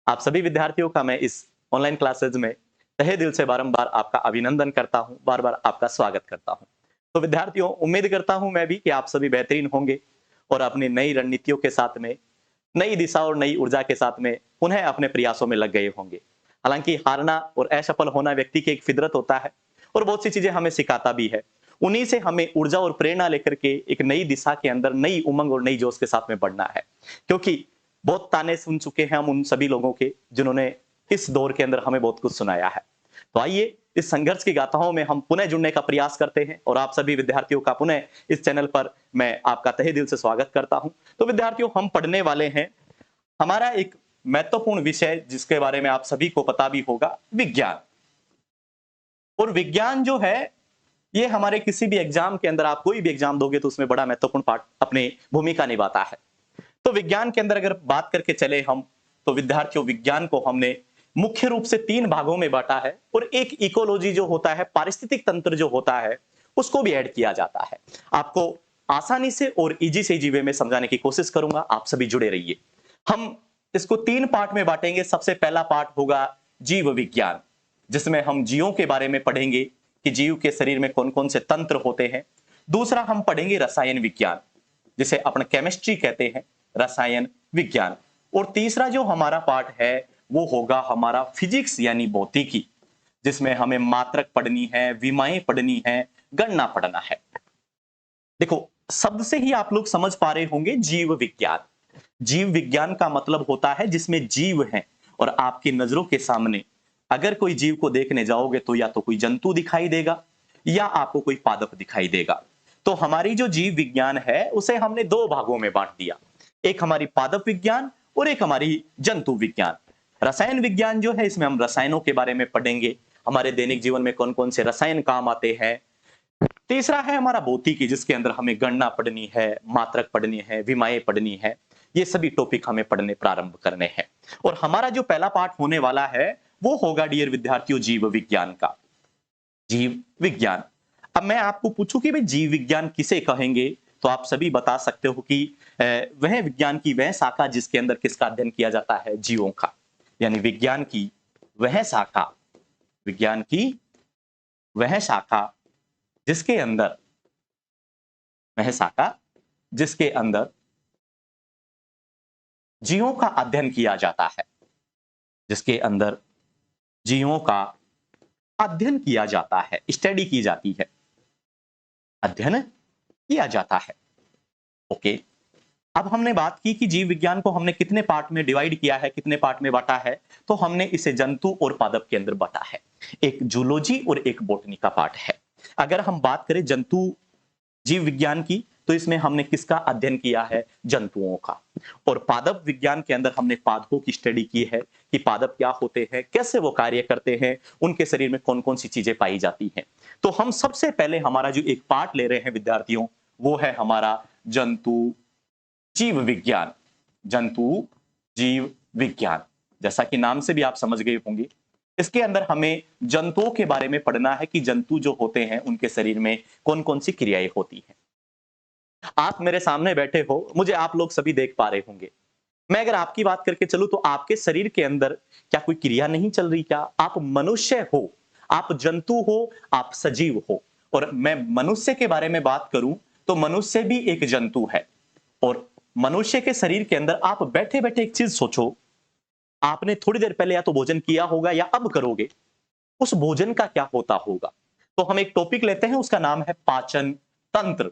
आप सभी विद्यार्थियों का मैं इस ऑनलाइन क्लासेज में तहे दिल से बारंबार आपका अभिनंदन करता हूं, बार-बार आपका स्वागत करता हूं। तो विद्यार्थियों, उम्मीद करता हूं मैं भी कि आप सभी बेहतरीन होंगे और अपनी नई रणनीतियों के साथ में, नई दिशा और नई ऊर्जा के साथ में पुनः अपने प्रयासों में लग गए होंगे। हालांकि हारना और असफल होना व्यक्ति की एक फितरत होता है और बहुत सी चीजें हमें सिखाता भी है। उन्हीं से हमें ऊर्जा और प्रेरणा लेकर के एक नई दिशा के अंदर नई उमंग और नई जोश के साथ में बढ़ना है, क्योंकि बहुत ताने सुन चुके हैं हम उन सभी लोगों के जिन्होंने इस दौर के अंदर हमें बहुत कुछ सुनाया है। तो आइए इस संघर्ष की गाथाओं में हम पुनः जुड़ने का प्रयास करते हैं और आप सभी विद्यार्थियों का पुनः इस चैनल पर मैं आपका तहे दिल से स्वागत करता हूं। तो विद्यार्थियों, हम पढ़ने वाले हैं हमारा एक महत्वपूर्ण विषय जिसके बारे में आप सभी को पता भी होगा, विज्ञान। और विज्ञान जो है ये हमारे किसी भी एग्जाम के अंदर, आप कोई भी एग्जाम दोगे तो उसमें बड़ा महत्वपूर्ण पार्ट अपनी भूमिका निभाता है। तो विज्ञान के अंदर अगर बात करके चले हम, तो विद्यार्थियों विज्ञान को हमने मुख्य रूप से 3 भागों में बांटा है और एक इकोलॉजी जो होता है, पारिस्थितिक तंत्र जो होता है, उसको भी ऐड किया जाता है। आपको आसानी से और इजी से इजी वे में समझाने की कोशिश करूंगा, आप सभी जुड़े रहिए। हम इसको 3 पार्ट में बांटेंगे। सबसे पहला पार्ट होगा जीव विज्ञान, जिसमें हम जीवों के बारे में पढ़ेंगे कि जीव के शरीर में कौन कौन से तंत्र होते हैं। दूसरा हम पढ़ेंगे रसायन विज्ञान, जिसे अपन केमिस्ट्री कहते हैं, रसायन विज्ञान। और तीसरा जो हमारा पार्ट है वो होगा हमारा फिजिक्स यानी भौतिकी, जिसमें हमें मात्रक पढ़नी है, विमाएं पढ़नी है, गणना पढ़ना है। देखो, शब्द से ही आप लोग समझ पा रहे होंगे जीव विज्ञान। जीव विज्ञान का मतलब होता है जिसमें जीव है और आपकी नजरों के सामने अगर कोई जीव को देखने जाओगे तो या तो कोई जंतु दिखाई देगा या आपको कोई पादप दिखाई देगा। तो हमारी जो जीव विज्ञान है उसे हमने 2 भागों में बांट दिया, एक हमारी पादप विज्ञान और एक हमारी जंतु विज्ञान। रसायन विज्ञान जो है, इसमें हम रसायनों के बारे में पढ़ेंगे, हमारे दैनिक जीवन में कौन कौन से रसायन काम आते हैं। तीसरा है हमारा भौतिकी, जिसके अंदर हमें गणना पढ़नी है, मात्रक पढ़नी है, विमाएं पढ़नी है। ये सभी टॉपिक हमें पढ़ने प्रारंभ करने हैं। और हमारा जो पहला पार्ट होने वाला है वो होगा डियर विद्यार्थियों जीव विज्ञान का। जीव विज्ञान। अब मैं आपको पूछूं कि भाई जीव विज्ञान किसे कहेंगे, तो आप सभी बता सकते हो कि वह विज्ञान की वह शाखा जिसके अंदर किसका अध्ययन किया जाता है, जीवों का। यानी विज्ञान की वह शाखा, विज्ञान की वह शाखा जिसके अंदर, वह शाखा जिसके अंदर जीवों का अध्ययन किया जाता है, जिसके अंदर जीवों का अध्ययन किया जाता है, स्टडी की जाती है, अध्ययन किया जाता है। ओके, अब हमने बात की कि जीव विज्ञान को हमने कितने पार्ट में डिवाइड किया है, कितने पार्ट में बांटा है। तो हमने इसे जंतु और पादप के अंदर बांटा है, एक जूलॉजी और एक बॉटनी का पार्ट है। अगर हम बात करें जंतु जीव विज्ञान की, तो इसमें हमने किसका अध्ययन किया है, जंतुओं का। और पादप विज्ञान के अंदर हमने पादपों की स्टडी की है कि पादप क्या होते हैं, कैसे वो कार्य करते हैं, उनके शरीर में कौन कौन सी चीजें पाई जाती हैं। तो हम सबसे पहले हमारा जो एक पार्ट ले रहे हैं विद्यार्थियों, वो है हमारा जंतु जीव विज्ञान। जंतु जीव विज्ञान, जैसा कि नाम से भी आप समझ गए होंगे, इसके अंदर हमें जंतुओं के बारे में पढ़ना है कि जंतु जो होते हैं उनके शरीर में कौन कौन सी क्रियाएं होती हैं। आप मेरे सामने बैठे हो, मुझे आप लोग सभी देख पा रहे होंगे। मैं अगर आपकी बात करके चलूं तो आपके शरीर के अंदर क्या कोई क्रिया नहीं चल रही? क्या आप मनुष्य हो, आप जंतु हो, आप सजीव हो? और मैं मनुष्य के बारे में बात करूं तो मनुष्य भी एक जंतु है। और मनुष्य के शरीर के अंदर आप बैठे बैठे एक चीज सोचो, आपने थोड़ी देर पहले या तो भोजन किया होगा या अब करोगे, उस भोजन का क्या होता होगा। तो हम एक टॉपिक लेते हैं, उसका नाम है पाचन तंत्र।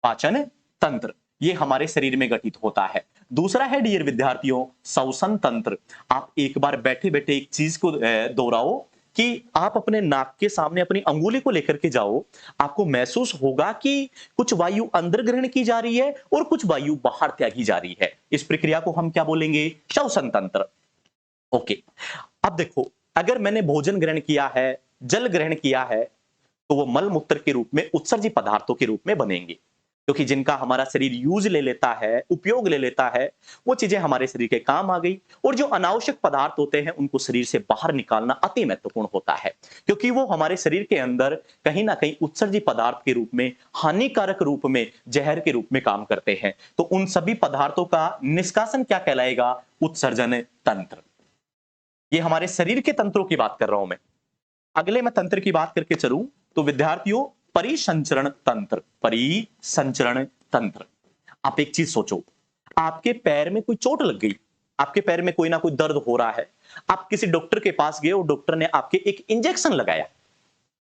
पाचन तंत्र ये हमारे शरीर में गठित होता है। दूसरा है डियर विद्यार्थियों श्वसन तंत्र। आप एक बार बैठे बैठे एक चीज को दोहराओ कि आप अपने नाक के सामने अपनी अंगुली को लेकर के जाओ, आपको महसूस होगा कि कुछ वायु अंदर ग्रहण की जा रही है और कुछ वायु बाहर त्यागी जा रही है। इस प्रक्रिया को हम क्या बोलेंगे, श्वसन तंत्र। ओके, अब देखो, अगर मैंने भोजन ग्रहण किया है, जल ग्रहण किया है, तो वो मल मूत्र के रूप में उत्सर्जी पदार्थों के रूप में बनेंगे, क्योंकि जिनका हमारा शरीर यूज ले लेता है, उपयोग ले लेता है, वो चीजें हमारे शरीर के काम आ गई। और जो अनावश्यक पदार्थ होते हैं उनको शरीर से बाहर निकालना अति महत्वपूर्ण होता है, क्योंकि वो हमारे शरीर के अंदर कहीं ना कहीं उत्सर्जी पदार्थ के रूप में, हानिकारक रूप में, जहर के रूप में काम करते हैं। तो उन सभी पदार्थों का निष्कासन क्या कहलाएगा, उत्सर्जन तंत्र। ये हमारे शरीर के तंत्रों की बात कर रहा हूं मैं। अगले मैं तंत्र की बात करके चलूं तो विद्यार्थियों, परिसंचरण तंत्र। परिसंचरण तंत्र। आप एक चीज सोचो, आपके पैर में कोई चोट लग गई, आपके पैर में कोई ना कोई दर्द हो रहा है, आप किसी डॉक्टर के पास गए और डॉक्टर ने आपके एक इंजेक्शन लगाया।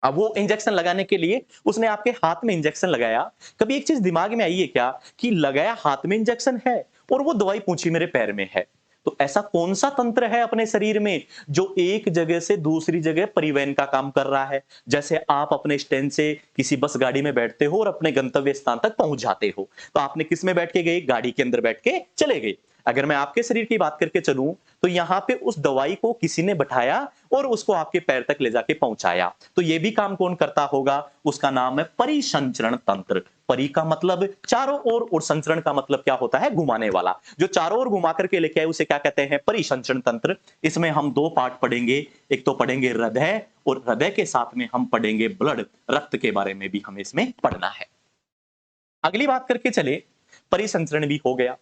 अब वो इंजेक्शन लगाने के लिए उसने आपके हाथ में इंजेक्शन लगाया। कभी एक चीज दिमाग में आई है क्या कि लगाया हाथ में इंजेक्शन है और वो दवाई पूछी मेरे पैर में है? तो ऐसा कौन सा तंत्र है अपने शरीर में जो एक जगह से दूसरी जगह परिवहन का काम कर रहा है? जैसे आप अपने स्टैंड से किसी बस गाड़ी में बैठते हो और अपने गंतव्य स्थान तक पहुंच जाते हो, तो आपने किस में बैठ के गए? गाड़ी के अंदर बैठ के चले गए। अगर मैं आपके शरीर की बात करके चलूं तो यहां पे उस दवाई को किसी ने बैठाया और उसको आपके पैर तक ले जाके पहुंचाया। तो ये भी काम कौन करता होगा? उसका नाम है परिसंचरण तंत्र। परि का मतलब चारों ओर और संचरण का मतलब क्या होता है? घुमाने वाला। जो चारों ओर घुमा करके लेके आए उसे क्या कहते हैं? परिसंचरण तंत्र। इसमें हम दो पार्ट पढ़ेंगे, एक तो पढ़ेंगे हृदय और हृदय के साथ में हम पढ़ेंगे ब्लड, रक्त के बारे में भी हमें इसमें पढ़ना है। अगली बात करके चले, परिसंचरण भी हो गया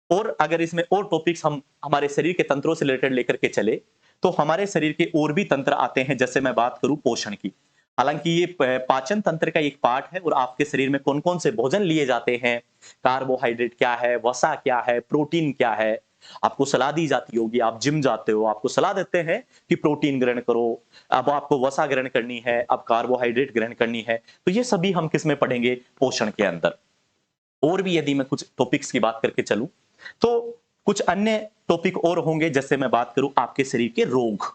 और अगर इसमें और टॉपिक्स हम हमारे शरीर के तंत्रों से रिलेटेड लेकर के चले तो हमारे शरीर के और भी तंत्र आते हैं। जैसे मैं बात करूं पोषण की, हालांकि ये पाचन तंत्र का एक पार्ट है और आपके शरीर में कौन कौन से भोजन लिए जाते हैं, कार्बोहाइड्रेट क्या है, वसा क्या है, प्रोटीन क्या है, आपको सलाह दी जाती होगी। आप जिम जाते हो, आपको सलाह देते हैं कि प्रोटीन ग्रहण करो, अब आपको वसा ग्रहण करनी है, अब कार्बोहाइड्रेट ग्रहण करनी है। तो ये सभी हम किस में पढ़ेंगे? पोषण के अंदर। और भी यदि मैं कुछ टॉपिक्स की बात करके चलूं तो कुछ अन्य टॉपिक और होंगे। जैसे मैं बात करूं आपके शरीर के रोग,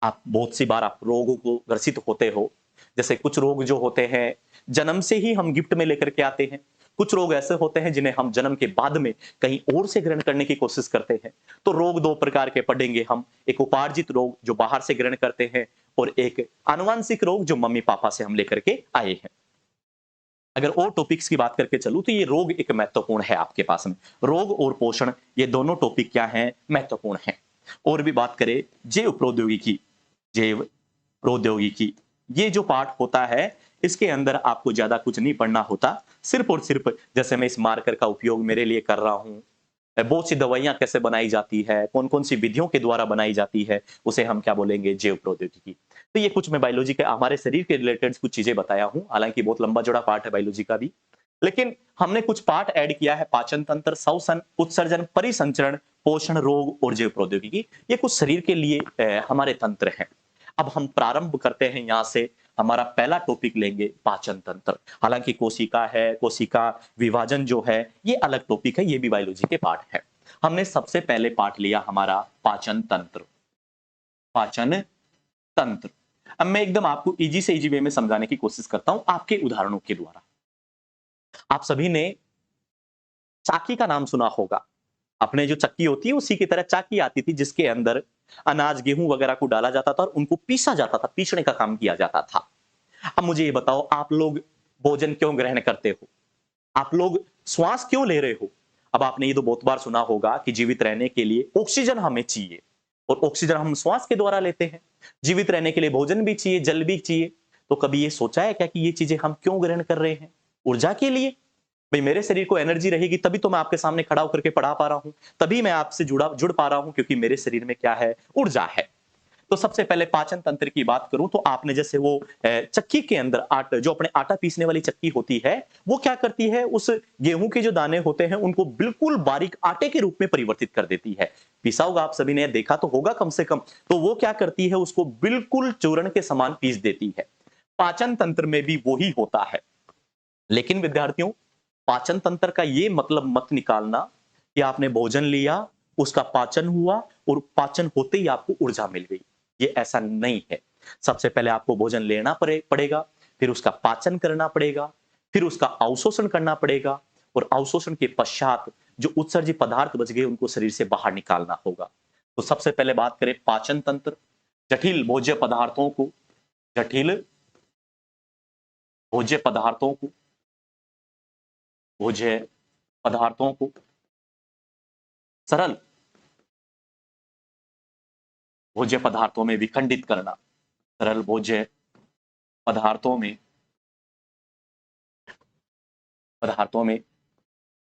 आप बहुत सी बार आप रोगों को ग्रसित होते हो। जैसे कुछ रोग जो होते हैं जन्म से ही हम गिफ्ट में लेकर के आते हैं, कुछ रोग ऐसे होते हैं जिन्हें हम जन्म के बाद में कहीं और से ग्रहण करने की कोशिश करते हैं। तो रोग दो प्रकार के पढ़ेंगे हम, एक उपार्जित रोग जो बाहर से ग्रहण करते हैं और एक आनुवांशिक रोग जो मम्मी पापा से हम लेकर के आए हैं। अगर और टॉपिक्स की बात करके चलूं तो ये रोग एक महत्वपूर्ण है आपके पास में। रोग और पोषण ये दोनों टॉपिक क्या हैं? महत्वपूर्ण हैं। और भी बात करें जैव प्रौद्योगिकी, जैव प्रौद्योगिकी ये जो पार्ट होता है इसके अंदर आपको ज्यादा कुछ नहीं पढ़ना होता, सिर्फ और सिर्फ जैसे मैं इस मार्कर का उपयोग मेरे लिए कर रहा हूं, बहुत सी दवाइयां कैसे बनाई जाती है, कौन कौन सी विधियों के द्वारा बनाई जाती है, उसे हम क्या बोलेंगे? जैव प्रौद्योगिकी। तो ये कुछ मैं बायोलॉजी के हमारे शरीर के रिलेटेड कुछ चीजें बताया हूं, हालांकि बहुत लंबा चौड़ा पार्ट है बायोलॉजी का भी, लेकिन हमने कुछ पार्ट ऐड किया है। पाचन तंत्र, श्वसन, उत्सर्जन, परिसंचरण, पोषण, रोग और जैव प्रौद्योगिकी, ये कुछ शरीर के लिए हमारे तंत्र हैं। अब हम प्रारंभ करते हैं यहां से। हमारा पहला टॉपिक लेंगे पाचन तंत्र। हालांकि कोशिका है, कोशिका विभाजन जो है ये अलग टॉपिक है, ये भी बायोलॉजी के पार्ट है। हमने सबसे पहले पार्ट लिया हमारा पाचन तंत्र। पाचन तंत्र। अब मैं एकदम आपको इजी से इजी वे में समझाने की कोशिश करता हूं आपके उदाहरणों के द्वारा। आप सभी ने चाकी का नाम सुना होगा। अपने जो चक्की होती है उसी की तरह चाकी आती थी जिसके अंदर अनाज गेहूं वगैरह को डाला जाता था और उनको पीसा जाता था, पीसने का काम किया जाता था। अब मुझे ये बताओ, आप लोग भोजन क्यों ग्रहण करते हो? आप लोग श्वास क्यों ले रहे हो? अब आपने ये तो बहुत बार सुना होगा कि जीवित रहने के लिए ऑक्सीजन हमें चाहिए और ऑक्सीजन हम श्वास के द्वारा लेते हैं। जीवित रहने के लिए भोजन भी चाहिए, जल भी चाहिए। तो कभी ये सोचा है क्या कि ये चीजें हम क्यों ग्रहण कर रहे हैं? ऊर्जा के लिए। भाई मेरे शरीर को एनर्जी रहेगी तभी तो मैं आपके सामने खड़ा होकर के पढ़ा पा रहा हूं, तभी मैं आपसे जुड़ पा रहा हूं, क्योंकि मेरे शरीर में क्या है? ऊर्जा है। तो सबसे पहले पाचन तंत्र की बात करूं तो आपने जैसे वो चक्की के अंदर जो अपने आटा पीसने वाली चक्की होती है वो क्या करती है? उस गेहूं के जो दाने होते हैं उनको बिल्कुल बारीक आटे के रूप में परिवर्तित कर देती है। पीसा होगा, आप सभी ने देखा तो होगा कम से कम। तो वो क्या करती है? उसको बिल्कुल चूर्ण के समान पीस देती है। पाचन तंत्र में भी वही होता है। लेकिन विद्यार्थियों, पाचन तंत्र का ये मतलब मत निकालना कि आपने भोजन लिया, उसका पाचन हुआ और पाचन होते ही आपको ऊर्जा मिल गई। ये ऐसा नहीं है। सबसे पहले आपको भोजन लेना पड़ेगा, फिर उसका पाचन करना पड़ेगा, फिर उसका अवशोषण करना पड़ेगा और अवशोषण के पश्चात जो उत्सर्जित पदार्थ बच गए उनको शरीर से बाहर निकालना होगा। तो सबसे पहले बात करें पाचन तंत्र, जटिल भोज्य पदार्थों को, जटिल भोज्य पदार्थों को, भोज्य पदार्थों को सरल भोज्य पदार्थों में विखंडित करना, सरल भोज्य पदार्थों में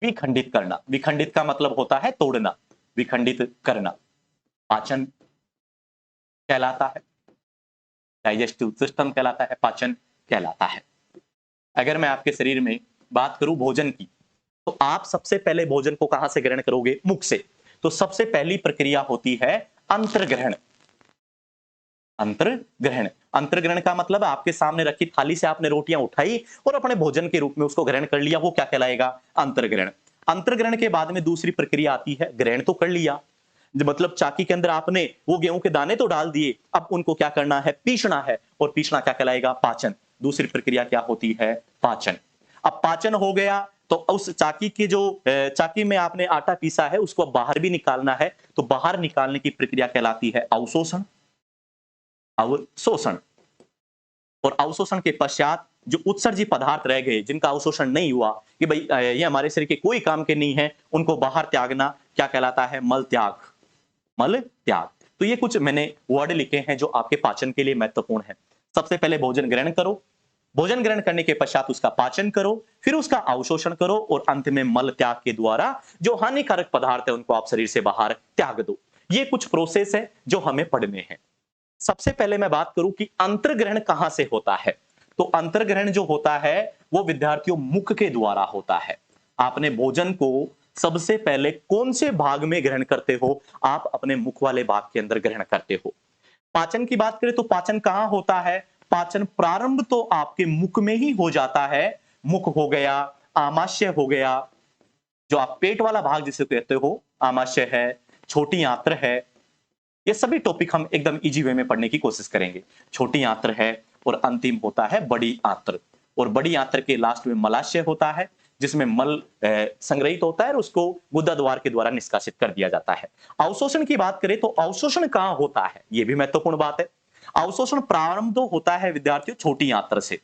विखंडित करना। विखंडित का मतलब होता है तोड़ना, विखंडित करना। पाचन कहलाता है, डाइजेस्टिव सिस्टम कहलाता है, पाचन कहलाता है। अगर मैं आपके शरीर में बात करूं भोजन की, तो आप सबसे पहले भोजन को कहां से ग्रहण करोगे? मुख से। तो सबसे पहली प्रक्रिया होती है अंतर्ग्रहण। अंतर्ग्रहण, अंतर्ग्रहण का मतलब आपके सामने रखी थाली से आपने रोटियां उठाई और अपने भोजन के रूप में उसको ग्रहण कर लिया, वो क्या कहलाएगा? अंतर्ग्रहण। अंतर्ग्रहण के बाद में दूसरी प्रक्रिया आती है, ग्रहण तो कर लिया, मतलब चाकी के अंदर आपने वो गेहूं के दाने तो डाल दिए, अब उनको क्या करना है? पीसना है, और पीसना क्या कहलाएगा? पाचन। दूसरी प्रक्रिया क्या होती है? पाचन। अब पाचन हो गया तो उस चाकी की जो चाकी में आपने आटा पीसा है उसको बाहर भी निकालना है, तो बाहर निकालने की प्रक्रिया कहलाती है अवशोषण। अवशोषण, और अवशोषण के पश्चात जो उत्सर्जित पदार्थ रह गए जिनका अवशोषण नहीं हुआ कि भाई ये हमारे शरीर के कोई काम के नहीं है, उनको बाहर त्यागना क्या कहलाता है? मल त्याग। मल त्याग। तो ये कुछ मैंने वर्ड लिखे हैं जो आपके पाचन के लिए महत्वपूर्ण है। सबसे पहले भोजन ग्रहण करो, भोजन ग्रहण करने के पश्चात उसका पाचन करो, फिर उसका अवशोषण करो, और अंत में मल त्याग के द्वारा जो हानिकारक पदार्थ है उनको आप शरीर से बाहर त्याग दो। ये कुछ प्रोसेस है जो हमें पढ़ने हैं। सबसे पहले मैं बात करूं कि अंतर्ग्रहण कहां से होता है, तो अंतर्ग्रहण जो होता है वो विद्यार्थियों मुख के द्वारा होता है। आपने भोजन को सबसे पहले कौन से भाग में ग्रहण करते हो? आप अपने मुख वाले भाग के अंदर ग्रहण करते हो। पाचन की बात करें तो पाचन कहां होता है? पाचन प्रारंभ तो आपके मुख में ही हो जाता है। मुख हो गया, आमाशय हो गया, जो आप पेट वाला भाग जिसे कहते हो, आमाशय है, छोटी आंत्र है। ये सभी टॉपिक हम एकदम इजी वे में पढ़ने की कोशिश करेंगे। छोटी आंत्र है, और अंतिम होता है बड़ी आंत्र, और बड़ी आंत्र के लास्ट में मलाशय होता है जिसमें मल संग्रहित होता है और उसको गुदा द्वार के द्वारा निष्कासित कर दिया जाता है। अवशोषण की बात करें तो अवशोषण कहां होता है, यह भी महत्वपूर्ण बात है। अवशोषण प्रारंभ तो होता है विद्यार्थियों छोटी आंत्र से,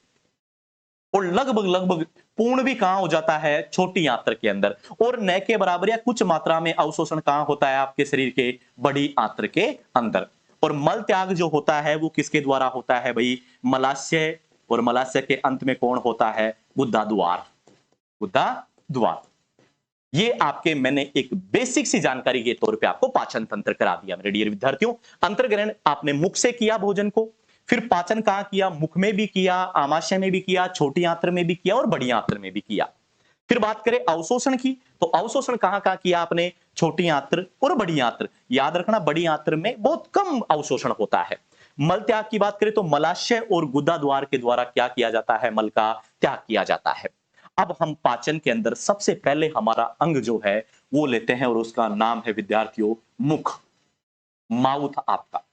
और लगभग लगभग पूर्ण भी कहां हो जाता है? छोटी आंत्र के अंदर, और न के बराबर या कुछ मात्रा में अवशोषण कहां होता है? आपके शरीर के बड़ी आंत्र के अंदर। और मल त्याग जो होता है वो किसके द्वारा होता है भाई? मलाशय, और मलाशय के अंत में कौन होता है? गुदा द्वार। गुदा द्वार। ये आपके मैंने एक बेसिक सी जानकारी के तौर पे आपको पाचन तंत्र करा दिया मेरे डियर विद्यार्थियों। अंतर्ग्रहण आपने मुख से किया भोजन को, फिर पाचन कहां किया? मुख में भी किया, आमाशय में भी किया, छोटी आंत्र में भी किया, और बड़ी आंत्र में भी किया। फिर बात करें अवशोषण की, तो अवशोषण कहां कहां किया आपने? छोटी आंत्र और बड़ी आंत्र। याद रखना बड़ी आंत्र में बहुत कम अवशोषण होता है। मल त्याग की बात करें तो मलाशय और गुदा द्वार के द्वारा क्या किया जाता है? मल का त्याग किया जाता है। अब हम पाचन के अंदर सबसे पहले हमारा अंग जो है वो लेते हैं, और उसका नाम है विद्यार्थियों मुख, माउथ आपका।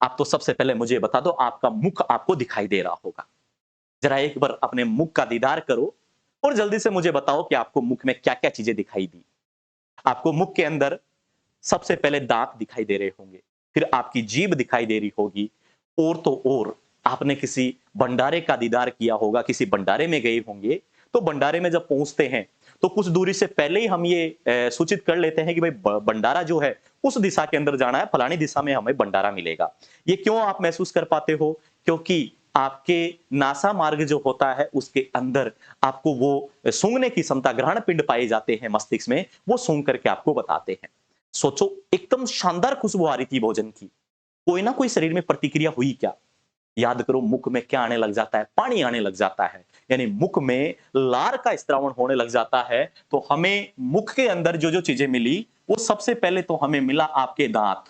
आप तो सबसे पहले मुझे बता दो, आपका मुख आपको दिखाई दे रहा होगा। जरा एक बार अपने मुख का दीदार करो और जल्दी से मुझे बताओ कि आपको मुख में क्या क्या चीजें दिखाई दी। आपको मुख के अंदर सबसे पहले दांत दिखाई दे रहे होंगे, फिर आपकी जीभ दिखाई दे रही होगी, और तो और आपने किसी भंडारे का दीदार किया होगा, किसी भंडारे में गए होंगे। तो भंडारे में जब पहुंचते हैं तो कुछ दूरी से पहले ही हम ये सूचित कर लेते हैं कि भाई भंडारा जो है उस दिशा के अंदर जाना है, फलानी दिशा में हमें भंडारा मिलेगा। ये क्यों आप महसूस कर पाते हो? क्योंकि आपके नासा मार्ग जो होता है उसके अंदर आपको वो सूंघने की क्षमता, ग्रहण पिंड पाए जाते हैं मस्तिष्क में, वो सूंघ करके आपको बताते हैं। सोचो, एकदम शानदार खुशबू आ रही थी भोजन की, कोई ना कोई शरीर में प्रतिक्रिया हुई क्या? याद करो, मुख में क्या आने लग जाता है? पानी आने लग जाता है, यानी मुख में लार का स्त्रावण होने लग जाता है। तो हमें मुख के अंदर जो जो चीजें मिली, वो सबसे पहले तो हमें मिला आपके दांत।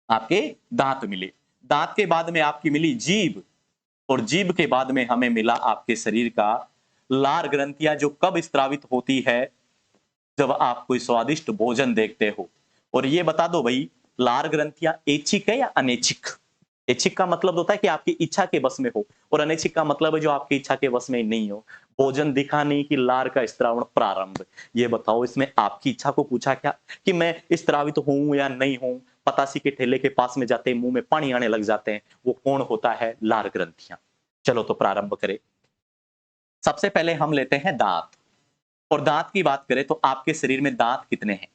आपके दांत मिले, दांत के बाद में आपकी मिली जीभ, और जीभ के बाद में हमें मिला आपके शरीर का लार ग्रंथियां, जो कब स्त्रावित होती है? जब आप कोई स्वादिष्ट भोजन देखते हो। और ये बता दो भाई, लार ग्रंथियां ऐच्छिक है या अनैच्छिक? ऐच्छिक का मतलब होता है कि आपकी इच्छा के बस में हो, और अनैच्छिक का मतलब है जो आपकी इच्छा के बस में नहीं हो। भोजन दिखा नहीं कि लार का स्त्रावण प्रारंभ। ये बताओ, इसमें आपकी इच्छा को पूछा क्या कि मैं स्त्रावित हूं या नहीं हूं? पतासी के ठेले के पास में जाते मुंह में पानी आने लग जाते हैं, वो कौन होता है? लार ग्रंथियां। चलो तो प्रारंभ करें। सबसे पहले हम लेते हैं दांत, और दांत की बात करें तो आपके शरीर में दांत कितने हैं?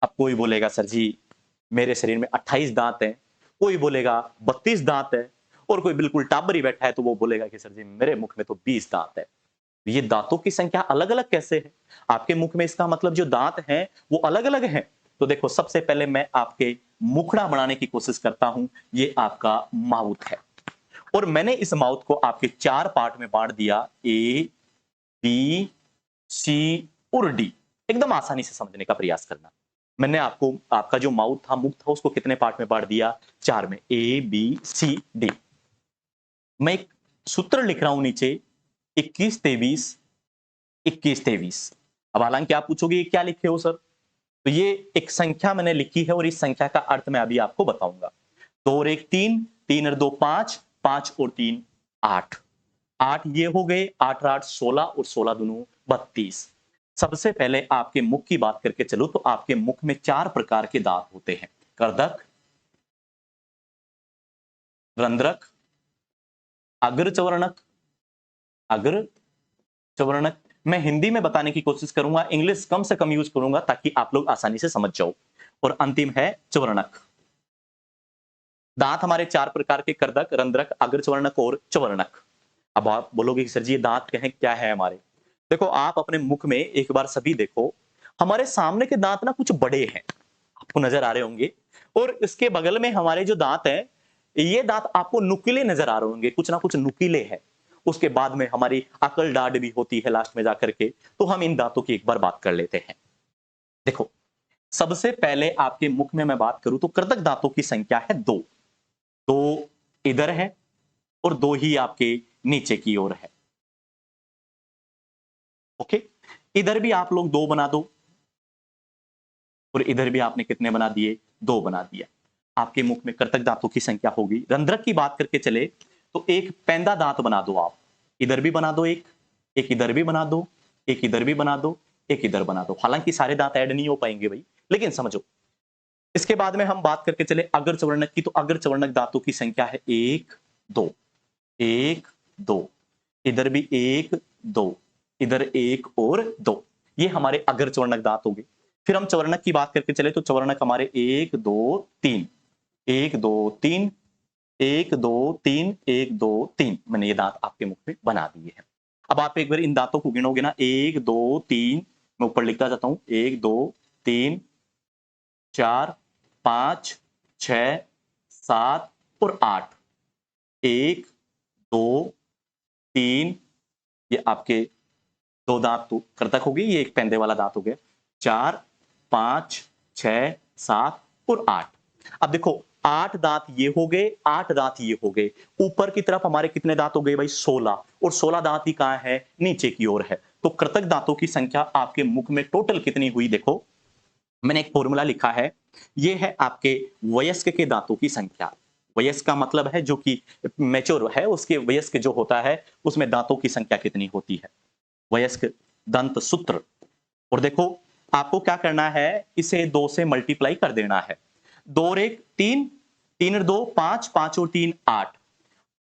अब कोई बोलेगा सर जी मेरे शरीर में 28 दांत हैं, कोई बोलेगा 32 दांत है, और कोई बिल्कुल टाबरी बैठा है तो वो बोलेगा कि सर जी मेरे मुख में तो 20 दांत है। ये दांतों की संख्या अलग अलग कैसे है आपके मुख में? इसका मतलब जो दांत हैं वो अलग अलग हैं। तो देखो, सबसे पहले मैं आपके मुखड़ा बनाने की कोशिश करता हूं, ये आपका माउथ है। और मैंने इस माउथ को आपके 4 पार्ट में बांट दिया, ए, बी, सी और डी। एकदम आसानी से समझने का प्रयास करना। मैंने आपको आपका जो माउथ था, मुख था, उसको कितने पार्ट में बांट दिया? 4 में, ए, बी, सी, डी। मैं एक सूत्र लिख रहा हूं नीचे, 21 23 21 23। अब हालांकि आप पूछोगे ये क्या लिखे हो सर? तो ये एक संख्या मैंने लिखी है और इस संख्या का अर्थ मैं अभी आपको बताऊंगा। 2 और 1 3, 3 और 2 5, 5 और 3 8। 8 ये हो गए, 8 और 8 16 और 16 दूनी 32। सबसे पहले आपके मुख की बात करके चलो तो आपके मुख में 4 प्रकार के दांत होते हैं। कर्दक, रंध्रक, अग्रचवर्णक, अग्रचवर्णक। मैं हिंदी में बताने की कोशिश करूंगा, इंग्लिश कम से कम यूज करूंगा ताकि आप लोग आसानी से समझ जाओ। और अंतिम है चवर्णक। दांत हमारे 4 प्रकार के, कर्दक, रंध्रक, अग्रचवर्णक और चवर्णक। अब आप बोलोगे कि सर जी ये दांत कहें क्या है हमारे? देखो आप अपने मुख में एक बार सभी देखो, हमारे सामने के दांत ना कुछ बड़े हैं, आपको नजर आ रहे होंगे। और इसके बगल में हमारे जो दांत हैं, ये दांत आपको नुकीले नजर आ रहे होंगे, कुछ ना कुछ नुकीले हैं। उसके बाद में हमारी अकल डांट भी होती है लास्ट में जाकर के। तो हम इन दांतों की एक बार बात कर लेते हैं। देखो, सबसे पहले आपके मुख में मैं बात करूं तो कृतक दांतों की संख्या है 2। 2 इधर है और 2 ही आपके नीचे की ओर है। ओके, इधर भी आप लोग 2 बना दो और इधर भी आपने कितने बना दिए? 2 बना दिया। आपके मुख में कृतक दांतों की संख्या होगी। रंध्रक की बात करके चले तो एक पैंदा दांत बना दो आप। इधर भी बना दो एक, एक इधर भी बना दो, एक इधर भी बना दो, एक इधर बना दो। हालांकि सारे दांत ऐड नहीं हो पाएंगे भाई, लेकिन समझो। इसके बाद में हम बात करके चले अग्रचवर्णक की, तो अग्रचवर्णक दांतों की संख्या है 1 2, 1 2, इधर भी 1 2, इधर 1 और 2। ये हमारे अग्रचवर्णक दांत हो गए। फिर हम चवर्णक की बात करके चले तो चवर्णक हमारे 1 2 3, 1 2 3, 1 2 3, 1 2 3। मैंने ये दांत आपके मुख में बना दिए हैं। अब आप एक बार इन दांतों को गिनोगे ना, 1 2 3, मैं ऊपर लिखता जाता हूं, 1 2 3 4 5 6 7 और 8। 1 2 3, ये आपके 2 दांत तो कृतक हो गई, ये एक पैंदे वाला दांत हो गया। 4 5 6 7 और 8। अब देखो 8 दांत ये हो गए, 8 दांत ये हो गए। ऊपर की तरफ हमारे कितने दांत हो गए भाई? 16। और 16 दांत ही कहां है? नीचे की ओर है। तो कृतक दांतों की संख्या आपके मुख में टोटल कितनी हुई? देखो मैंने एक फॉर्मूला लिखा है, ये है आपके वयस्क के दांतों की संख्या। वयस्क का मतलब है जो कि मैच्योर है, उसके वयस्क जो होता है उसमें दांतों की संख्या कितनी होती है। वयस्क दंत सूत्र। और देखो आपको क्या करना है, इसे 2 से मल्टीप्लाई कर देना है। 2 और 1 3, 3 और 2 5, 5 और 3 8,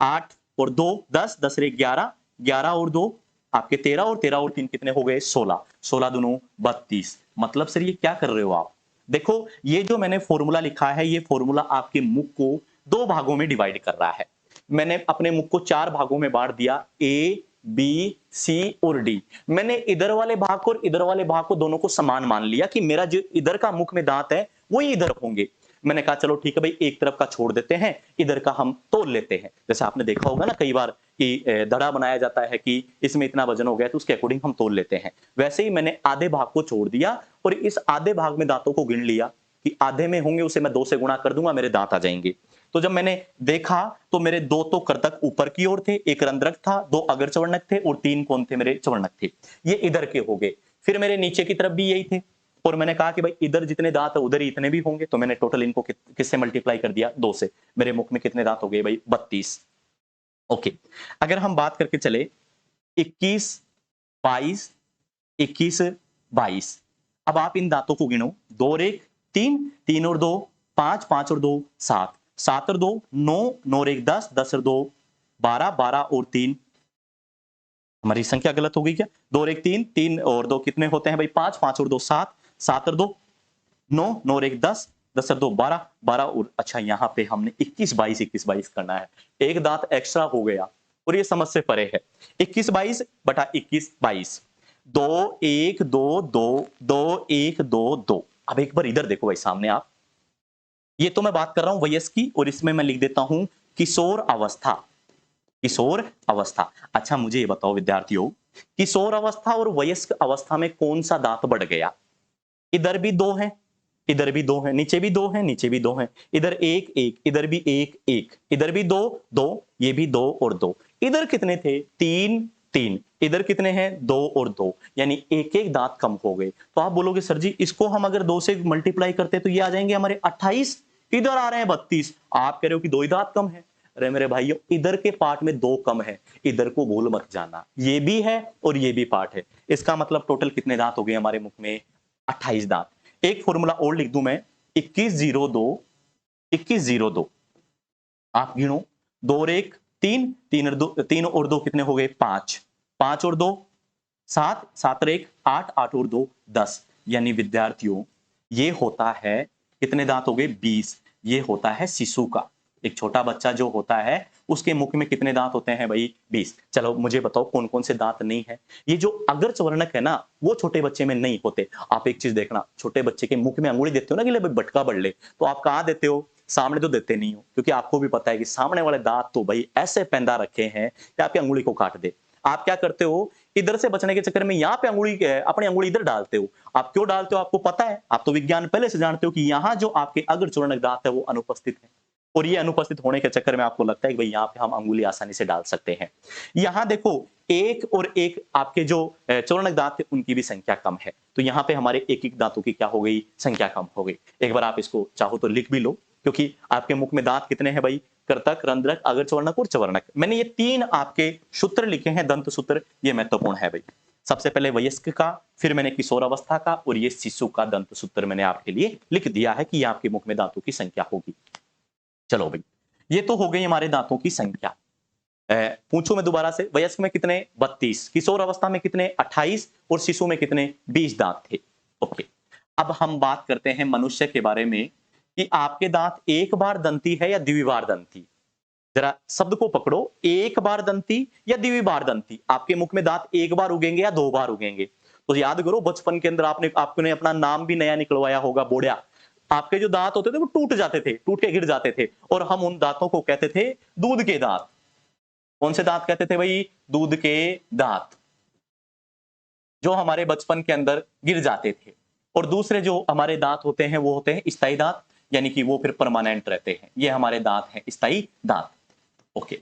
8 और 2 10, 10 और 1 11, 11 और 2 आपके 13 और 13 और 3 कितने हो गए? 16, 16 दूनों 32। मतलब सर ये क्या कर रहे हो आप? देखो ये जो मैंने फॉर्मूला लिखा है, ये फॉर्मूला आपके मुख को 2 भागों में डिवाइड कर रहा है। मैंने अपने मुख को 4 भागों में बांट दिया, ए बी सी और डी। मैंने इधर वाले भाग को और इधर वाले भाग को दोनों को समान मान लिया कि मेरा जो इधर का मुख में दांत है वही इधर होंगे। मैंने कहा चलो ठीक है भाई, एक तरफ का छोड़ देते हैं, इधर का हम तोल लेते हैं। जैसे आपने देखा होगा ना कई बार कि दड़ा बनाया जाता है कि इसमें इतना वजन हो गया तो उसके अकॉर्डिंग हम तोल लेते हैं। वैसे ही मैंने आधे भाग को छोड़ दिया और इस आधे भाग में दांतों को गिन लिया कि आधे में होंगे, उसे मैं 2 से गुणा कर दूंगा, मेरे दांत आ जाएंगे। तो जब मैंने देखा तो मेरे 2 तो कृतक ऊपर की ओर थे, एक रंध्रक था, 2 अग्रचवर्णक थे और 3 कौन थे? मेरे चवर्णक थे। ये इधर के हो गए। फिर मेरे नीचे की तरफ भी यही थे और मैंने कहा कि भाई इधर जितने दांत है उधर ही इतने भी होंगे, तो मैंने टोटल इनको किससे मल्टीप्लाई कर दिया? 2 से। मेरे मुख में कितने दांत हो गए भाई? 32। ओके, अगर हम बात करके चले 21 22, 21 22। अब आप इन दांतों को गिनो, 2 और 1 3, 3 और 2 5, 5 और 2 7, 7 और 2 9, 9 और 1 10, 10 और 2 12, 12 और 3। हमारी संख्या गलत हो गई क्या? 2 और 1 3, 3 और 2 कितने होते हैं भाई? 5, 5 और 2 7, 7 और 2 9, 9 और 1 10, 10 और 2 12, 12 और अच्छा यहाँ पे हमने 21 22 21 22 करना है। एक दांत एक्स्ट्रा हो गया और ये समझ से परे है। 21 22 बटा 21 22, 2 1 2 2, 2 1 2 2। अब एक बार इधर देखो भाई सामने आप, ये तो मैं बात कर रहा हूं वयस्क की, और इसमें मैं लिख देता हूं किशोर अवस्था। किशोर अवस्था। अच्छा मुझे ये बताओ विद्यार्थियों, किशोर अवस्था और वयस्क अवस्था में कौन सा दांत बढ़ गया? इधर भी दो हैं, इधर भी दो हैं, नीचे भी दो हैं, नीचे भी दो हैं, इधर एक एक, इधर भी एक एक, इधर भी दो दो, ये भी दो और दो। इधर कितने थे? तीन तीन। इधर कितने हैं? दो और दो, यानी एक एक दांत कम हो गए। तो आप बोलोगे सर जी इसको हम अगर दो से मल्टीप्लाई करते तो ये आ जाएंगे हमारे 28, इधर आ रहे हैं 32। आप कह रहे हो कि दो ही दांत कम है। अरे मेरे भाइयों, इधर के पार्ट में दो कम है, इधर को भूल मत जाना, ये भी है और ये भी पार्ट है। इसका मतलब टोटल कितने दांत हो गए हमारे मुख में? 28 दांत। एक फॉर्मूला और लिख दूं मैं, 2102, 2102। आप गिनो, दो और एक तीन, तीन और दो, तीन और दो कितने हो गए? पांच, पांच और दो सात, सात और एक आठ, आठ और दो 10। यानी विद्यार्थियों ये होता है, कितने दांत हो गए? 20। ये होता है शिशु का। एक छोटा बच्चा जो होता है उसके मुख में कितने दांत होते हैं भाई? 20। चलो मुझे बताओ कौन कौन से दांत नहीं है? ये जो अग्रच वर्णक है ना, वो छोटे बच्चे में नहीं होते। आप एक चीज देखना, छोटे बच्चे के मुख में अंगुली देते हो ना कि ले भाई बटका बढ़ ले, तो आप कहां देते हो? सामने तो देते नहीं हो, क्योंकि आपको भी पता है कि सामने वाले दांत तो भाई ऐसे पैंदा रखे हैं कि आपकी अंगुली को काट दे। आप क्या करते हो? इधर से बचने के चक्कर में यहाँ पे अंगुली, अपनी अंगुली इधर डालते हो। आप क्यों डालते हो? आपको पता है, आप तो विज्ञान पहले से जानते हो कि यहाँ जो आपके अग्रचूर्णक दांत है वो अनुपस्थित है, और ये अनुपस्थित होने के चक्कर में आपको लगता है कि भाई यहाँ पे हम अंगुली आसानी से डाल सकते हैं। यहाँ देखो, एक और एक आपके जो चूर्णक दांत थे उनकी भी संख्या कम है, तो यहाँ पे हमारे एक एक दांतों की क्या हो गई? संख्या कम हो गई। एक बार आप इसको चाहो तो लिख भी लो, क्योंकि आपके मुख में दांत कितने हैं भाई? कर्तक, रंध्रक, अग्रचूर्णक और चवर्णक। मैंने ये तीन आपके सूत्र लिखे हैं, दंत सूत्र, ये महत्वपूर्ण है भाई। सबसे पहले वयस्क का, फिर मैंने किशोर अवस्था का, और ये शिशु का दंत सूत्र मैंने आपके लिए लिख दिया है कि ये आपके मुख में दांतों की संख्या होगी। चलो भाई, ये तो हो गई हमारे दांतों की संख्या। पूछो मैं दोबारा से, वयस्क में कितने? 32, किशोर अवस्था में कितने? 28, और शिशु में कितने? 20 दांत थे। ओके, अब हम बात करते हैं मनुष्य के बारे में कि आपके दांत एक बार दंती है या द्विबार दंती? जरा शब्द को पकड़ो, एक बार दंती या द्विबार दंती? आपके मुख में दांत एक बार उगेंगे या दो बार उगेंगे? तो याद करो, बचपन के अंदर आपने अपना नाम भी नया निकलवाया होगा, बोड़िया। आपके जो दांत होते थे वो टूट जाते थे, टूट के गिर जाते थे, और हम उन दांतों को कहते थे दूध के दांत। कौन से दांत कहते थे भाई? दूध के दांत, जो हमारे बचपन के अंदर गिर जाते थे। और दूसरे जो हमारे दांत होते हैं वो होते हैं स्थायी दांत, यानी कि वो फिर परमानेंट रहते हैं। ये हमारे दांत हैं स्थायी दांत। ओके,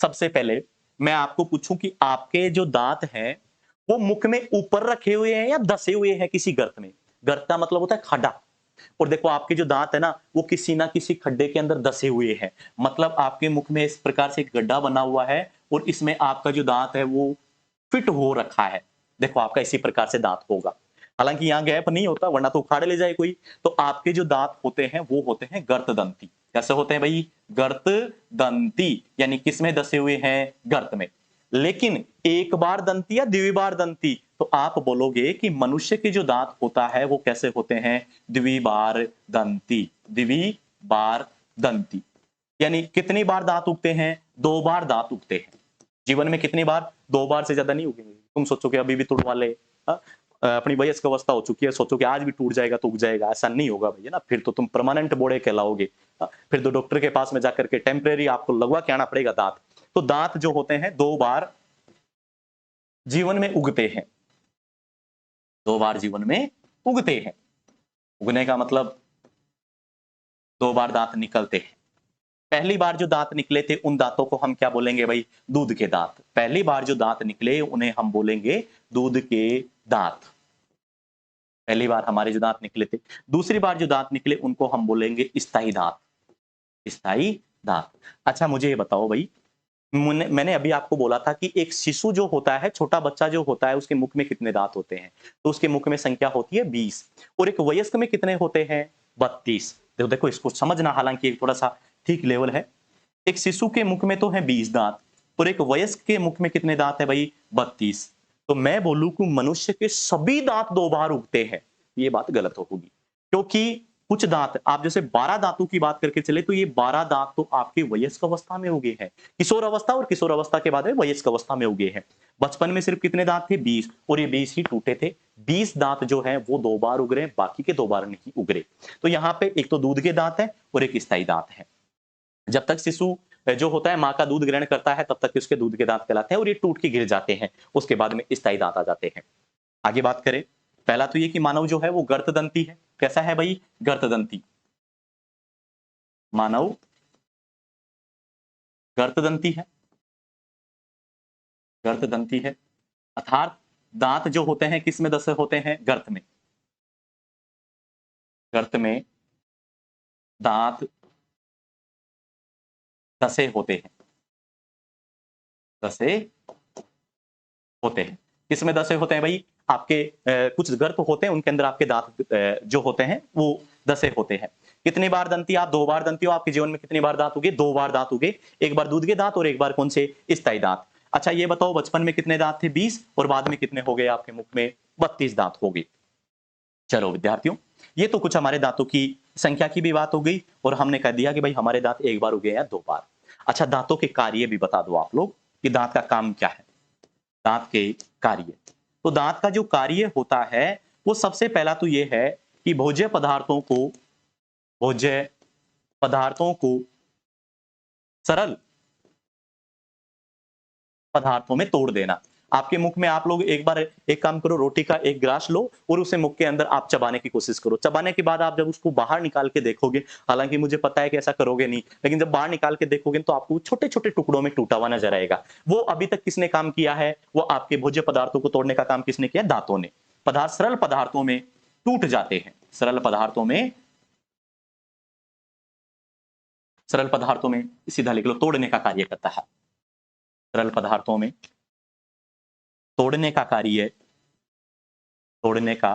सबसे पहले मैं आपको पूछूं कि आपके जो दांत हैं वो मुख में ऊपर रखे हुए हैं या दसे हुए हैं किसी गर्त में? गर्त का मतलब होता है खड्डा। और देखो आपके जो दांत है ना, वो किसी ना किसी खड्डे के अंदर दसे हुए हैं, मतलब आपके मुख में इस प्रकार से एक गड्ढा बना हुआ है, और इसमें आपका जो दांत है वो फिट हो रखा है। देखो आपका इसी प्रकार से दांत होगा, हालांकि यहाँ गैप नहीं होता वरना तो उखाड़ ले जाए कोई। तो आपके जो दांत होते हैं वो होते हैं गर्त दंती। कैसे होते हैं भाई? गर्त दंती, यानी किसमें दसे हुए हैं? गर्त में। लेकिन एक बार दंती या द्विबार दंती? तो आप बोलोगे कि मनुष्य के जो दांत होता है वो कैसे होते हैं? द्विबार दंती। द्विबार दंती, यानी कितनी बार दांत उगते हैं? दो बार दांत उगते हैं। जीवन में कितनी बार? दो बार से ज्यादा नहीं उगेंगे। तुम सोचो कि अभी भी तुड़वा ले, अपनी वयस्क अवस्था हो चुकी है, सोचो कि आज भी टूट जाएगा तो उग जाएगा, ऐसा नहीं होगा भैया ना, फिर तो तुम परमानेंट बोड़े कहलाओगे। फिर तो डॉक्टर के पास में जाकर के टेम्परेरी आपको लगवा के आना पड़ेगा दांत। तो दांत जो होते हैं दो बार जीवन में उगते हैं, दो बार जीवन में उगते हैं। उगने का मतलब दो बार दांत निकलते हैं। पहली बार जो दांत निकले थे उन दांतों को हम क्या बोलेंगे भाई? दूध के दांत। पहली बार जो दांत निकले उन्हें हम बोलेंगे दूध के दांत। पहली बार हमारे जो दांत निकले थे। दूसरी बार जो दांत निकले उनको हम बोलेंगे स्थायी दांत। स्थायी दांत। अच्छा मुझे ये बताओ भाई, मैंने अभी आपको बोला था कि एक शिशु जो होता है, छोटा बच्चा जो होता है, उसके मुख में कितने दांत होते हैं? तो उसके मुख में संख्या होती है 20, और एक वयस्क में कितने होते हैं? 32। देखो देखो इसको समझना, हालांकि एक थोड़ा सा ठीक लेवल है। एक शिशु के मुख में तो है 20 दांत, और एक वयस्क के मुख में कितने दांत है भाई? 32। तो मैं बोलूं कि मनुष्य के सभी दांत दो बार उगते हैं, ये बात गलत होगी, क्योंकि कुछ दांत आप जैसे 12 दांतों की बात करके चले तो ये 12 दांत तो आपके वयस्क अवस्था में उगे हैं, किशोर अवस्था और किशोर अवस्था के बाद में वयस्क अवस्था में उगे हैं। बचपन में सिर्फ कितने दांत थे? 20, और ये 20 ही टूटे थे। 20 दांत जो है वो 2 बार उग रहे हैं, बाकी के 2 बार नहीं उग रहे। तो यहाँ पे एक तो दूध के दांत है और एक स्थायी दांत है। जब तक शिशु जो होता है माँ का दूध ग्रहण करता है तब तक उसके दूध के दांत कहलाते हैं और ये टूट के गिर जाते हैं, उसके बाद में स्थायी दांत आ जाते हैं। आगे बात करें, पहला तो ये कि मानव जो है वो गर्तदंती है। कैसा है भाई? गर्तदंती। मानव गर्तदंती है, गर्तदंती है, अर्थात दांत जो होते हैं किस में दसे होते हैं? गर्त में। गर्त में दांत दसे होते हैं, दसे होते हैं। किस में दसे होते हैं भाई? आपके कुछ गर्त होते हैं उनके अंदर आपके दांत जो होते हैं वो दसे होते हैं। कितनी बार दंती? आप 2 बार दंती हो। आपके जीवन में कितनी बार दांत उगे? 2 बार दांत उगे। एक बार दूध के दांत और एक बार कौन से? स्थायी दांत। अच्छा ये बताओ बचपन में कितने दांत थे? 20, और बाद में कितने हो गए आपके मुख में? 32 दांत हो गए। चलो विद्यार्थियों, ये तो कुछ हमारे दांतों की संख्या की भी बात हो गई और हमने कह दिया कि भाई हमारे दांत एक बार उगे या 2 बार। अच्छा दांतों के कार्य भी बता दो आप लोग कि दांत का काम क्या है। दांत के कार्य, तो दांत का जो कार्य होता है वो सबसे पहला तो ये है कि भोज्य पदार्थों को सरल पदार्थों में तोड़ देना। आपके मुख में आप लोग एक बार एक काम करो, रोटी का एक ग्रास लो और उसे मुख के अंदर आप चबाने की कोशिश करो। चबाने के बाद आप जब उसको बाहर निकाल के देखोगे, हालांकि मुझे पता है कि ऐसा करोगे नहीं, लेकिन जब बाहर निकाल के देखोगे तो आपको छोटे छोटे टुकड़ों में टूटा हुआ नजर आएगा। वो अभी तक किसने काम किया है? वो आपके भोज्य पदार्थों को तोड़ने का काम किसने किया? दांतों ने। पदार्थ सरल पदार्थों में टूट जाते हैं, सरल पदार्थों में सीधा लिख लो, तोड़ने का कार्य करता है। सरल पदार्थों में तोड़ने का कार्य, तोड़ने का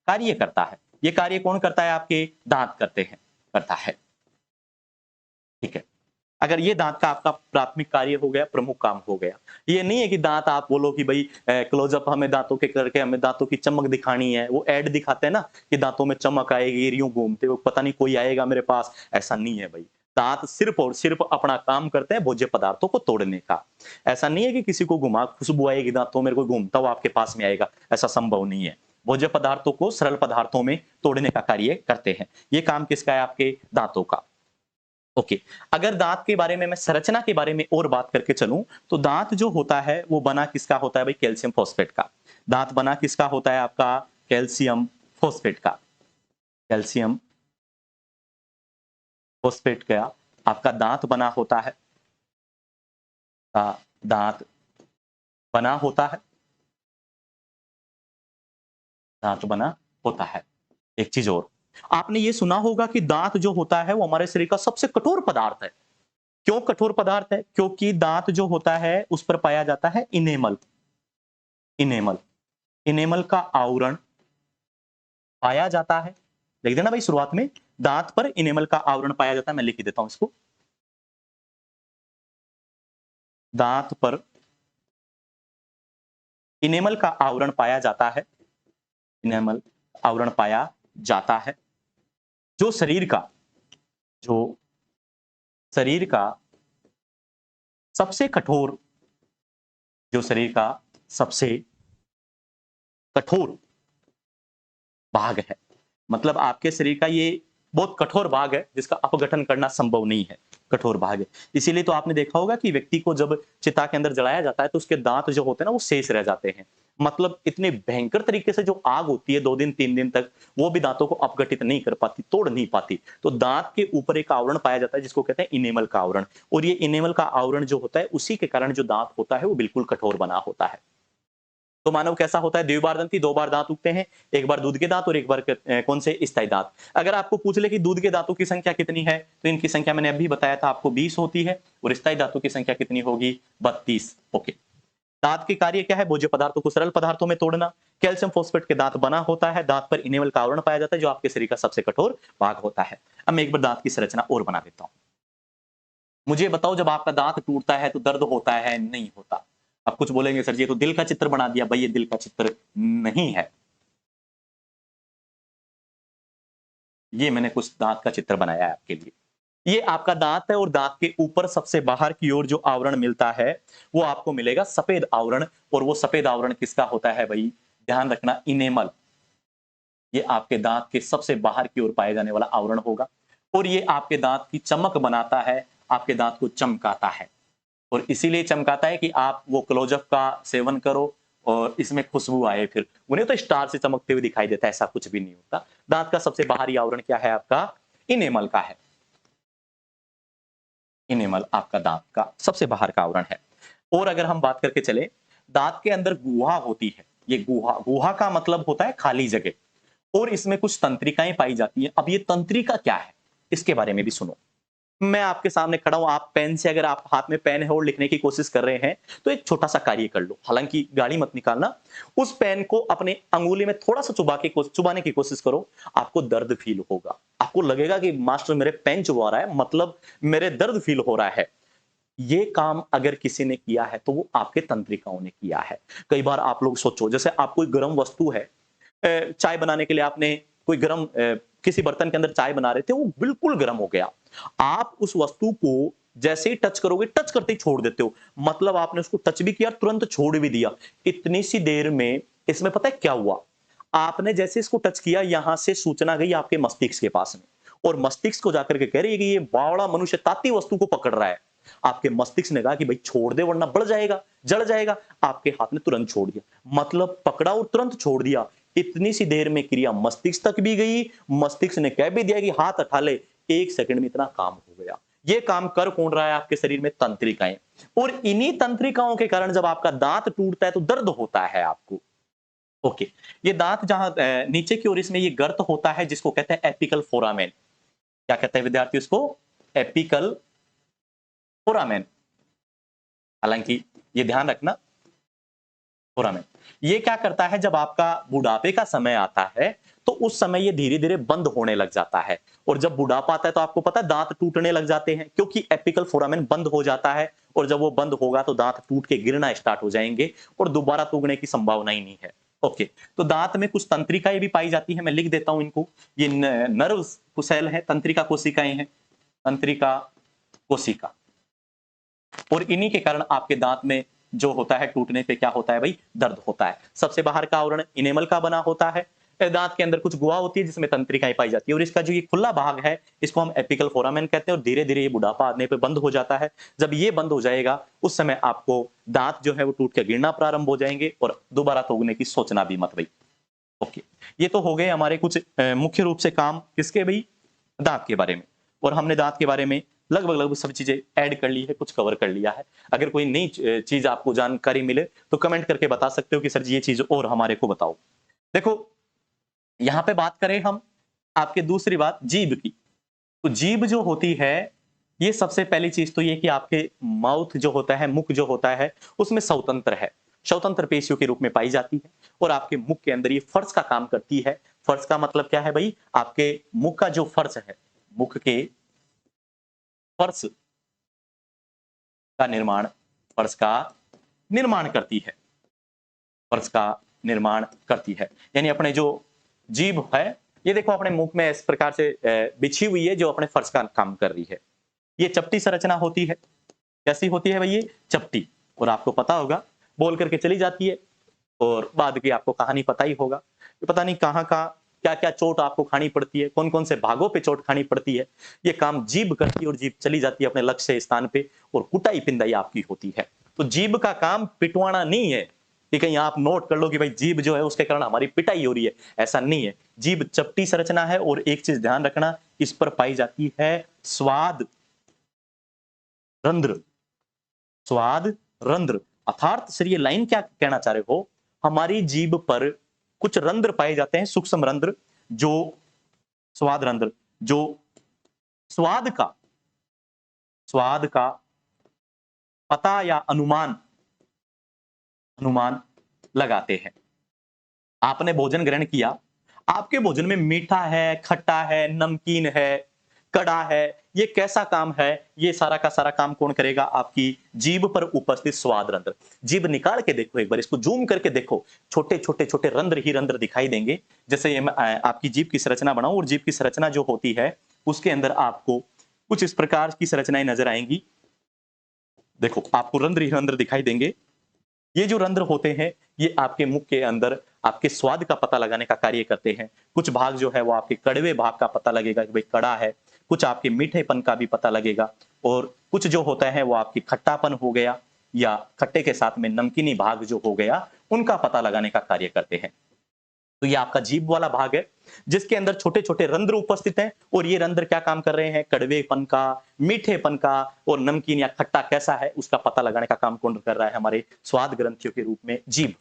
कार्य करता है। ये कार्य कौन करता है? आपके दांत करता है। ठीक है, अगर ये दांत का आपका प्राथमिक कार्य हो गया, प्रमुख काम हो गया। ये नहीं है कि दांत आप बोलो कि भाई क्लोजअप हमें दांतों के करके हमें दांतों की चमक दिखानी है। वो ऐड दिखाते हैं ना कि दांतों में चमक आएगी, यूं घूमते हुए पता नहीं कोई आएगा मेरे पास, ऐसा नहीं है भाई। दांत सिर्फ और सिर्फ अपना काम करते हैं भोज्य पदार्थों को तोड़ने का। ऐसा नहीं है कि किसी को घुमा खुशबू आएगी दांतों में, कोई घूमता हुआ आपके पास में आएगा, ऐसा संभव नहीं है। भोज्य पदार्थों को सरल पदार्थों में तोड़ने का कार्य करते हैं। ये काम किसका है? आपके दांतों का। ओके, अगर दांत के बारे में मैं संरचना के बारे में और बात करके चलूं तो दांत जो होता है वो बना किसका होता है भाई? कैल्शियम फॉस्फेट का। दांत बना किसका होता है? आपका कैल्शियम फॉस्फेट का। कैल्शियम फॉस्फेट का आपका दांत बना होता है, दांत बना होता है, दांत बना होता है। एक चीज और, आपने ये सुना होगा कि दांत जो होता है वो हमारे शरीर का सबसे कठोर पदार्थ है। क्यों कठोर पदार्थ है? क्योंकि दांत जो होता है उस पर पाया जाता है इनेमल। इनेमल, इनेमल का आवरण पाया जाता है। लिख देना भाई शुरुआत में, दांत पर इनेमल का आवरण पाया जाता है। मैं लिख ही देता हूं इसको, दांत पर इनेमल का आवरण पाया जाता है। इनेमल आवरण पाया जाता है जो जो शरीर का सबसे कठोर, जो शरीर का सबसे कठोर भाग है। मतलब आपके शरीर का ये बहुत कठोर भाग है जिसका अपघटन करना संभव नहीं है, कठोर भाग है। इसीलिए तो आपने देखा होगा कि व्यक्ति को जब चिता के अंदर जलाया जाता है तो उसके दांत जो होते हैं ना वो शेष रह जाते हैं। मतलब इतने भयंकर तरीके से जो आग होती है 2 दिन 3 दिन तक, वो भी दांतों को अपघटित नहीं कर पाती, तोड़ नहीं पाती। तो दांत के ऊपर एक आवरण पाया जाता है जिसको कहते हैं इनेमल का आवरण, और ये इनेमल का आवरण जो होता है उसी के कारण जो दांत होता है वो बिल्कुल कठोर बना होता है। तो मानव कैसा होता है? द्विबार दंती, 2 बार दांत उगते हैं, एक बार दूध के दांत और एक बार कौन से? स्थायी दांत। अगर आपको पूछ ले कि दूध के दांतों की संख्या कितनी है तो इनकी संख्या मैंने अभी बताया था आपको 20 होती है, और स्थायी दांतों की संख्या कितनी होगी? 32। ओके, दांत के कार्य क्या है? भोज्य पदार्थों को सरल पदार्थों में तोड़ना। कैल्शियम फॉस्फेट के दांत बना होता है, दांत पर इनेमल का आवरण पाया जाता है जो आपके शरीर का सबसे कठोर भाग होता है। अब मैं एक बार दांत की संरचना और बना देता हूं। मुझे बताओ जब आपका दांत टूटता है तो दर्द होता है? नहीं होता। अब कुछ बोलेंगे सर जी ये तो दिल का चित्र बना दिया, भाई ये दिल का चित्र नहीं है। ये मैंने कुछ दांत का चित्र बनाया है आपके लिए। ये आपका दांत है और दांत के ऊपर सबसे बाहर की ओर जो आवरण मिलता है वो आपको मिलेगा सफेद आवरण। और वो सफेद आवरण किसका होता है भाई? ध्यान रखना, इनेमल। ये आपके दांत के सबसे बाहर की ओर पाए जाने वाला आवरण होगा और ये आपके दांत की चमक बनाता है, आपके दांत को चमकाता है। और इसीलिए चमकाता है कि आप वो क्लोजअप का सेवन करो और इसमें खुशबू आए, फिर उन्हें तो स्टार से चमकते हुए दिखाई देता है, ऐसा कुछ भी नहीं होता। दांत का सबसे बाहरी आवरण क्या है आपका? इनेमल का है। इनेमल आपका दांत का सबसे बाहर का आवरण है। और अगर हम बात करके चले, दांत के अंदर गुहा होती है। ये गुहा, गुहा का मतलब होता है खाली जगह। और इसमें कुछ तंत्रिकाएं पाई जाती हैं। अब ये तंत्रिका क्या है, इसके बारे में भी सुनो। मैं आपके सामने खड़ा हूं, आप पेन से, अगर आप हाथ में पेन है और लिखने की कोशिश कर रहे हैं तो एक छोटा सा कार्य कर लो, हालांकि गाड़ी मत निकालना। उस पेन को अपने अंगुली में थोड़ा सा चुबाने की कोशिश करो। आपको दर्द फील होगा, आपको लगेगा कि मास्टर मेरे पेन चुबा रहा है, मतलब मेरे दर्द फील हो रहा है। ये काम अगर किसी ने किया है तो वो आपके तंत्रिकाओं ने किया है। कई बार आप लोग सोचो, जैसे आप कोई गर्म वस्तु है, चाय बनाने के लिए आपने कोई गर्म किसी बर्तन के अंदर चाय बना रहे थे, वो बिल्कुल गर्म हो गया। आप उस वस्तु को जैसे ही टच करोगे, टच करते ही छोड़ देते हो, मतलब आपने उसको टच भी किया, तुरंत छोड़ भी दिया। इतनी सी देर में इसमें पता है क्या हुआ? आपने जैसे इसको टच किया, यहां से सूचना गई आपके मस्तिष्क के पास में, और मस्तिष्क को जाकर के कह रही है कि ये बावड़ा मनुष्य ताती वस्तु को पकड़ रहा है। आपके मस्तिष्क ने कहा कि भाई छोड़ दे वरना बढ़ जाएगा, जल जाएगा। आपके हाथ ने तुरंत छोड़ दिया, मतलब पकड़ा और तुरंत छोड़ दिया। इतनी सी देर में क्रिया मस्तिष्क तक भी गई, मस्तिष्क ने कह भी दिया कि हाथ हटा ले। 1 सेकंड में इतना काम हो गया। ये काम कर कौन रहा है आपके शरीर में? तंत्रिकाएं। और इन्हीं तंत्रिकाओं के कारण जब आपका दांत टूटता है तो दर्द होता है आपको। ओके। ये दांत जहां नीचे की ओर, इसमें ये गर्त होता है जिसको कहते हैं एपिकल फोरामेन। क्या कहते हैं विद्यार्थी उसको? Apical foramen. हालांकि ये ध्यान रखना, फोरामेन ये क्या करता है, जब आपका बुढ़ापे का समय आता है तो उस समय ये धीरे धीरे बंद होने लग जाता है। और जब बुढ़ापा आता है तो आपको पता है दांत टूटने लग जाते हैं, क्योंकि एपिकल फोरामेन बंद हो जाता है। और जब वो बंद होगा तो दांत टूट के गिरना स्टार्ट हो जाएंगे और दोबारा टूटने की संभावना ही नहीं है। ओके। तो दांत में कुछ तंत्रिकाएं भी पाई जाती है, मैं लिख देता हूं इनको। ये नर्व सेल है, तंत्रिका कोशिकाएं हैं, तंत्रिका कोशिका। और इन्हीं के कारण आपके दांत में जो होता है, टूटने पे क्या होता है भाई? दर्द होता है। सबसे बाहर का आवरण इनेमल का बना होता है। दांत के अंदर कुछ गुहा होती है जिसमें तंत्रिकाएं पाई जाती है, और इसका जो ये खुला भाग है इसको हम एपिकल फोरामेन कहते हैं। और धीरे धीरे ये बुढ़ापा आने पे बंद हो जाता है। जब ये बंद हो जाएगा उस समय आपको दांत जो है वो टूट के गिरना प्रारंभ हो जाएंगे और दोबारा तोड़ने की सोचना भी मत भाई। ओके। ये तो हो गए हमारे कुछ मुख्य रूप से काम, किसके भाई? दांत के बारे में। और हमने दांत के बारे में लगभग लगभग सब चीजें ऐड कर ली है, कुछ कवर कर लिया है। अगर कोई नई चीज आपको जानकारी मिले तो कमेंट करके बता सकते हो कि सर जी ये चीज और हमारे को बताओ। देखो, यहां पे बात करें हम आपके दूसरी बात जीभ की, तो जीभ जो होती है, ये सबसे पहली चीज तो ये कि आपके माउथ जो होता है, मुख जो होता है, उसमें स्वतंत्र है, स्वतंत्र पेशियों के रूप में पाई जाती है। और आपके मुख के अंदर ये फर्श का काम करती है। फर्श का मतलब क्या है भाई? आपके मुख का जो फर्श है, मुख के फर्श का निर्माण, फर्श का निर्माण करती है, फर्श का निर्माण करती है। यानी अपने जो जीभ है, ये देखो अपने मुख में इस प्रकार से बिछी हुई है, जो अपने फर्श का काम कर रही है। ये चपटी संरचना होती है। कैसी होती है भाई? ये चपटी। और आपको पता होगा, बोल करके चली जाती है और बाद की आपको कहानी पता ही होगा। पता नहीं कहाँ का क्या क्या चोट आपको खानी पड़ती है, कौन कौन से भागों पे चोट खानी पड़ती है। ये काम जीभ करती है और जीभ चली जाती है अपने लक्ष्य स्थान पे, और कुटाई पिंदाई आपकी होती है। तो जीभ का काम पिटवाना नहीं है कि कहीं आप नोट कर लो कि भाई जीभ जो है उसके कारण हमारी पिटाई हो रही है, ऐसा नहीं है। जीभ चपटी संरचना है। और एक चीज ध्यान रखना, इस पर पाई जाती है स्वाद रंध्र। स्वाद रंध्र अर्थात सर ये लाइन क्या कहना चाह रहे हो? हमारी जीभ पर कुछ रंध्र पाए जाते हैं, सूक्ष्म रंध्र, जो स्वाद रंध्र, जो स्वाद का स्वाद का पता या अनुमान अनुमान लगाते हैं। आपने भोजन ग्रहण किया, आपके भोजन में मीठा है, खट्टा है, नमकीन है, कड़ा है, ये कैसा काम है, ये सारा का सारा काम कौन करेगा? आपकी जीभ पर उपस्थित स्वाद रंध्र। जीभ निकाल के देखो, एक बार इसको जूम करके देखो, छोटे-छोटे-छोटे रंध्र ही रंध्र दिखाई देंगे। जैसे ये मैं आपकी जीभ की संरचना बनाऊँ और जीभ की संरचना जो होती है, उसके अंदर आपको कुछ इस प्रकार की संरचनाएँ नज़र आएँगी। देखो, आपको रंध्र ही रंध्र दिखाई देंगे। ये जो रंध्र होते हैं, ये आपके मुख के अंदर आपके स्वाद का पता लगाने का कार्य करते हैं। कुछ भाग जो है वो आपके कड़वे भाग का पता लगेगा कि भाई कड़ा है, कुछ आपके मीठेपन का भी पता लगेगा और कुछ जो होता है वो आपकी खट्टापन हो गया या खट्टे के साथ में नमकीनी भाग जो हो गया, उनका पता लगाने का कार्य करते हैं। तो ये आपका जीभ वाला भाग है, जिसके अंदर छोटे-छोटे रंध्र उपस्थित हैं और ये रंध्र क्या काम कर रहे हैं? कड़वेपन का, मीठेपन का और नमकीन या खट्टा कैसा है, उसका पता लगाने का काम कौन कर रहा है? हमारे स्वाद ग्रंथियों के रूप में जीभ।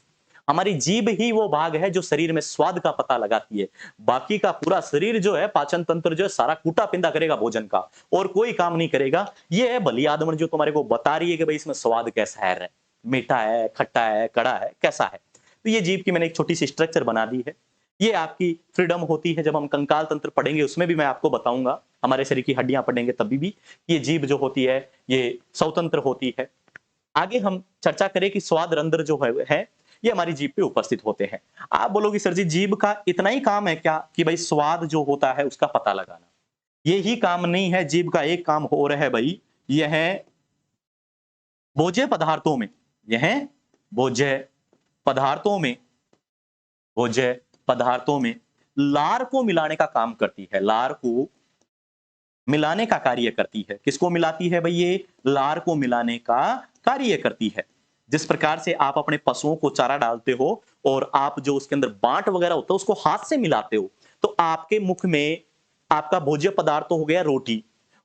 हमारी जीभ ही वो भाग है जो शरीर में स्वाद का पता लगाती है। बाकी का पूरा शरीर जो है, पाचन तंत्र जो है, सारा कूटा-पिंदा करेगा भोजन का और कोई काम नहीं करेगा। ये है बलि आदमन जो तुम्हारे को बता रही है कि भाई इसमें स्वाद कैसा है, मीठा है, खट्टा है, कड़ा है, कैसा है। तो ये जीभ की मैंने एक छोटी-सी स्ट्रक्चर बना दी है। ये आपकी फ्रीडम होती है, जब हम कंकाल तंत्र पढ़ेंगे उसमें भी मैं आपको बताऊंगा, हमारे शरीर की हड्डियां पढ़ेंगे तभी भी ये जीभ जो होती है ये स्वतंत्र होती है। आगे हम चर्चा करें कि स्वाद रंध्र जो है ये हमारी जीभ पे उपस्थित होते हैं। आप बोलोगे सर जी जीभ का इतना ही काम है क्या कि भाई स्वाद जो होता है उसका पता लगाना? ये ही काम नहीं है, जीभ का एक काम हो रहा है भाई, यह भोज्य पदार्थों में, यह भोज्य पदार्थों में, भोज्य पदार्थों में लार को मिलाने का काम करती है। लार को मिलाने का कार्य करती है। किसको मिलाती है भाई? ये लार को मिलाने का कार्य करती है। जिस प्रकार से आप अपने पशुओं को चारा डालते हो और आप जो उसके अंदर बांट वगैरह होता है उसको हाथ से मिलाते हो, तो आपके मुख में आपका भोज्य पदार्थ तो हो गया रोटी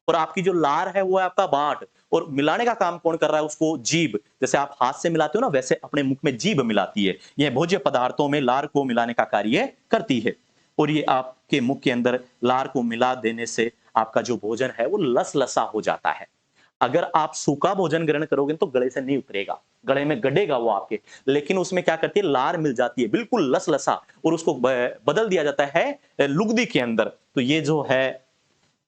और आपकी जो लार है वो है आपका बांट और मिलाने का काम कौन कर रहा है? उसको जीभ। जैसे आप हाथ से मिलाते हो ना, वैसे अपने मुख में जीभ मिलाती है। यह भोज्य पदार्थों में लार को मिलाने का कार्य करती है और ये आपके मुख के अंदर लार को मिला देने से आपका जो भोजन है वो लसलसा हो जाता है। अगर आप सूखा भोजन ग्रहण करोगे तो गले से नहीं उतरेगा, गले में गड़ेगा वो आपके, लेकिन उसमें क्या करती है? लार मिल जाती है बिल्कुल लसलसा और उसको बदल दिया जाता है लुगदी के अंदर। तो ये जो है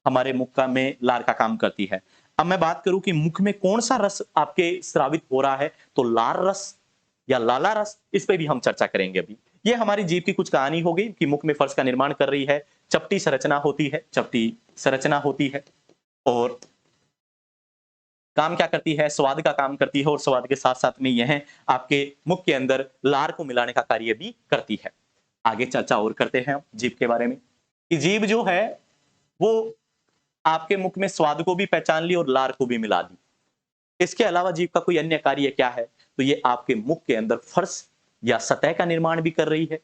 हमारे मुख का में लार का काम करती है। अब मैं बात करूं कि मुख में कौन सा रस आपके स्रावित हो रहा है, तो लार रस या लाला रस, इस पे भी हम चर्चा करेंगे अभी। ये हमारी जीभ की कुछ कहानी हो गई कि मुख में फर्श का निर्माण कर रही है, चपटी संरचना होती है, चपटी संरचना होती है और काम क्या करती है? स्वाद का काम करती है और स्वाद के साथ साथ में यह आपके मुख के अंदर लार को मिलाने का कार्य भी करती है। आगे चर्चा और करते हैं जीभ के बारे में कि जीभ जो है वो आपके मुख में स्वाद को भी पहचान ली और लार को भी मिला दी। इसके अलावा जीभ का कोई अन्य कार्य क्या है? तो ये आपके मुख के अंदर फर्श या सतह का निर्माण भी कर रही है,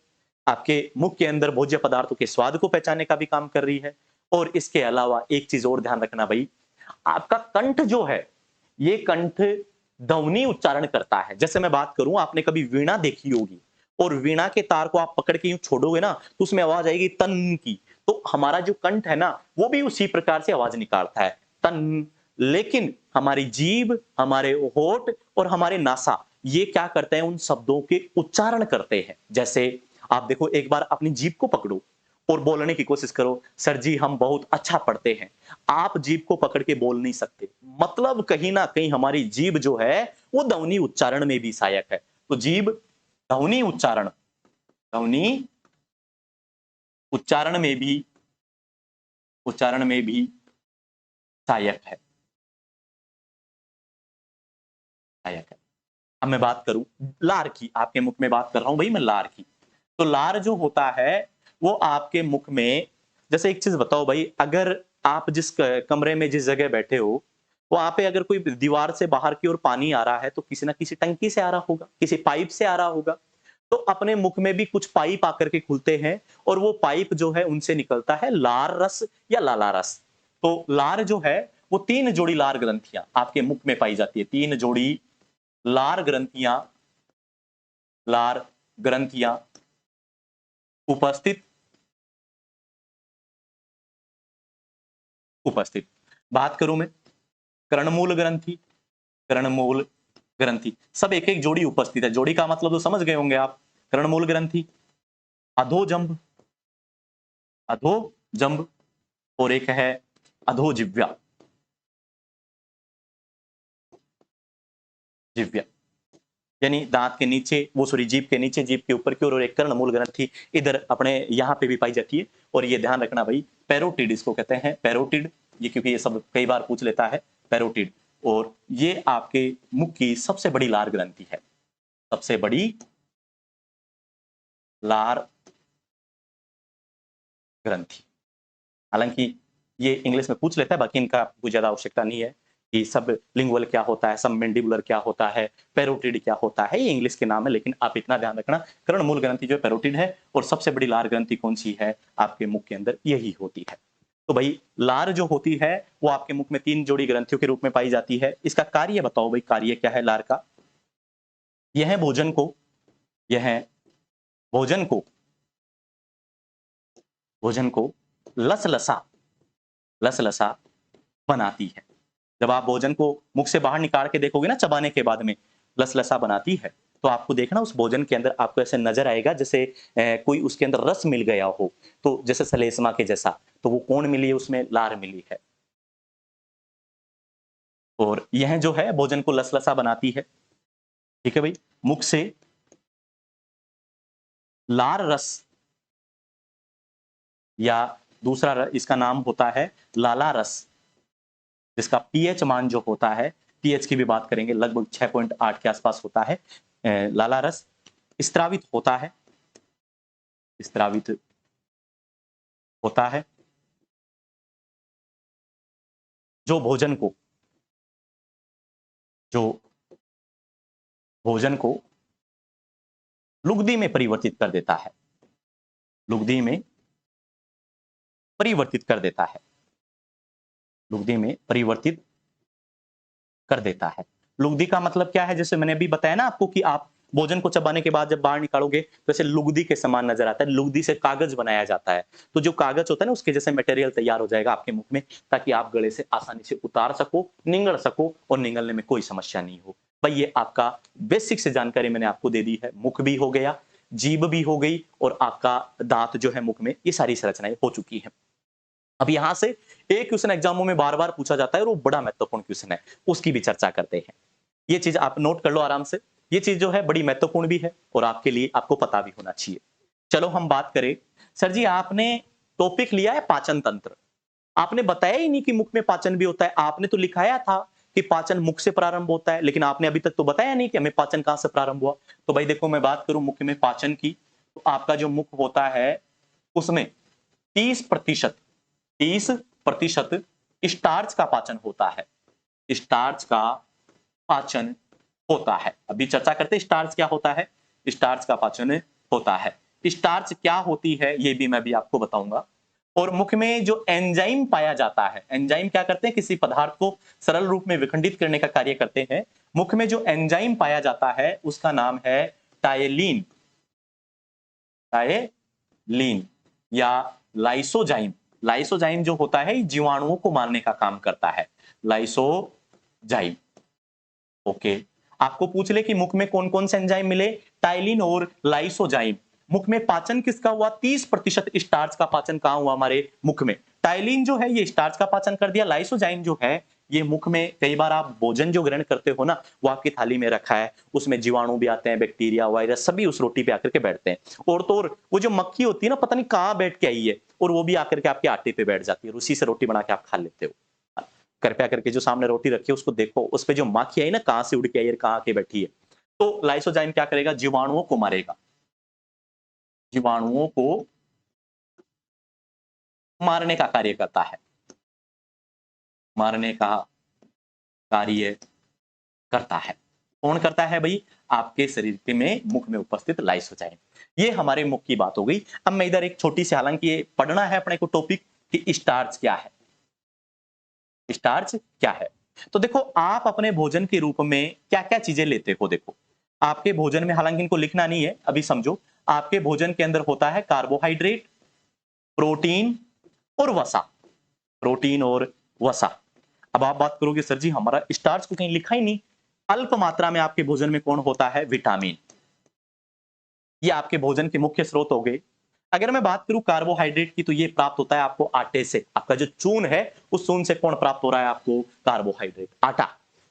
आपके मुख के अंदर भोज्य पदार्थों के स्वाद को पहचानने का भी काम कर रही है और इसके अलावा एक चीज और ध्यान रखना भाई, आपका कंठ जो है ये कंठ ध्वनि उच्चारण करता है। जैसे मैं बात करूं, आपने कभी वीणा देखी होगी और वीणा के तार को आप पकड़ के यूं छोड़ोगे ना तो उसमें आवाज आएगी तन की। तो हमारा जो कंठ है ना वो भी उसी प्रकार से आवाज निकालता है, तन। लेकिन हमारी जीभ, हमारे होठ और हमारे नासा ये क्या करते हैं? उन शब्दों के उच्चारण करते हैं। जैसे आप देखो, एक बार अपनी जीभ को पकड़ो और बोलने की कोशिश करो, सर जी हम बहुत अच्छा पढ़ते हैं। आप जीभ को पकड़ के बोल नहीं सकते, मतलब कहीं ना कहीं हमारी जीभ जो है वो ध्वनि उच्चारण में भी सहायक है। तो जीभ ध्वनि उच्चारण, ध्वनि उच्चारण में भी, उच्चारण में भी सहायक है, सहायक है। अब मैं बात करूं लार की, आपके मुख में बात कर रहा हूं भाई मैं लार की। तो लार जो होता है वो आपके मुख में, जैसे एक चीज बताओ भाई, अगर आप जिस कमरे में जिस जगह बैठे हो वहां पे अगर कोई दीवार से बाहर की ओर पानी आ रहा है तो किसी ना किसी टंकी से आ रहा होगा, किसी पाइप से आ रहा होगा। तो अपने मुख में भी कुछ पाइप आकर के खुलते हैं और वो पाइप जो है उनसे निकलता है लार रस या लाला रस। तो लार जो है वो 3 जोड़ी लार ग्रंथियां आपके मुख में पाई जाती है, 3 जोड़ी लार ग्रंथियां, लार ग्रंथियां उपस्थित, उपस्थित। बात करूं मैं कर्णमूल ग्रंथि, कर्णमूल ग्रंथि, सब एक एक जोड़ी उपस्थित है। जोड़ी का मतलब तो समझ गए होंगे आप। कर्णमूल ग्रंथि, अधोजंब, अधोजंब और एक है अधोजिह्वा, जिह्वा यानी दांत के नीचे, वो सॉरी जीभ के नीचे, जीभ के ऊपर की ओर, और एक कर्णमूल ग्रंथि इधर अपने यहाँ पे भी पाई जाती है। और ये ध्यान रखना भाई, पैरोटिड इसको कहते हैं, पैरोटिड, ये क्योंकि ये सब कई बार पूछ लेता है, पैरोटिड। और ये आपके मुख की सबसे बड़ी लार ग्रंथि है, सबसे बड़ी लार ग्रंथि। हालांकि ये इंग्लिश में पूछ लेता है, बाकी इनका कोई ज्यादा आवश्यकता नहीं है कि सब लिंगुअल क्या होता है, सब मैंडिबुलर क्या होता है, पैरोटिड क्या होता है, ये इंग्लिश के नाम है। लेकिन आप इतना ध्यान रखना, कर्णमूल ग्रंथि जो पैरोटिड है, और सबसे बड़ी लार ग्रंथि कौन सी है आपके मुख के अंदर, यही होती है। तो भाई लार जो होती है वो आपके मुख में 3 जोड़ी ग्रंथियों के रूप में पाई जाती है। इसका कार्य बताओ भाई, कार्य क्या है लार का? यह भोजन को, यह भोजन को, भोजन को लसलसा, लसलसा बनाती है। जब आप भोजन को मुख से बाहर निकाल के देखोगे ना, चबाने के बाद में लसलसा बनाती है, तो आपको देखना उस भोजन के अंदर आपको ऐसे नजर आएगा जैसे कोई उसके अंदर रस मिल गया हो, तो जैसे सलेस्मा के जैसा। तो वो कौन मिली है उसमें? लार मिली है। और यह जो है भोजन को लसलसा बनाती है। ठीक है भाई, मुख से लार रस, या दूसरा इसका नाम होता है लाला रस, जिसका पीएच मान जो होता है, पीएच की भी बात करेंगे, लगभग 6.8 के आसपास होता है। लाला रस स्त्रावित होता है, स्त्रावित होता है, जो भोजन को, जो भोजन को लुगदी में परिवर्तित कर देता है, लुगदी में परिवर्तित कर देता है, लुगदी में परिवर्तित कर देता है। लुगदी का मतलब क्या है? जैसे मैंने अभी बताया ना आपको कि आप भोजन को चबाने के बाद जब बाहर निकालोगे तो ऐसे लुगदी के समान नजर आता है। लुगदी से कागज बनाया जाता है, तो जो कागज होता है ना, उसके जैसे मटेरियल तैयार हो जाएगा आपके मुख में, ताकि आप गले से आसानी से उतार सको, निगल सको, और निगलने में कोई समस्या नहीं हो। भाई ये आपका बेसिक से जानकारी मैंने आपको दे दी है। मुख भी हो गया, जीभ भी हो गई, और आपका दांत जो है मुख में, ये सारी संरचनाएं हो चुकी है। अब यहां से एक क्वेश्चन एग्जामों में बार बार पूछा जाता है, और वो बड़ा महत्वपूर्ण क्वेश्चन है, उसकी भी चर्चा करते हैं। ये चीज आप नोट कर लो आराम से, ये चीज जो है बड़ी महत्वपूर्ण भी है, और आपके लिए आपको पता भी होना चाहिए। चलो हम बात करें, सर जी आपने टॉपिक लिया है पाचन तंत्र, आपने बताया ही नहीं कि मुख में पाचन भी होता है। आपने तो लिखाया था कि पाचन मुख से प्रारंभ होता है, लेकिन आपने अभी तक तो बताया नहीं कि हमें पाचन कहां से प्रारंभ हुआ। तो भाई देखो, मैं बात करूं मुख में पाचन की, तो आपका जो मुख होता है उसमें 30%, 30% स्टार्च का पाचन होता है, स्टार्च का पाचन होता है। अभी चर्चा करते हैं स्टार्च क्या होता है। स्टार्च का पाचन होता है। स्टार्च क्या होती है ये भी मैं भी आपको बताऊंगा। और मुख में जो एंजाइम पाया जाता है, एंजाइम क्या करते हैं? किसी पदार्थ को सरल रूप में विखंडित करने का कार्य करते हैं। मुख में जो एंजाइम पाया जाता है उसका नाम है टायलिन, टायलिन या लाइसोजाइम। लाइसोजाइम जो होता है जीवाणुओं को मारने का काम करता है, लाइसोजाइम। ओके, आपको पूछ ले कि मुख में कौन कौन से एंजाइम मिले, टाइलिन और लाइसोजाइम। मुख में पाचन किसका हुआ? 30% स्टार्च का पाचन कहां हुआ? हमारे मुख में। टाइलिन जो है ये स्टार्च का पाचन कर दिया, लाइसोजाइम जो है ये मुख में, कई बार आप भोजन जो ग्रहण करते हो ना, वो आपकी थाली में रखा है, उसमें जीवाणु भी आते हैं, बैक्टीरिया, वायरस, सभी उस रोटी पे आकर के बैठते हैं। और तो और वो जो मक्खी होती है ना, पता नहीं कहां बैठ के आई है, और वो भी आकर के आपके आटे पे बैठ जाती है, और उसी से रोटी बना के आप खा लेते हो। कृपया करके जो सामने रोटी रखी है उसको देखो, उस पे जो माखी आई ना, कहां से उड़ के आई है, कहां आके बैठी है। तो लाइसोजाइम क्या करेगा? जीवाणुओं को मारेगा, जीवाणुओं को मारने का कार्य करता है, मारने का कार्य करता है। कौन करता है भाई? आपके शरीर के में, मुख में उपस्थित लाइसोजाइम। ये हमारे मुख की बात हो गई। अब मैं इधर एक छोटी सी, हालांकि ये पढ़ना है अपने को टॉपिक कि स्टार्च क्या है, स्टार्च क्या है। तो देखो, आप अपने भोजन के रूप में क्या क्या चीजें लेते हो। देखो, आपके भोजन में, हालांकि इनको लिखना नहीं है अभी, समझो, आपके भोजन के अंदर होता है कार्बोहाइड्रेट, प्रोटीन और वसा, प्रोटीन और वसा। अब आप बात करोगे सर जी हमारा स्टार्च को कहीं लिखा ही नहीं। अल्प मात्रा में आपके भोजन में कौन होता है? विटामिन। ये आपके भोजन के मुख्य स्रोत हो गए। अगर मैं बात करूं कार्बोहाइड्रेट की, तो ये प्राप्त होता है आपको आटे से। आपका जो चून है उस चून से कौन प्राप्त हो रहा है आपको? कार्बोहाइड्रेट, आटा।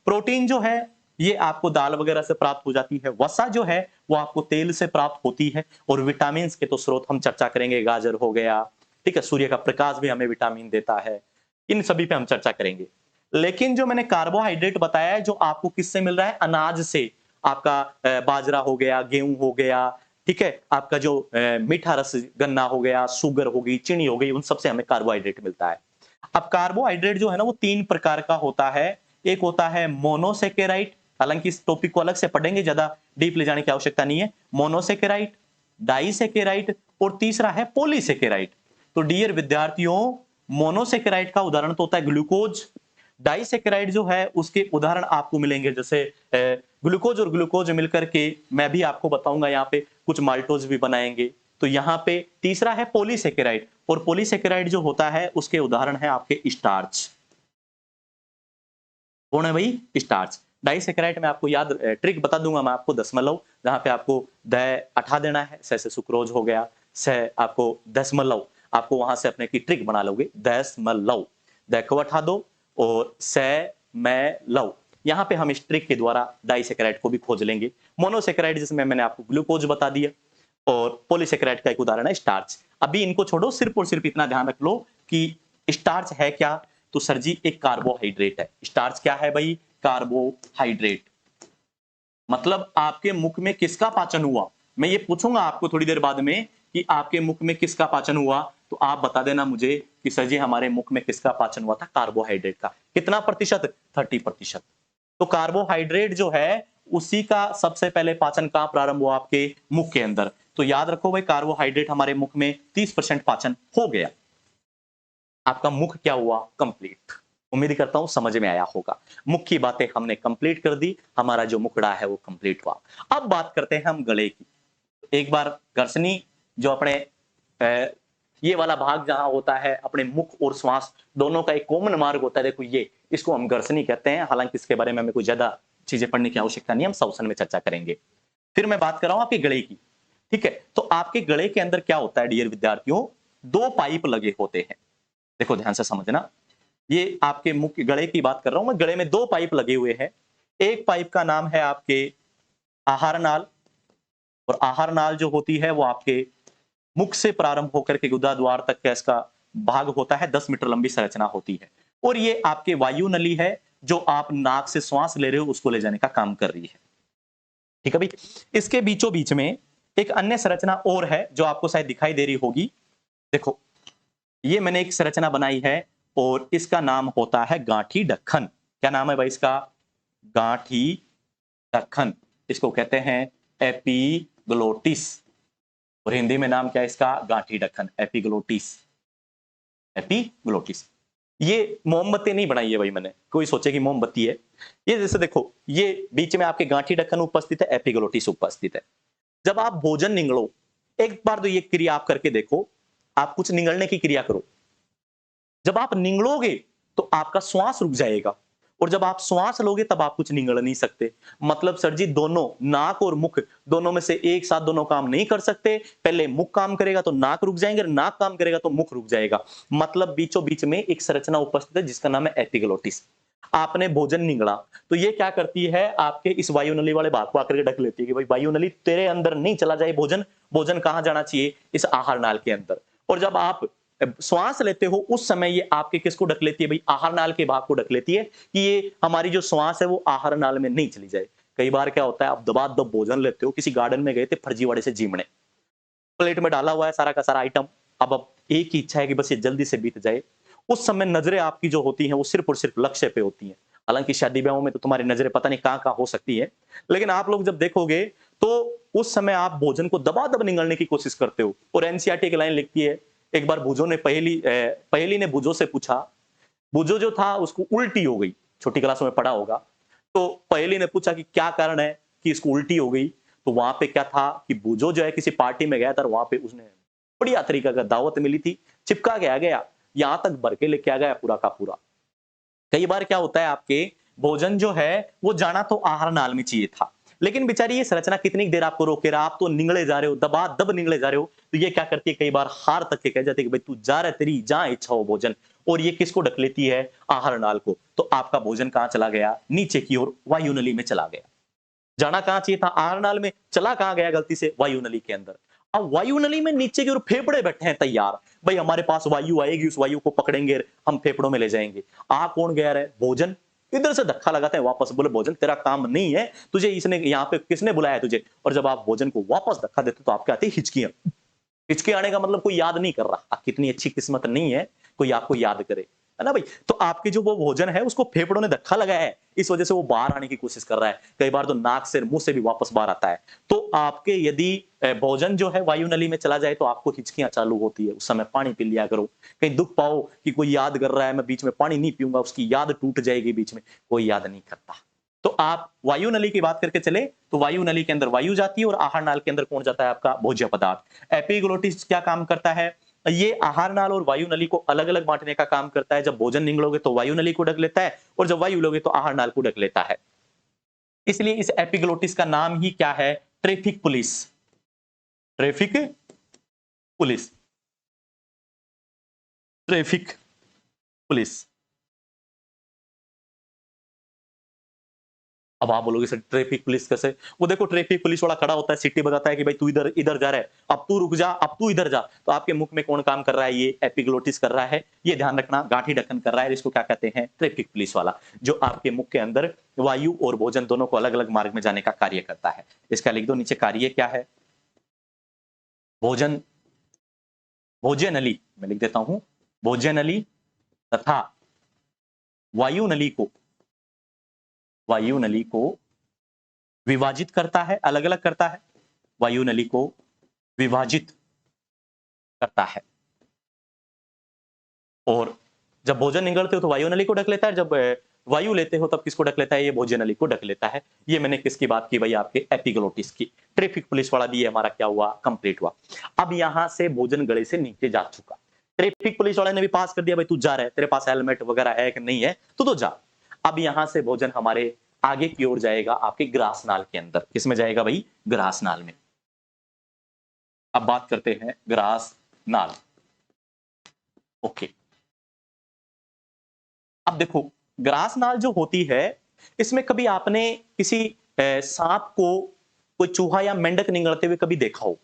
प्रोटीन जो है ये आपको दाल वगैरह से प्राप्त हो जाती है। वसा जो है वो आपको तेल से प्राप्त होती है। और विटामिन के तो स्रोत हम चर्चा करेंगे, गाजर हो गया, ठीक है, सूर्य का प्रकाश भी हमें विटामिन देता है, इन सभी पे हम चर्चा करेंगे। लेकिन जो मैंने कार्बोहाइड्रेट बताया है जो आपको किससे मिल रहा है? अनाज से। आपका बाजरा हो गया, गेहूं हो गया, ठीक है, आपका जो मीठा रस गन्ना हो गया, शुगर हो गई, चीनी हो गई, उन सबसे हमें कार्बोहाइड्रेट मिलता है। अब कार्बोहाइड्रेट जो है ना वो 3 प्रकार का होता है। एक होता है मोनोसेकेराइड, हालांकि इस टॉपिक को अलग से पढ़ेंगे, ज्यादा डीप ले जाने की आवश्यकता नहीं है। मोनोसेकेराइड, डाइसेकेराइड और तीसरा है पॉलीसेकेराइड। तो डियर विद्यार्थियों, मोनोसेकेराइड का उदाहरण तो होता है ग्लूकोज। डाइसेकेराइड जो है उसके उदाहरण आपको मिलेंगे जैसे ग्लूकोज और ग्लूकोज मिलकर के मैं भी आपको बताऊंगा, यहाँ पे कुछ माल्टोज भी बनाएंगे। तो यहाँ पे तीसरा है पॉलीसेकेराइड, और पॉलीसेकेराइड जो होता है उसके उदाहरण है आपके स्टार्च। कौन है भाई? स्टार्च। डाइसेकेराइड में आपको याद ट्रिक बता दूंगा मैं आपको, दशमलव, जहां पे आपको द हटा देना है, से सुक्रोज हो गया, से आपको दशमलव, आपको वहां से अपने की ट्रिक बना लोगे, दशमलव, द को हटा दो और से मैं लव। यहाँ पे हम इस ट्रिक के द्वारा डाइसेकेराइड को भी खोज लेंगे। मोनोसेकेराइड जिसमें मैंने आपको ग्लूकोज बता दिया, और पॉलीसेकेराइड का एक उदाहरण है स्टार्च। अभी इनको छोड़ो, सिर्फ और सिर्फ इतना ध्यान रख लो कि स्टार्च है क्या? तो सर जी एक कार्बोहाइड्रेट है। स्टार्च क्या है भाई? कार्बोहाइड्रेट। मतलब आपके मुख में किसका पाचन हुआ? मैं ये पूछूंगा आपको थोड़ी देर बाद में कि आपके मुख में किसका पाचन हुआ, तो आप बता देना मुझे कि सर जी हमारे मुख में किसका पाचन हुआ था? कार्बोहाइड्रेट का। कितना प्रतिशत? 30%। तो कार्बोहाइड्रेट जो है उसी का सबसे पहले पाचन कहां प्रारंभ हुआ? आपके मुख के अंदर। तो याद रखो भाई, कार्बोहाइड्रेट हमारे मुख में 30% पाचन हो गया। आपका मुख क्या हुआ? कंप्लीट। उम्मीद करता हूं समझ में आया होगा। मुख की बातें हमने कंप्लीट कर दी, हमारा जो मुखड़ा है वो कंप्लीट हुआ। अब बात करते हैं हम गले की। एक बार गर्सनी जो अपने ये वाला भाग जहां होता है, अपने मुख और श्वास दोनों का एक कॉमन मार्ग होता है, देखो ये, इसको हम गर्सनी कहते हैं। हालांकि इसके बारे में हमें कोई ज्यादा चीजें पढ़ने की आवश्यकता नहीं, हम सॉशन में चर्चा करेंगे। फिर मैं बात कर रहा हूं आपके गले की, ठीक है। तो आपके गले के अंदर क्या होता है डियर विद्यार्थियों? 2 पाइप लगे होते हैं। देखो ध्यान से समझना, ये आपके मुख गले की बात कर रहा हूं मैं। गले में 2 पाइप लगे हुए हैं। एक पाइप का नाम है आपके आहार नाल, और आहार नाल जो होती है वो आपके मुख से प्रारंभ होकर के गुदा द्वार तक का इसका भाग होता है। 10 मीटर लंबी संरचना होती है। और ये आपके वायु नली है जो आप नाक से श्वास ले रहे हो उसको ले जाने का काम कर रही है, ठीक है भाई। इसके बीचों बीच में एक अन्य संरचना और है जो आपको शायद दिखाई दे रही होगी। देखो ये मैंने एक संरचना बनाई है और इसका नाम होता है गांठी ढक्कन। क्या नाम है भाई इसका? गांठी ढक्कन। इसको कहते हैं एपिग्लोटिस, और हिंदी में नाम क्या है इसका? गांठी ढक्कन, एपिग्लोटिस। एपिग्लोटिस। ये मोमबत्ती नहीं बनाई है भाई मैंने, कोई सोचे कि मोमबत्ती है। ये जैसे देखो, ये बीच में आपके गांठी ढक्कन उपस्थित है, एपिग्लोटिस उपस्थित है। जब आप भोजन निगलो, एक बार तो ये क्रिया आप करके देखो, आप कुछ निगलने की क्रिया करो। जब आप निगलोगे तो आपका श्वास रुक जाएगा, और जब आप श्वास लोगे तब आप कुछ निगल नहीं सकते। मतलब सर जी दोनों, नाक और मुख दोनों में से एक साथ दोनों काम नहीं कर सकते। पहले मुख काम करेगा तो नाक रुक जाएंगे, नाक काम करेगा तो मुख रुक जाएगा। मतलब बीचों बीच में एक संरचना उपस्थित है जिसका नाम है एपिग्लोटिस। आपने भोजन निगला तो ये क्या करती है? आपके इस वायु नली वाले भाग को आकर के ढक लेती है कि भाई वायु नली तेरे अंदर नहीं चला जाए भोजन। भोजन कहां जाना चाहिए? इस आहार नाल के अंदर। और जब आप श्वास लेते हो उस समय ये आपके किसको ढक लेती है भाई? आहार नाल के भाग को ढक लेती है कि ये हमारी जो श्वास है वो आहार नाल में नहीं चली जाए। कई बार क्या होता है, आप दबादब भोजन लेते हो, किसी गार्डन में गए थे फर्जीवाड़े से जीमने, प्लेट में डाला हुआ है सारा का सारा आइटम, अब एक ही इच्छा है कि बस ये जल्दी से बीत जाए। उस समय नजरें आपकी जो होती हैं वो सिर्फ और सिर्फ लक्ष्य पे होती हैं। हालांकि शादी ब्याहों में तो तुम्हारी नजरें पता नहीं कहां कहां हो सकती है, लेकिन आप लोग जब देखोगे तो उस समय आप भोजन को दबादब निगलने की कोशिश करते हो। और एनसीईआरटी की लाइन लिखती है, एक बार भुजो ने पहेली ने भुजो से पूछा, भुजो जो था उसको उल्टी हो गई, छोटी क्लासों में पढ़ा होगा। तो पहेली ने पूछा कि क्या कारण है कि इसको उल्टी हो गई? तो वहां पे क्या था कि भुजो जो है किसी पार्टी में गया था, वहां पे उसने बढ़िया तरीका का दावत मिली थी, चिपका के आ गया, यहां तक भर के लेके आ गया पूरा का पूरा। कई बार क्या होता है, आपके भोजन जो है वो जाना तो आहार नाल में चाहिए था, लेकिन बेचारी ये संरचना कितनी देर आपको रोके रहा? आप तो निगले जा रहे हो, दबा दब निगले जा रहे हो, तो ये क्या करती है, कई बार हार तक के कह जाती है कि भाई तू जा रहा, तेरी जहां इच्छा हो भोजन, और ये किसको ढक लेती है, आहार नाल को। तो आपका भोजन कहां चला गया, नीचे की ओर वायु नली में चला गया। जाना कहां चाहिए था, आहार नाल में, चला कहां गया गलती से, वायु नली के अंदर। अब वायु नली में नीचे की ओर फेफड़े बैठे हैं तैयार, भाई हमारे पास वायु आएगी, उस वायु को पकड़ेंगे, हम फेफड़ों में ले जाएंगे। आ कौन गया है, भोजन। इधर से धक्का लगाते हैं वापस, बोले भोजन तेरा काम नहीं है, तुझे इसने यहाँ पे किसने बुलाया तुझे। और जब आप भोजन को वापस धक्का देते तो आपके आती है हिचकियां। हिचके आने का मतलब कोई याद नहीं कर रहा, कितनी अच्छी किस्मत नहीं है कोई आपको याद करे, है ना भाई। तो आपके जो वो भोजन है उसको फेफड़ों ने धक्का लगाया है, इस वजह से वो बाहर आने की कोशिश कर रहा है, कई बार तो नाक से मुंह से भी वापस बाहर आता है। तो आपके यदि भोजन जो है वायु नली में चला जाए तो आपको हिचकियां चालू होती है, उस समय पानी पी लिया करो। कहीं दुख पाओ कि कोई याद कर रहा है, मैं बीच में पानी नहीं पीऊंगा, उसकी याद टूट जाएगी बीच में, कोई याद नहीं करता। तो आप वायु नली की बात करके चले तो वायु नली के अंदर वायु जाती है और आहार नाल के अंदर कौन जाता है, आपका भोज्य पदार्थ। एपिग्लोटिस क्या काम करता है, ये आहार नाल और वायु नली को अलग अलग बांटने का काम करता है। जब भोजन निगलोगे तो वायु नली को ढक लेता है, और जब वायु लोगे तो आहार नाल को ढक लेता है। इसलिए इस एपिग्लोटिस का नाम ही क्या है, traffic police. Traffic police, traffic police. अब आप बोलोगे सर ट्रैफिक पुलिस कैसे, वो देखो ट्रैफिक पुलिस वाला खड़ा होता है, सीटी बजाता है कि भाई तू इधर इधर जा रहा है, अब तू रुक जा, अब तू इधर जा। तो आपके मुख में कौन काम कर रहा है, ये एपिग्लोटिस कर रहा है, ये ध्यान रखना, गांठी ढक्कन कर रहा है, इसको क्या कहते हैं, ट्रैफिक पुलिस वाला, जो आपके मुख के अंदर वायु और भोजन दोनों को अलग अलग मार्ग में जाने का कार्य करता है। इसका लिख दो नीचे, कार्य क्या है, भोजन, भोज्य नली, मैं लिख देता हूं, भोज्य नली तथा वायु नली को, वायु नली को विभाजित करता है, अलग अलग करता है, वायु नली को विभाजित करता है। और जब भोजन निगलते हो तो वायु नली को ढक लेता है, जब वायु लेते हो तब किसको ढक लेता है, ये भोज्य नली को ढक लेता है। ये मैंने किसकी बात की भाई, आपके एपिग्लोटिस की। ट्रैफिक पुलिस वाला भी हमारा क्या हुआ, कंप्लीट हुआ। अब यहां से भोजन गले से नीचे जा चुका, ट्रैफिक पुलिस वाले ने भी पास कर दिया, भाई तू जा रहा है, तेरे पास हेलमेट वगैरह है कि नहीं है, तू तो जा। अब यहां से भोजन हमारे आगे की ओर जाएगा, आपके ग्रास नाल के अंदर, किसमें जाएगा भाई, ग्रास नाल में। अब बात करते हैं ग्रास नाल, ओके। अब देखो ग्रास नाल जो होती है, इसमें कभी आपने किसी सांप को, कोई चूहा या मेंढक निगलते हुए कभी देखा हो,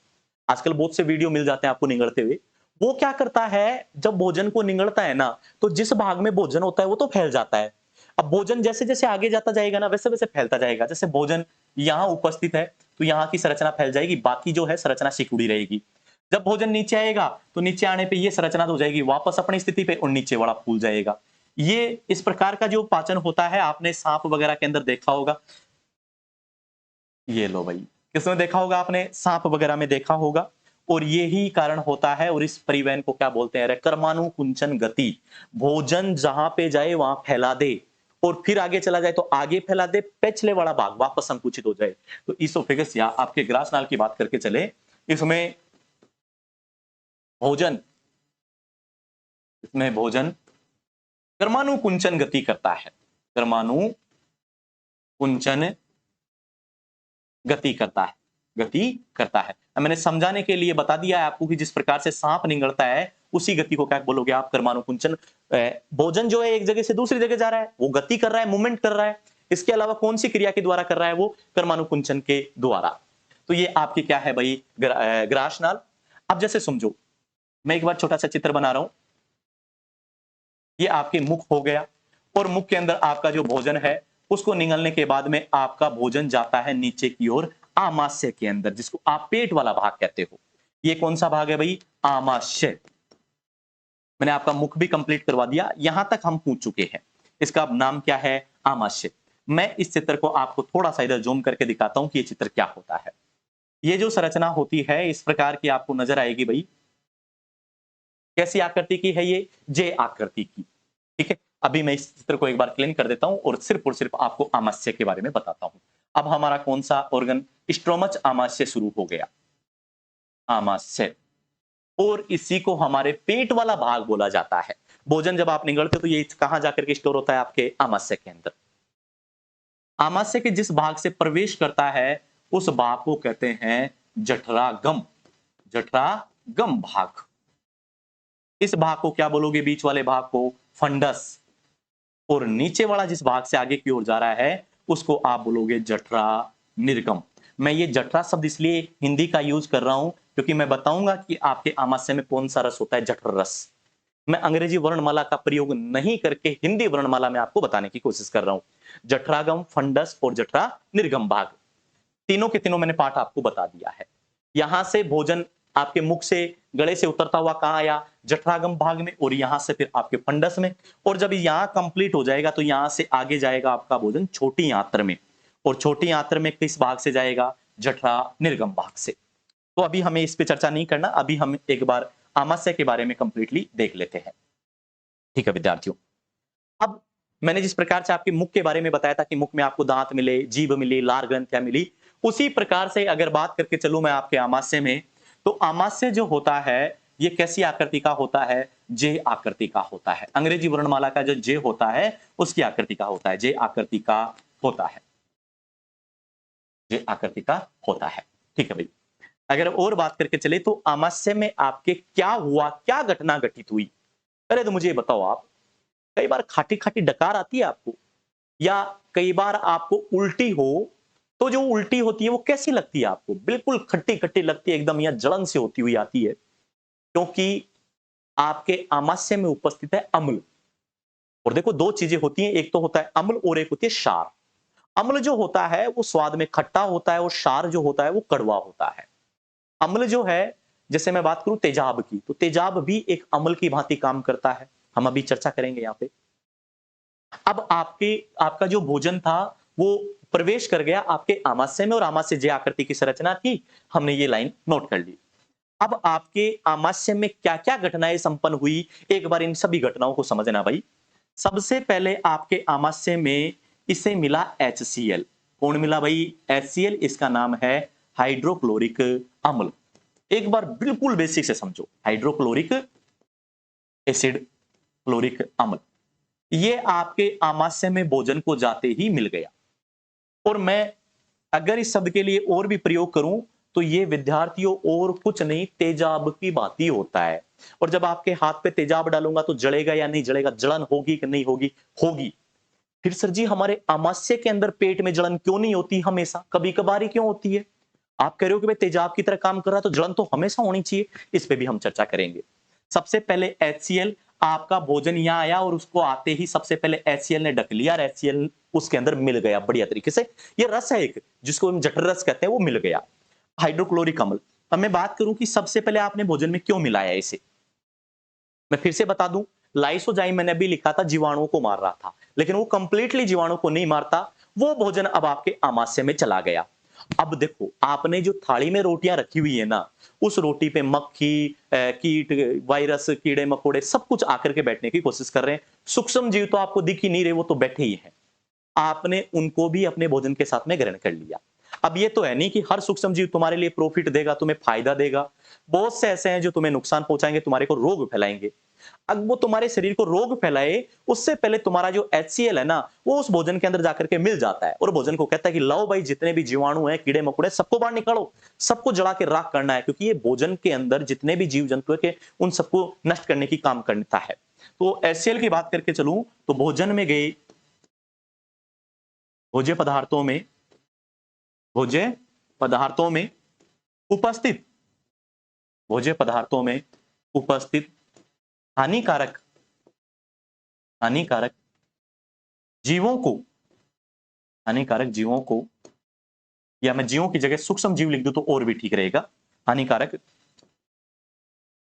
आजकल बहुत से वीडियो मिल जाते हैं आपको निगलते हुए। वो क्या करता है, जब भोजन को निगलता है ना, तो जिस भाग में भोजन होता है वो तो फैल जाता है। अब भोजन जैसे जैसे आगे जाता जाएगा ना, वैसे वैसे फैलता जाएगा। जैसे भोजन यहाँ उपस्थित है तो यहाँ की संरचना फैल जाएगी, बाकी जो है संरचना सिकुड़ी रहेगी। जब भोजन नीचे आएगा तो नीचे आने पे ये संरचना तो हो जाएगी वापस अपनी स्थिति पे, और नीचे वाला फूल जाएगा। ये इस प्रकार का जो पाचन होता है, आपने सांप वगैरह के अंदर देखा होगा। ये लो भाई, किसमें देखा होगा आपने, सांप वगैरह में देखा होगा। और यही कारण होता है, और इस परिवहन को क्या बोलते हैं, कर्मानुकुंचन गति। भोजन जहां पे जाए वहां फैला दे, और फिर आगे चला जाए तो आगे फैला दे, पिछले वाला भाग वापस संकुचित हो जाए। तो इसोफेगस या आपके ग्रास नाल की बात करके चले, इसमें भोजन, इसमें भोजन कर्मानुकुंचन गति करता है, कर्मानुकुंचन गति करता है, गति करता है। मैंने समझाने के लिए बता दिया है आपको कि जिस प्रकार से सांप निगलता है, उसी गति को क्या बोलोगे आप, कर्मानुकुंचन। भोजन जो है एक जगह से दूसरी जगह जा रहा है, वो गति कर रहा है, मूवमेंट कर रहा है। इसके अलावा कौन सी क्रिया के द्वारा कर रहा है, वो कर्मानुकुंचन के द्वारा। तो ये आपकी क्या है भाई, ग्रास नाल। अब जैसे समझो, मैं एक बार छोटा सा चित्र बना रहा हूं, ये आपके मुख हो गया, और मुख के अंदर आपका जो भोजन है उसको निगलने के बाद में आपका भोजन जाता है नीचे की ओर आमाशय के अंदर, जिसको आप पेट वाला भाग कहते हो। ये कौन सा भाग है भाई, आमाशय। मैंने आपका मुख भी कंप्लीट करवा दिया, यहां तक हम पूछ चुके हैं। इसका नाम क्या है, आमाशय। मैं इस चित्र को आपको थोड़ा सा इधर जूम करके दिखाता हूं कि ये चित्र क्या होता है। ये जो संरचना होती है इस प्रकार की आपको नजर आएगी भाई। कैसी आकृति की है ये, जे आकृति की, ठीक है। अभी मैं इस चित्र को एक बार क्लीन कर देता हूं और सिर्फ आपको आमाशय के बारे में बताता हूं। अब हमारा कौन सा ऑर्गन, स्ट्रोमच आमाशय शुरू हो गया, आमाशय। और इसी को हमारे पेट वाला भाग बोला जाता है। भोजन जब आप निगलते हो तो ये कहां जाकर के स्टोर होता है, आपके आमाशय के अंदर। आमाशय के जिस भाग से प्रवेश करता है उस भाग को कहते हैं जठरागम, जठरागम। निर्गम भाग, इस भाग को क्या बोलोगे? बीच वाले भाग को फंडस, और नीचे वाला जिस भाग से आगे की ओर जा रहा है उसको आप बोलोगे जठरा निर्गम। मैं ये जठरा शब्द इसलिए हिंदी का यूज कर रहा हूं क्योंकि मैं बताऊंगा कि आपके आमाशय में कौन सा रस होता है, जठर रस। मैं अंग्रेजी वर्णमाला का प्रयोग नहीं करके हिंदी वर्णमाला में आपको बताने की कोशिश कर रहा हूं। जठरागम, फंडस और जठरा निर्गम भाग, तीनों के तीनों मैंने पाठ आपको बता दिया है। यहां से भोजन आपके मुख से गले से उतरता हुआ कहां आया? जठरागम भाग में, और यहां से फिर आपके फंडस में, और जब यहां कंप्लीट हो जाएगा तो यहां से आगे जाएगा आपका भोजन छोटी आंत्र में, और छोटी आंत्र में किस भाग से जाएगा? जठरा निर्गम भाग से। तो अभी हमें इस पे चर्चा नहीं करना, अभी हम एक बार आमाशय के बारे में कंप्लीटली देख लेते हैं। ठीक है विद्यार्थियों, अब मैंने जिस प्रकार से आपके मुख के बारे में बताया था कि मुख में आपको दांत मिले, जीभ मिली, लार ग्रंथियां मिली, उसी प्रकार से अगर बात करके चलूं मैं आपके आमाशय में, तो आमाशय जो होता है ये कैसी आकृति का होता है? जे आकृति का होता है। अंग्रेजी वर्णमाला का जो जे होता है उसकी आकृति का होता है, जे आकृति का होता है, जे आकृति का होता है। ठीक है भाई, अगर और बात करके चले तो आमाशय में आपके क्या हुआ, क्या घटना घटित हुई? पहले तो मुझे बताओ आप, कई बार खाटी खाटी डकार आती है आपको, या कई बार आपको उल्टी हो, तो जो उल्टी होती है वो कैसी लगती है आपको? बिल्कुल खट्टी खट्टी लगती है एकदम, या जलन से होती हुई आती है, क्योंकि आपके आमाशय में उपस्थित है अम्ल। और देखो दो चीजें होती हैं, एक तो होता है अम्ल और एक होती है क्षार। अम्ल जो होता है वो स्वाद में खट्टा होता है, और क्षार जो होता है वो कड़वा होता है। अम्ल जो है, जैसे मैं बात करूं तेजाब की, तो तेजाब भी एक अम्ल की भांति काम करता है, हम अभी चर्चा करेंगे यहां पे। अब आपका जो भोजन था वो प्रवेश कर गया आपके आमाशय में, और आमाशय जे आकृति की संरचना थी, हमने ये लाइन नोट कर ली। अब आपके आमाशय में क्या क्या घटनाएं संपन्न हुई, एक बार इन सभी घटनाओं को समझना भाई। सबसे पहले आपके आमाशय में इसे मिला HCl। कौन मिला भाई? HCl, इसका नाम है हाइड्रोक्लोरिक अम्ल। एक बार बिल्कुल बेसिक से समझो, हाइड्रोक्लोरिक एसिड, क्लोरिक अम्ल, ये आपके आमाशय में भोजन को जाते ही मिल गया। और मैं अगर इस शब्द के लिए और भी प्रयोग करूं तो ये विद्यार्थियों और कुछ नहीं, तेजाब की बात ही होता है। और जब आपके हाथ पे तेजाब डालूंगा तो जलेगा या नहीं जलेगा? जलन होगी कि नहीं होगी? होगी। फिर सर जी हमारे आमाशय के अंदर पेट में जलन क्यों नहीं होती हमेशा, कभी कभार ही क्यों होती है? आप कह रहे हो कि भाई तेजाब की तरह काम कर रहा है तो जलन तो हमेशा होनी चाहिए, इस पे भी हम चर्चा करेंगे। सबसे पहले HCl, आपका भोजन यहां आया और उसको आते ही सबसे पहले HCl ने ढक लिया, और HCl उसके अंदर मिल गया बढ़िया तरीके से। ये रस है एक, जिसको हम जठर रस कहते हैं, वो मिल गया, हाइड्रोक्लोरिक अम्ल। अब मैं बात करूं कि सबसे पहले आपने भोजन में क्यों मिलाया इसे, मैं फिर से बता दूं, लाइसोजाइम मैंने अभी लिखा था जीवाणुओं को मार रहा था, लेकिन वो कंप्लीटली जीवाणु को नहीं मारता। वो भोजन अब आपके आमाशय में चला गया। अब देखो, आपने जो थाली में रोटियां रखी हुई है ना, उस रोटी पे मक्खी, कीट, वायरस, कीड़े मकोड़े सब कुछ आकर के बैठने की कोशिश कर रहे हैं। सूक्ष्म जीव तो आपको दिख ही नहीं रहे, वो तो बैठे ही हैं। आपने उनको भी अपने भोजन के साथ में ग्रहण कर लिया। अब ये तो है नहीं कि हर सूक्ष्म जीव तुम्हारे लिए प्रॉफिट देगा, तुम्हें फायदा देगा। बहुत से ऐसे हैं जो तुम्हें नुकसान पहुंचाएंगे, तुम्हारे को रोग फैलाएंगे। अब वो तुम्हारे शरीर को रोग फैलाए उससे पहले तुम्हारा जो HCl है ना, वो उस भोजन के अंदर जाकर के मिल जाता है, और भोजन को कहता है कि लाओ भाई, जितने भी जीवाणु हैं, कीड़े मकोड़े, सबको बाहर निकालो, सबको जला के राख करना है, क्योंकि ये भोजन के अंदर जितने भी जीव जंतु है के उन सबको नष्ट करने की काम करता है। तो HCl की बात करके चलूं तो भोजन में गए, भोज्य पदार्थों में, भोज्य पदार्थों में उपस्थित, भोज्य पदार्थों में उपस्थित हानिकारक, हानिकारक जीवों को, हानिकारक जीवों को, या मैं जीवों की जगह सूक्ष्म जीव लिख दूं तो और भी ठीक रहेगा, हानिकारक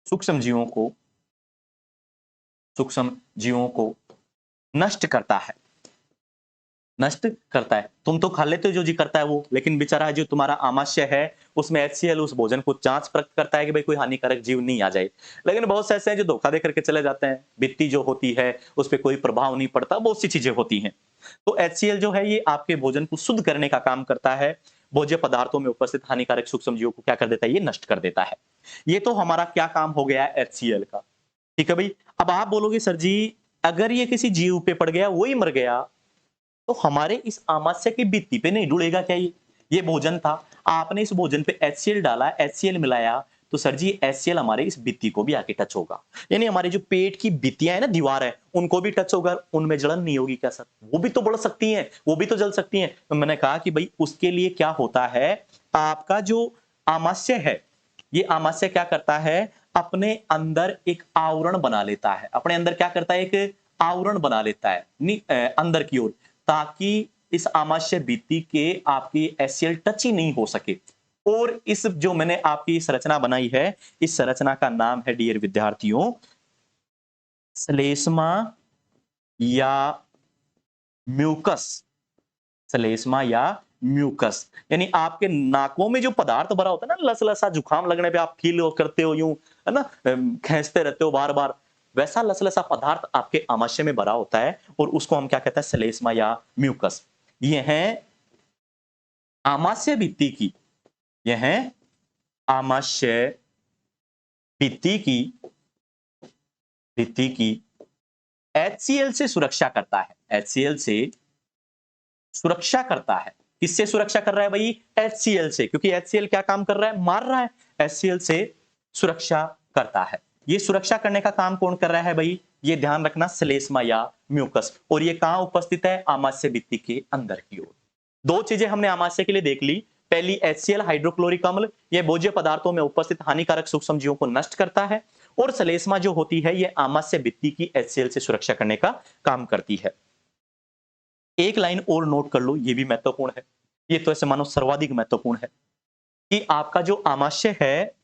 सूक्ष्म जीवों को, सूक्ष्म जीवों को नष्ट करता है, नष्ट करता है। तुम तो खा लेते हो जो जी करता है वो, लेकिन बेचारा जो तुम्हारा आमाशय है उसमें HCl उस भोजन को जांच परख करता है कि भाई कोई हानिकारक जीव नहीं आ जाए। लेकिन बहुत से ऐसे हैं जो धोखा दे करके चले जाते हैं, भित्ति जो होती है उस पर कोई प्रभाव नहीं पड़ता, बहुत सी चीजें होती हैं। तो HCl जो है ये आपके भोजन को शुद्ध करने का काम करता है, भोज्य पदार्थों में उपस्थित हानिकारक सूक्ष्म जीवों को क्या कर देता है, ये नष्ट कर देता है। ये तो हमारा क्या काम हो गया है HCl का। ठीक है भाई, अब आप बोलोगे सर जी अगर ये किसी जीव पे पड़ गया, वही मर गया, तो हमारे इस आमाशय की भित्ति पे नहीं डुलेगा क्या? ये भोजन था, आपने इस भोजन पे HCl डाला, HCl मिलाया, तो सर जी HCl हमारे इस भित्ति को भी आके टच होगा, यानी हमारे जो पेट की भित्तियां है ना, दीवार है, उनको भी टच होगा, उनमें जलन नहीं होगी क्या सर? वो भी तो बढ़ सकती हैं, वो भी तो जल सकती हैं। तो मैंने कहा कि भाई उसके लिए क्या होता है, आपका जो आमाशय है, ये आमाशय क्या करता है, अपने अंदर एक आवरण बना लेता है, अपने अंदर क्या करता है, एक आवरण बना लेता है अंदर की ओर, ताकि इस आमाशय भित्ति के आपकी HCl टच ही नहीं हो सके। और इस जो मैंने आपकी संरचना बनाई है, इस संरचना का नाम है डियर विद्यार्थियों श्लेष्मा या म्यूकस। श्लेष्मा या म्यूकस, यानी आपके नाकों में जो पदार्थ भरा होता है ना, लसलसा जुकाम लगने पे आप फील करते हो यूं, है ना, खींचते रहते हो बार बार, वैसा लसलसा पदार्थ आपके आमाशय में भरा होता है और उसको हम क्या कहते हैं, श्लेष्मा या म्यूकस। ये है आमाशय भित्ति की, यह है आमाशय भित्ति की HCl से सुरक्षा करता है, HCl से सुरक्षा करता है। किससे सुरक्षा कर रहा है भाई, HCl से, क्योंकि HCl क्या काम कर रहा है, मार रहा है, HCl से सुरक्षा करता है। ये सुरक्षा करने का काम कौन कर रहा है भाई, ये ध्यान रखना, श्लेष्मा या म्यूकस। और ये कहां उपस्थित है, आमाशय भित्ति के अंदर की ओर। दो चीजें हमने आमाशय के लिए देख ली, पहली HCl हाइड्रोक्लोरिक अम्ल, यह भोज्य पदार्थों में उपस्थित हानिकारक सूक्ष्म जीवों को नष्ट करता है, और श्लेष्मा जो होती है ये आमाशय भित्ति की HCl से सुरक्षा करने का काम करती है। एक लाइन और नोट कर लो, ये भी महत्वपूर्ण है, ये तो ऐसे मानो सर्वाधिक महत्वपूर्ण है कि आपका जो आमाशय है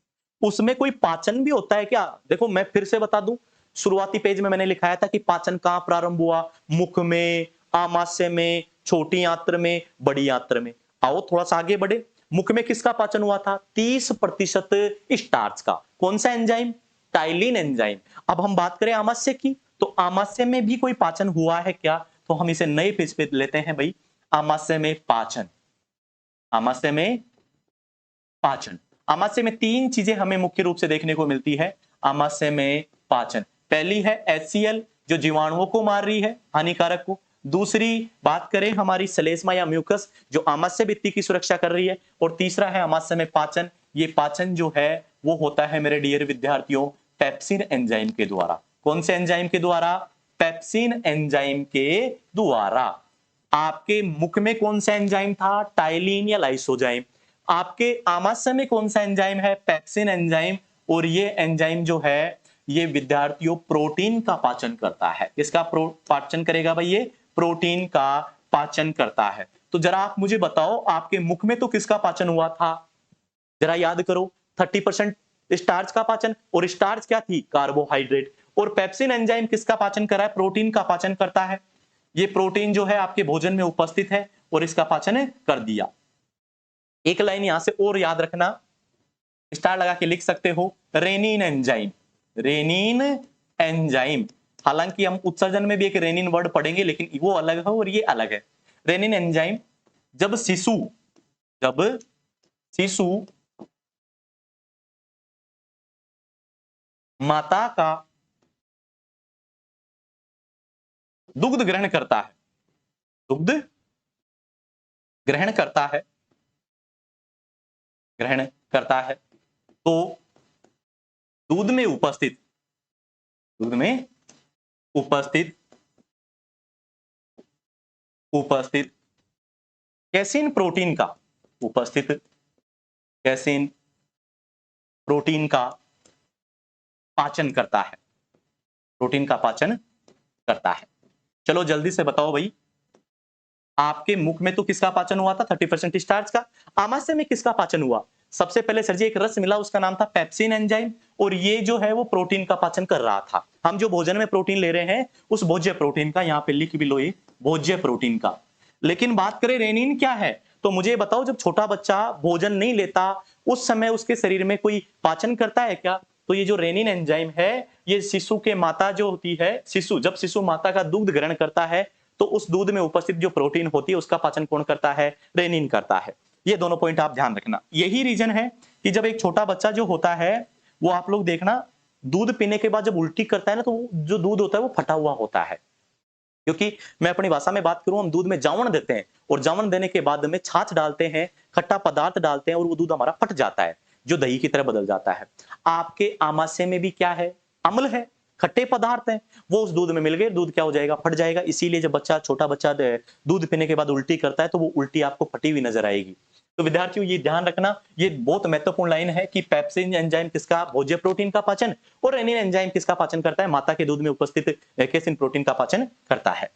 उसमें कोई पाचन भी होता है क्या। देखो मैं फिर से बता दूं, शुरुआती पेज में मैंने लिखाया था कि पाचन कहां प्रारंभ हुआ, मुख में, आमाशय में, छोटी आंत्र में, बड़ी आंत्र में। आओ थोड़ा सा आगे बढ़े, मुख में किसका पाचन हुआ था, 30% स्टार्च का, कौन सा एंजाइम, टाइलिन एंजाइम। अब हम बात करें आमाशय की, तो आमाशय में भी कोई पाचन हुआ है क्या, तो हम इसे नए पेज पे लेते हैं भाई, आमाशय में पाचन, आमाशय में पाचन। आमाशय में तीन चीजें हमें मुख्य रूप से देखने को मिलती है आमाशय में पाचन। पहली है HCl जो जीवाणुओं को मार रही है, हानिकारक को। दूसरी बात करें हमारी श्लेष्मा या म्यूकस जो आमाशय भित्ति की सुरक्षा कर रही है, और तीसरा है आमाशय में पाचन। ये पाचन जो है वो होता है मेरे डियर विद्यार्थियों पेप्सिन एंजाइम के द्वारा। कौन से एंजाइम के द्वारा, पेप्सिन एंजाइम के द्वारा। आपके मुख में कौन सा एंजाइम था, टाइलिन या लाइसोजाइम। आपके आमाशय में कौन सा एंजाइम है, पेप्सिन एंजाइम। और ये एंजाइम जो है ये विद्यार्थियों प्रोटीन का पाचन करता है। किसका पाचन करेगा भाई, ये प्रोटीन का पाचन करता है। तो जरा आप मुझे बताओ आपके मुख में तो किसका पाचन हुआ था, जरा याद करो, 30% स्टार्च का पाचन, और स्टार्च क्या थी, कार्बोहाइड्रेट। और पेप्सिन एंजाइम किसका पाचन कर रहा है, प्रोटीन का पाचन करता है। ये प्रोटीन जो है आपके भोजन में उपस्थित है और इसका पाचन कर दिया। एक लाइन यहां से और याद रखना, स्टार लगा के लिख सकते हो, रेनिन एंजाइम, रेनिन एंजाइम। हालांकि हम उत्सर्जन में भी एक रेनिन वर्ड पढ़ेंगे, लेकिन वो अलग है और ये अलग है। रेनिन एंजाइम जब शिशु माता का दुग्ध ग्रहण करता है, दुग्ध ग्रहण करता है, ग्रहण करता है, तो दूध में उपस्थित कैसीन प्रोटीन का कैसीन प्रोटीन का पाचन करता है, प्रोटीन का पाचन करता है। चलो जल्दी से बताओ भाई, आपके मुख में तो किसका पाचन हुआ था, 30% स्टार्च का। आमाशय में किसका पाचन हुआ, सबसे पहले सर जी एक रस मिला, उसका नाम था पेप्सिन एंजाइम, और ये जो है वो प्रोटीन का पाचन कर रहा था। हम जो भोजन में प्रोटीन ले रहे हैं उस भोज्य प्रोटीन का, यहां पे लिख भी लो ये भोज्य प्रोटीन का। लेकिन बात करें रेनिन क्या है, तो मुझे बताओ जब छोटा बच्चा भोजन नहीं लेता उस समय उसके शरीर में कोई पाचन करता है क्या, तो ये जो रेनिन एंजाइम है ये शिशु के माता जो होती है, जब शिशु माता का दूध ग्रहण करता है तो उस दूध में उपस्थित जो प्रोटीन होती है उसका पाचन कौन करता है, रेनिन करता है। ये दोनों पॉइंट आप ध्यान रखना। यही रीजन है कि जब एक छोटा बच्चा जो होता है वो आप लोग देखना दूध पीने के बाद जब उल्टी करता है ना, तो जो दूध होता है वो फटा हुआ होता है। क्योंकि मैं अपनी भाषा में बात करूं, हम दूध में जावण देते हैं और जावण देने के बाद में छाछ डालते हैं, खट्टा पदार्थ डालते हैं और वो दूध हमारा फट जाता है। जो दही की तरह बदल जाता है। आपके आमाशय में भी क्या है? अम्ल है, खट्टे पदार्थ हैं, वो उस दूध में मिल गए, दूध क्या हो जाएगा? फट जाएगा। इसीलिए जब बच्चा, छोटा बच्चा दूध पीने के बाद उल्टी करता है तो वो उल्टी आपको फटी हुई नजर आएगी। तो विद्यार्थियों ये ध्यान रखना, ये बहुत महत्वपूर्ण लाइन है कि पेप्सिन एंजाइम किसका? भोज्य प्रोटीन का पाचन, और रेनिन एंजाइम किसका पाचन करता है? माता के दूध में उपस्थित केसिन प्रोटीन का पाचन करता है।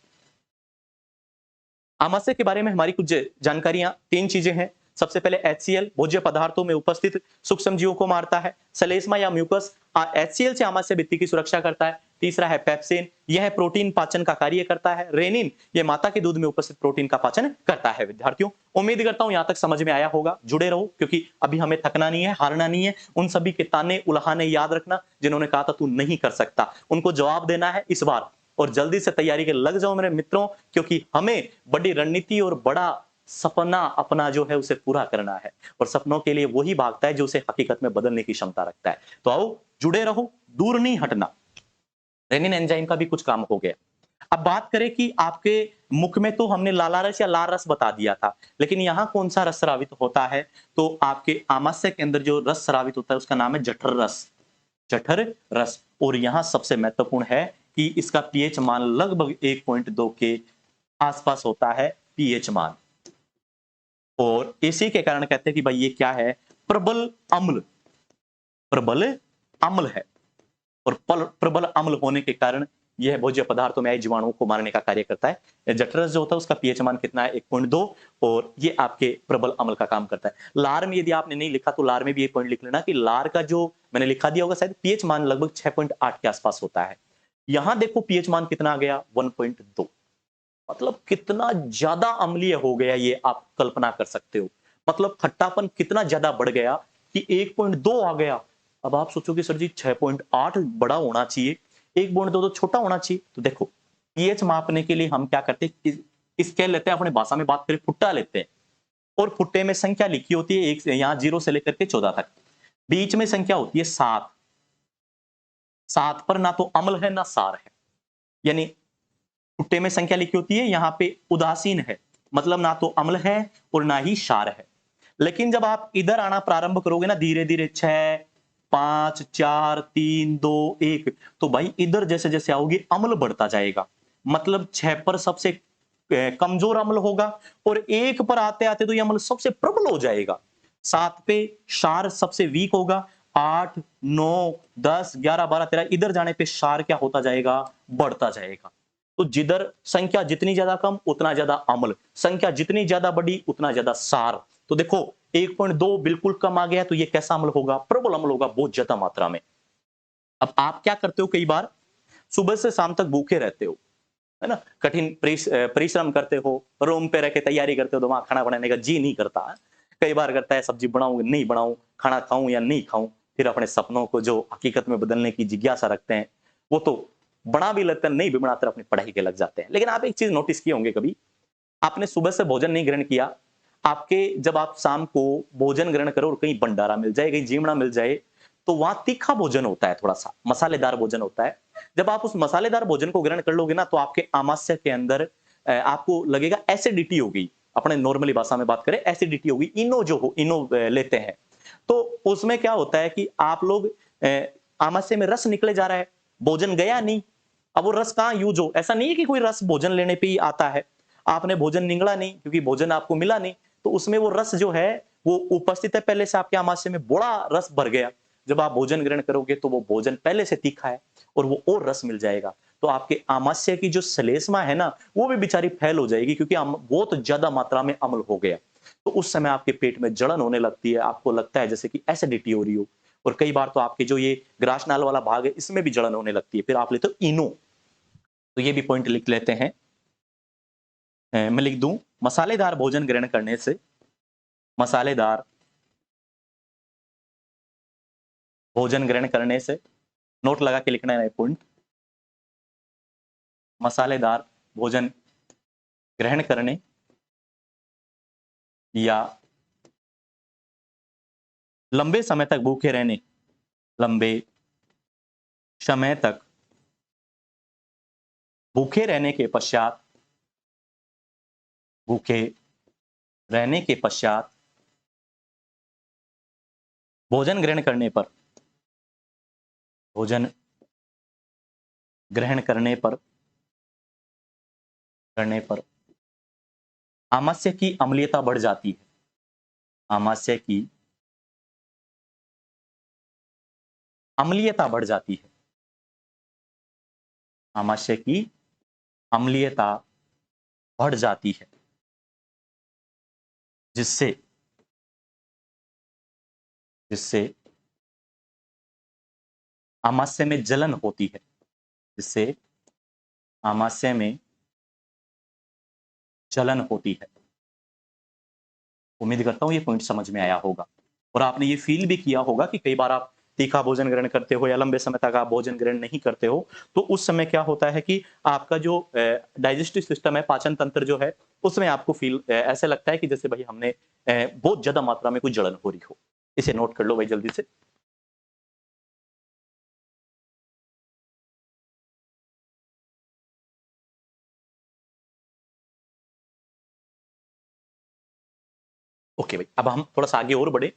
आमाशय के बारे में हमारी कुछ जानकारियां, 3 चीजें हैं। सबसे पहले HCl भोज्य पदार्थों में उपस्थित सूक्ष्म जीवों को मारता है। सलेस्मा या म्यूकस HCl से आमाशय भित्ति की सुरक्षा करता है। तीसरा है पेप्सिन, यह प्रोटीन पाचन का कार्य करता है। रेनिन, यह माता के दूध में उपस्थित प्रोटीन का पाचन करता है। विद्यार्थियों, उम्मीद करता हूं यहां तक समझ में आया होगा। जुड़े रहो, क्योंकि अभी हमें थकना नहीं है, हारना नहीं है। उन सभी के ताने उल्हाने याद रखना जिन्होंने कहा था तू नहीं कर सकता, उनको जवाब देना है इस बार, और जल्दी से तैयारी के लग जाओ मेरे मित्रों, क्योंकि हमें बड़ी रणनीति और बड़ा सपना अपना जो है उसे पूरा करना है, और सपनों के लिए वही भागता है जो उसे हकीकत में बदलने की क्षमता रखता है। तो आओ, जुड़े रहो, दूर नहीं हटना। रेनिन एंजाइम का भी कुछ काम हो गया। अब बात करें कि आपके मुख में तो हमने लाला रस या लार रस बता दिया था, लेकिन यहां कौन सा रस स्रावित होता है? तो आपके आमाशय के अंदर जो रस स्रावित होता है उसका नाम है जठर रस। जठर रस। और यहां सबसे महत्वपूर्ण है कि इसका पीएच मान लगभग 1.2 के आसपास होता है, पीएच मान। और इसी के कारण कहते हैं कि भाई ये क्या है? प्रबल अम्ल, प्रबल अम्ल है। और प्रबल अम्ल होने के कारण यह भोज्य पदार्थों में आए जीवाणुओं को मारने का कार्य करता है। जठरस जो होता है उसका पीएच मान कितना है? 1.2, और ये आपके प्रबल अम्ल का काम करता है। लार में यदि आपने नहीं लिखा तो लार में भी एक पॉइंट लिख लेना कि लार का जो मैंने लिखा दिया होगा शायद, पीएच मान लगभग 6.8 के आसपास होता है। यहां देखो पीएच मान कितना आ गया? 1.2। मतलब कितना ज्यादा अम्लीय हो गया ये आप कल्पना कर सकते हो। मतलब खट्टापन कितना ज्यादा बढ़ गया कि 1.2 आ गया। अब आप सोचोगे सर जी 6.8 बड़ा होना चाहिए, 1.2 तो छोटा होना चाहिए। तो देखो, पीएच मापने के लिए हम क्या करते हैं? स्केल लेते हैं, अपनी भाषा में बात करें फुट्टा लेते हैं, और फुट्टे में संख्या लिखी होती है एक, यहां 0 से लेकर के 14 तक। बीच में संख्या होती है 7। 7 पर ना तो अम्ल है ना सार है, यानी फुट्टे में संख्या लिखी होती है, यहां पे उदासीन है, मतलब ना तो अम्ल है और ना ही क्षार है। लेकिन जब आप इधर आना प्रारंभ करोगे ना, धीरे धीरे 6, 5, 4, 3, 2, 1, तो भाई इधर जैसे जैसे आओगे अम्ल बढ़ता जाएगा। मतलब 6 पर सबसे कमजोर अम्ल होगा, और 1 पर आते आते तो ये अम्ल सबसे प्रबल हो जाएगा। 7 पे क्षार सबसे वीक होगा। 8, 9, 10, 11, 12, 13 इधर जाने पे क्षार क्या होता जाएगा? बढ़ता जाएगा। तो जिधर संख्या जितनी ज्यादा कम उतना ज्यादा अम्ल, संख्या जितनी ज्यादा बड़ी उतना ज्यादा सार। तो देखो 1.2 बिल्कुल कम आ गया, तो ये कैसा अम्ल होगा? प्रबल अम्ल होगा, बहुत ज्यादा मात्रा में। अब आप क्या करते हो? कई बार सुबह से शाम तक भूखे रहते हो, है ना, कठिन परिश्रम करते हो, रूम पे रह के तैयारी करते हो, तो वहां खाना बनाने का जी नहीं करता। कई बार करता है सब्जी बनाऊं नहीं बनाऊं, खाना खाऊं या नहीं खाऊं। फिर अपने सपनों को जो हकीकत में बदलने की जिज्ञासा रखते हैं, वो तो बना भी लेते हैं, नहीं भी बनाते, अपनी पढ़ाई के लग जाते हैं। लेकिन आप एक चीज नोटिस किए होंगे, कभी आपने सुबह से भोजन नहीं ग्रहण किया, आपके जब आप शाम को भोजन ग्रहण करो और कहीं भंडारा मिल जाए, कहीं जीवड़ा मिल जाए, तो वहां तीखा भोजन होता है, थोड़ा सा मसालेदार भोजन होता है। जब आप उस मसालेदार भोजन को ग्रहण कर लोगे ना, तो आपके आमाशय के अंदर आपको लगेगा एसिडिटी हो गई। अपने नॉर्मली भाषा में बात करें, एसिडिटी होगी। इनो जो हो, इनो लेते हैं, तो उसमें क्या होता है कि आप लोग आमाशय में रस निकले जा रहा है, भोजन गया नहीं। अब वो रस कहां यूज हो? ऐसा नहीं है कि कोई रस भोजन लेने पे ही आता है, आपने भोजन निगला नहीं क्योंकि भोजन आपको मिला नहीं, तो उसमें वो रस जो है वो उपस्थित है पहले से, आपके आमाशय में बड़ा रस भर गया। जब आप भोजन ग्रहण करोगे तो वो भोजन पहले से तीखा है और वो और रस मिल जाएगा, तो आपके आमाशय की जो श्लेष्मा है ना, वो भी बेचारी फैल हो जाएगी, क्योंकि बहुत ज्यादा मात्रा में अम्ल हो गया। तो उस समय आपके पेट में जलन होने लगती है, आपको लगता है जैसे कि एसिडिटी हो रही हो, और कई बार तो आपके जो ये ग्रासनाल वाला भाग है इसमें भी जलन होने लगती है। फिर आप लेते हो इनो, तो ये भी पॉइंट लिख लेते हैं। मैं लिख दूं, मसालेदार भोजन ग्रहण करने से, मसालेदार भोजन ग्रहण करने से, नोट लगा के लिखना है पॉइंट, मसालेदार भोजन ग्रहण करने या लंबे समय तक भूखे रहने, लंबे समय तक भूखे रहने के पश्चात, भूखे रहने के पश्चात भोजन ग्रहण करने पर, भोजन ग्रहण करने पर आमाशय की अम्लीयता बढ़ जाती है। आमाशय की अम्लीयता बढ़ जाती है। आमाशय की अम्लीयता बढ़ जाती है, जिससे आमाशय में जलन होती है। जिससे आमाशय में जलन होती है। उम्मीद करता हूं ये पॉइंट समझ में आया होगा और आपने ये फील भी किया होगा कि कई बार आप तीखा भोजन ग्रहण करते हो या लंबे समय तक आप भोजन ग्रहण नहीं करते हो, तो उस समय क्या होता है कि आपका जो डाइजेस्टिव सिस्टम है, पाचन तंत्र जो है, उसमें आपको फील ऐसे लगता है कि जैसे भाई हमने बहुत ज्यादा मात्रा में कोई जलन हो रही हो। इसे नोट कर लो भाई जल्दी से। ओके भाई, अब हम थोड़ा सा आगे और बढ़े।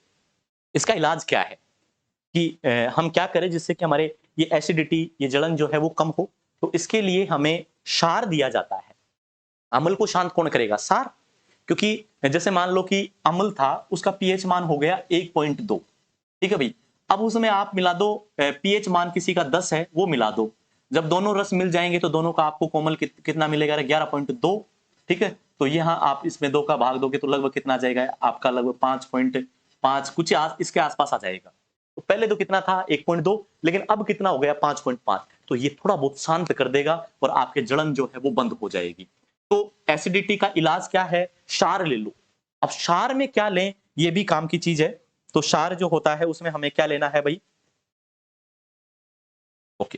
इसका इलाज क्या है कि हम क्या करें जिससे कि हमारे ये एसिडिटी, ये जलन जो है वो कम हो। तो इसके लिए हमें क्षार दिया जाता है। अम्ल को शांत कौन करेगा? क्षार। क्योंकि जैसे मान लो कि अम्ल था, उसका पीएच मान हो गया 1.2, ठीक है भाई। अब उसमें आप मिला दो पीएच मान किसी का 10 है, वो मिला दो। जब दोनों रस मिल जाएंगे तो दोनों का आपको कोमल कितना मिलेगा? 11.2, ठीक है। तो यहाँ आप इसमें 2 का भाग दोगे तो लगभग कितना आ जाएगा आपका? लगभग 5.5 कुछ इसके आसपास आ जाएगा। तो पहले तो कितना था? 1.2, लेकिन अब कितना हो गया? 5.5। तो ये थोड़ा बहुत शांत कर देगा और आपके जलन जो है वो बंद हो जाएगी। तो एसिडिटी का इलाज क्या है? क्षार ले लो। अब क्षार में क्या लें, ये भी काम की चीज है। तो क्षार जो होता है उसमें हमें क्या लेना है भाई? ओके,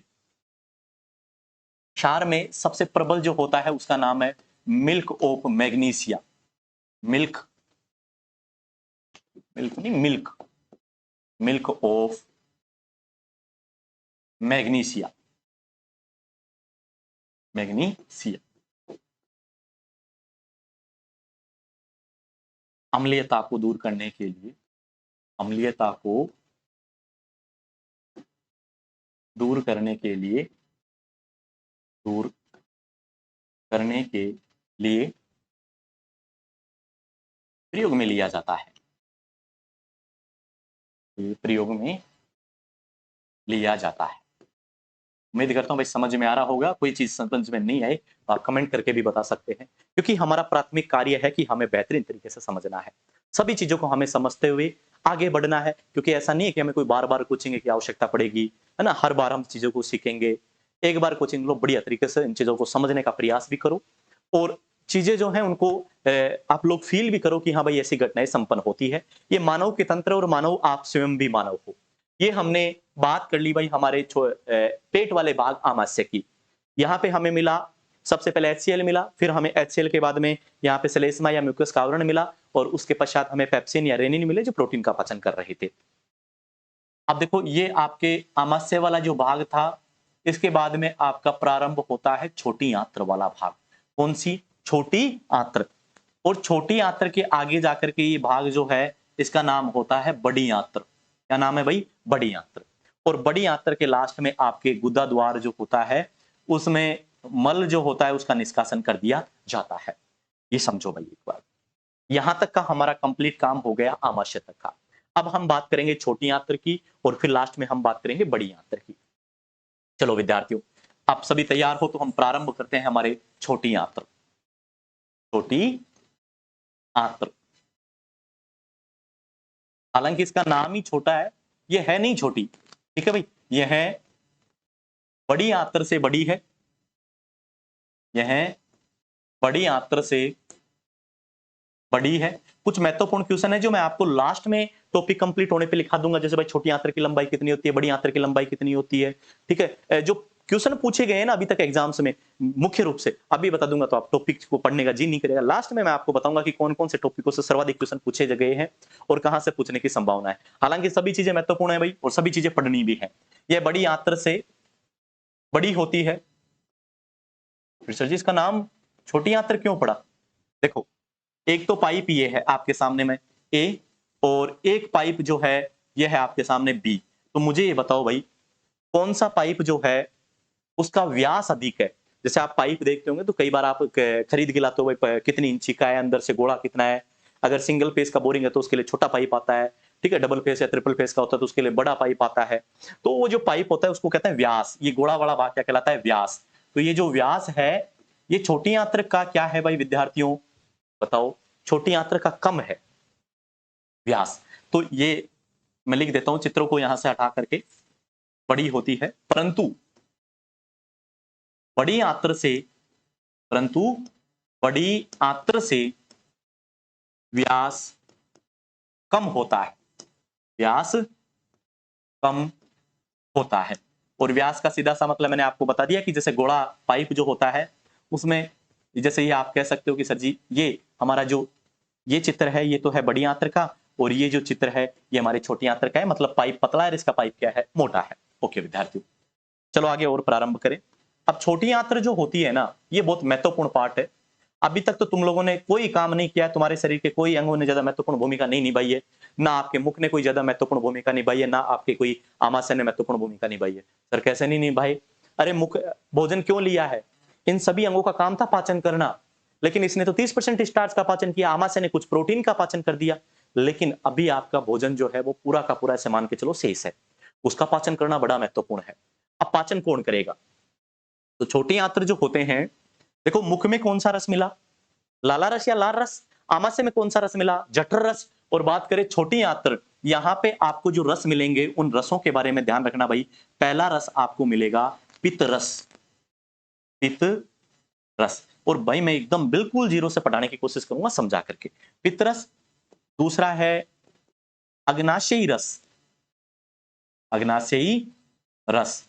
क्षार में सबसे प्रबल जो होता है उसका नाम है milk of magnesia. Milk, milk नहीं, milk, milk of magnesia. Magnesia अम्लीयता को दूर करने के लिए, अम्लीयता को दूर करने के लिए, दूर करने के लिए प्रयोग में लिया जाता है। प्रयोग में लिया जाता है। उम्मीद करता हूं भाई समझ में आ रहा होगा। कोई चीज समझ में नहीं आए तो आप कमेंट करके भी बता सकते हैं, क्योंकि हमारा प्राथमिक कार्य है कि हमें बेहतरीन तरीके से समझना है। सभी चीजों को हमें समझते हुए आगे बढ़ना है, क्योंकि ऐसा नहीं है कि हमें कोई बार बार कोचिंग की आवश्यकता पड़ेगी, है ना। हर बार हम चीजों को सीखेंगे। एक बार कोचिंग लो, बढ़िया तरीके से इन चीजों को समझने का प्रयास भी करो और चीजें जो है उनको आप लोग फील भी करो कि हाँ भाई ऐसी घटनाएं संपन्न होती है। ये मानव के तंत्र और मानव, आप स्वयं भी मानव हो। ये हमने बात कर ली भाई हमारे पेट वाले भाग आमाशय की। यहाँ पे हमें मिला सबसे पहले HCl मिला, फिर हमें HCl के बाद में यहाँ पे सलेस्मा या म्यूकस का आवरण मिला और उसके पश्चात हमें पेप्सिन या रेनिन मिले जो प्रोटीन का पाचन कर रहे थे। अब देखो ये आपके आमाशय वाला जो भाग था, इसके बाद में आपका प्रारंभ होता है छोटी आंत्र वाला भाग। कौन सी? छोटी आंत्र। और छोटी आंत्र के आगे जाकर के ये भाग जो है इसका नाम होता है बड़ी आंत्र। क्या नाम है भाई? बड़ी आंत्र। और बड़ी आंत्र के लास्ट में आपके गुदा द्वार जो होता है उसमें मल जो होता है उसका निष्कासन कर दिया जाता है। ये समझो भाई एक बार। यहां तक का हमारा कंप्लीट काम हो गया आमाशय तक का। अब हम बात करेंगे छोटी आंत्र की और फिर लास्ट में हम बात करेंगे बड़ी आंत्र की। चलो विद्यार्थियों, आप सभी तैयार हो तो हम प्रारंभ करते हैं हमारे छोटी आंत्र। छोटी आंत्र, हालांकि इसका नाम ही छोटा है, ये है नहीं छोटी, ठीक है भाई। यह है बड़ी आंत्र से बड़ी है, यह बड़ी आंत्र से बड़ी है। कुछ महत्वपूर्ण क्वेश्चन है जो मैं आपको लास्ट में टॉपिक कंप्लीट होने पे लिखा दूंगा, जैसे भाई छोटी आंत्र की लंबाई कितनी होती है, बड़ी आंत्र की लंबाई कितनी होती है, ठीक है। जो क्वेश्चन पूछे गए हैं ना अभी तक एग्जाम्स में, मुख्य रूप से अभी बता दूंगा तो आप टॉपिक को पढ़ने का जी नहीं करेगा। लास्ट में मैं आपको बताऊंगा कि कौन कौन से टॉपिकों से सर्वाधिक क्वेश्चन पूछे गए हैं और कहां से पूछने की संभावना है। हालांकि सभी चीजें महत्वपूर्ण है भाई और सभी चीजें पढ़नी भी है। यह बड़ी आंत्र से बड़ी होती है। फिर सर जी इसका नाम छोटी आंत्र क्यों पड़ा? देखो, एक तो पाइप ये है आपके सामने में ए, और एक पाइप जो है ये है आपके सामने बी। तो मुझे ये बताओ भाई, कौन सा पाइप जो है उसका व्यास अधिक है? जैसे आप पाइप देखते होंगे तो कई बार आप खरीद के लाते हो, भाई कितनी इंची का है, अंदर से गोला कितना है। अगर सिंगल फेस का बोरिंग है तो उसके लिए छोटा पाइप आता है, ठीक है। डबल फेस या ट्रिपल फेस का होता है तो उसके लिए बड़ा पाइप आता है। तो वो जो पाइप होता है उसको कहते हैं व्यास। ये गोला वाला भाग क्या कहलाता है? व्यास। तो ये जो व्यास है ये छोटी आंत्रक का क्या है भाई विद्यार्थियों? बताओ, छोटी आंत्रक का कम है व्यास। तो ये मैं लिख देता हूं चित्रों को यहां से हटा करके, बड़ी होती है परंतु बड़ी आंत्र से परंतु बड़ी आंत्र से व्यास कम होता है, व्यास कम होता है। और व्यास का सीधा सा मतलब मैंने आपको बता दिया कि जैसे गोला पाइप जो होता है उसमें, जैसे ये आप कह सकते हो कि सर जी ये हमारा जो ये चित्र है ये तो है बड़ी आंत्र का, और ये जो चित्र है ये हमारी छोटी आंत्र का है, मतलब पाइप पतला है और इसका पाइप क्या है? मोटा है। ओके विद्यार्थियों, चलो आगे और प्रारंभ करें। अब छोटी आंत्र जो होती है ना, ये बहुत महत्वपूर्ण पार्ट है। अभी तक तो तुम लोगों ने कोई काम नहीं किया, तुम्हारे शरीर के कोई अंगों ने ज्यादा महत्वपूर्ण भूमिका नहीं निभाई है, ना आपके मुख ने कोई ज्यादा महत्वपूर्ण भूमिका निभाई है, ना आपके कोई आमाशय ने महत्वपूर्ण भूमिका निभाई है। सर कैसे नहीं निभाई? अरे मुख भोजन क्यों लिया है? इन सभी अंगों का काम था पाचन करना, लेकिन इसने तो 30% स्टार्च का पाचन किया, आमाशय ने कुछ प्रोटीन का पाचन कर दिया। लेकिन अभी आपका भोजन जो है वो पूरा का पूरा ऐसे मान के चलो शेष है, उसका पाचन करना बड़ा महत्वपूर्ण है। अब पाचन कौन करेगा? तो छोटी आंत्र जो होते हैं, देखो मुख में कौन सा रस मिला? लाला रस या लाल रस। आमाशय में कौन सा रस मिला? जठर रस। और बात करें छोटी आंत्र, यहां पे आपको जो रस मिलेंगे उन रसों के बारे में ध्यान रखना भाई। पहला रस आपको मिलेगा पित्त रस, पित्त रस। और भाई मैं एकदम बिल्कुल जीरो से पढ़ाने की कोशिश करूंगा समझा करके। पित्त रस। दूसरा है अग्नाशयी रस, अग्नाशयी रस।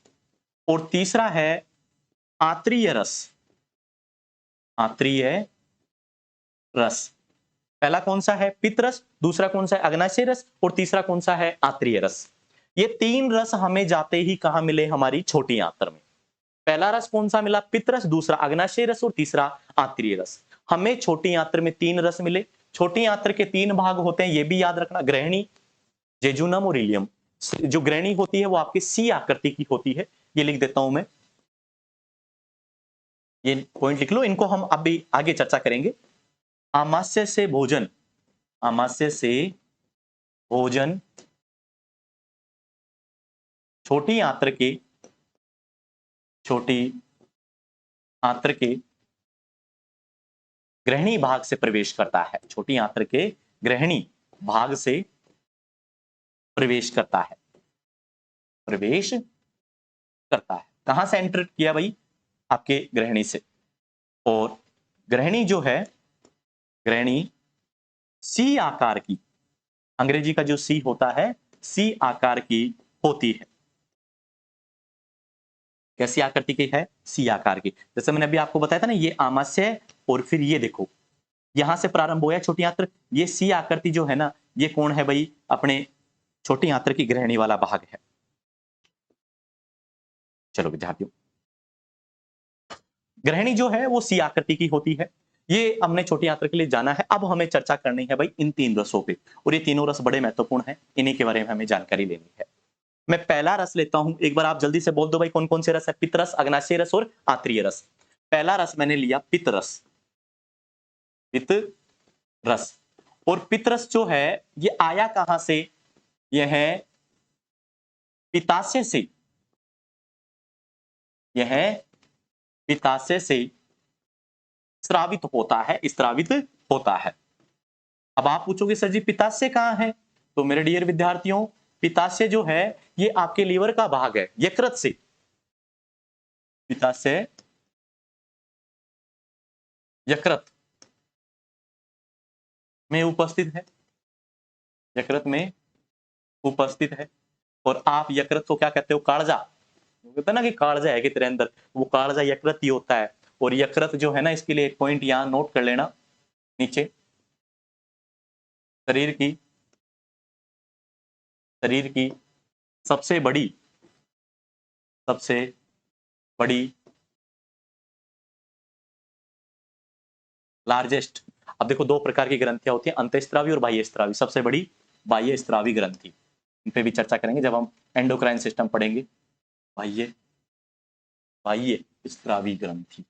और तीसरा है आत्रीय रस, आत्रीय रस। पहला कौन सा है? पित्त रस, दूसरा कौन सा है? अग्नाशय रस, और तीसरा कौन सा है? आत्रीय रस। ये तीन रस हमें जाते ही कहां मिले? हमारी छोटी आंत्र में। पहला रस कौन सा मिला? पित्त रस, दूसरा अग्नाशय रस और तीसरा आत्रीय रस। हमें छोटी आंत्र में तीन रस मिले। छोटी आंत्र के तीन भाग होते हैं, ये भी याद रखना, ग्रहणी, जेजुनम और इलियम। जो ग्रहणी होती है वो आपकी सी आकृति की होती है, ये लिख देता हूं मैं, ये पॉइंट लिख लो, इनको हम अभी आगे चर्चा करेंगे। आमाशय से भोजन, आमाशय से भोजन छोटी आंत्र के, छोटी आंत्र के ग्रहणी भाग से प्रवेश करता है, छोटी आंत्र के ग्रहणी भाग से प्रवेश करता है, प्रवेश करता है। कहां से एंटर किया भाई? आपके ग्रहणी से। और ग्रहणी जो है, ग्रहणी सी आकार की, अंग्रेजी का जो सी होता है सी आकार की होती है। कैसी आकृति की है? सी आकार की। जैसे मैंने अभी आपको बताया था ना, ये आमाशय और फिर ये देखो यहां से प्रारंभ हुआ छोटी आंत्र। ये सी आकृति जो है ना, ये कौन है भाई? अपने छोटी आंत्र की ग्रहणी वाला भाग है। चलो विद्यार्थियों, ग्रहणी जो है वो सी आकृति की होती है। ये हमने छोटी आंत्र के लिए जाना है। अब हमें चर्चा करनी है भाई इन तीन रसों पे, और ये तीनों रस बड़े महत्वपूर्ण हैं, इन्हीं के बारे में हमें जानकारी लेनी है। मैं पहला रस लेता हूं, एक बार आप जल्दी से बोल दो भाई कौन कौन से रस है? पित्त रस, अग्नाशय रस और आत्रीय रस। पहला रस मैंने लिया पित्त रस, पित्त रस। और पित्त रस जो है ये आया कहां से? यह है पित्ताशय से, यह पित्ताशय से स्रावित होता है, स्रावित होता है। अब आप पूछोगे सर जी पित्ताशय कहां है? तो मेरे डियर विद्यार्थियों, पित्ताशय जो है ये आपके लीवर का भाग है, यकृत से। पित्ताशय यकृत में उपस्थित है, यकृत में उपस्थित है। और आप यकृत को क्या कहते हो? कालजा। कहते हैं ना कि कालजा है कि तेरे अंदर, वो कालजा यकृत ही होता है। और यकृत जो है ना, इसके लिए एक पॉइंट यहां नोट कर लेना नीचे, शरीर की, शरीर की सबसे बड़ी, सबसे बड़ी, लार्जेस्ट। अब देखो दो प्रकार की ग्रंथियां होती हैं, अंतःस्रावी और बाह्य स्रावी। सबसे बड़ी बाह्य स्रावी ग्रंथि, इन पे भी चर्चा करेंगे जब हम एंडोक्राइन सिस्टम पढ़ेंगे। बाह्य बाह्य स्रावी ग्रंथि,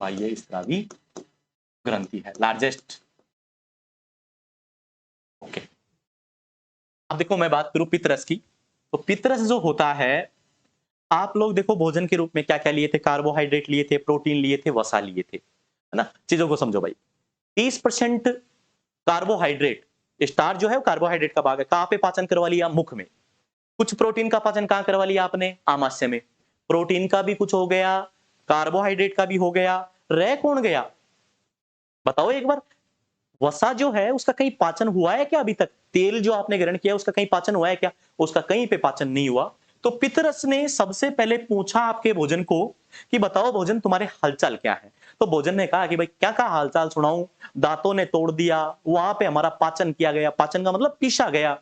बाह्य स्रावी ग्रंथि है लार्जेस्ट। ओके, अब देखो मैं बात करूं पितरस की, तो पितरस जो होता है, आप लोग देखो भोजन के रूप में क्या क्या लिए थे, कार्बोहाइड्रेट लिए थे, प्रोटीन लिए थे, वसा लिए थे, है ना। चीजों को समझो भाई, 30% कार्बोहाइड्रेट, स्टार्च जो है वो कार्बोहाइड्रेट का भाग है, कहां पे पाचन करवा लिया, मुख में। कुछ प्रोटीन का पाचन कहां करवा लिया आपने, आमाशय में। प्रोटीन का भी कुछ हो गया, कार्बोहाइड्रेट का भी हो गया, रह कौन गया बताओ एक बार। वसा जो है उसका कहीं पाचन हुआ है क्या अभी तक, तेल जो आपने ग्रहण किया उसका कहीं पाचन हुआ है क्या, उसका कहीं पे पाचन नहीं हुआ। तो पितरस ने सबसे पहले पूछा आपके भोजन को कि बताओ भोजन तुम्हारे हालचाल क्या है। तो भोजन ने कहा कि भाई क्या क्या हालचाल सुनाऊं, दांतों ने तोड़ दिया, वहां पे हमारा पाचन किया गया, पाचन का मतलब पीसा गया,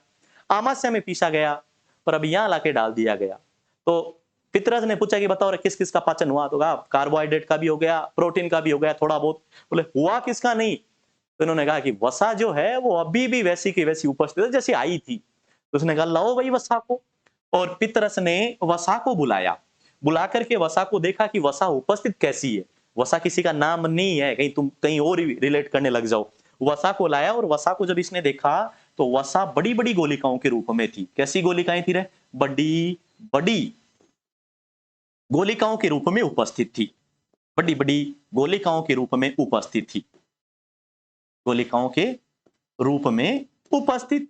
आमाशय में पीसा गया, पर अब यहां लाके डाल दिया गया। तो पितरस ने पूछा कि बताओ किस किस का पाचन हुआ, तो कहा कार्बोहाइड्रेट का भी हो गया, प्रोटीन का भी हो गया थोड़ा बहुत। बोले हुआ किसका नहीं, तो इन्होंने कहा कि वसा जो है वो अभी भी वैसी की वैसी उपस्थित है जैसी आई थी। तो उसने कहा लाओ भाई वसा को, और पितरस ने वसा को बुलाया, बुला करके वसा को देखा कि वसा उपस्थित कैसी है। वसा किसी का नाम नहीं है, कहीं तुम कहीं और रिलेट करने लग जाओ। वसा को लाया और वसा को जब इसने देखा तो वसा बड़ी बड़ी गोलिकाओं के रूप में थी। कैसी गोलिकाएं थी रे, बड़ी बड़ी गोलिकाओं के रूप में उपस्थित थी, बड़ी बड़ी गोलिकाओं के रूप में उपस्थित थी, गोलिकाओं के रूप में उपस्थित।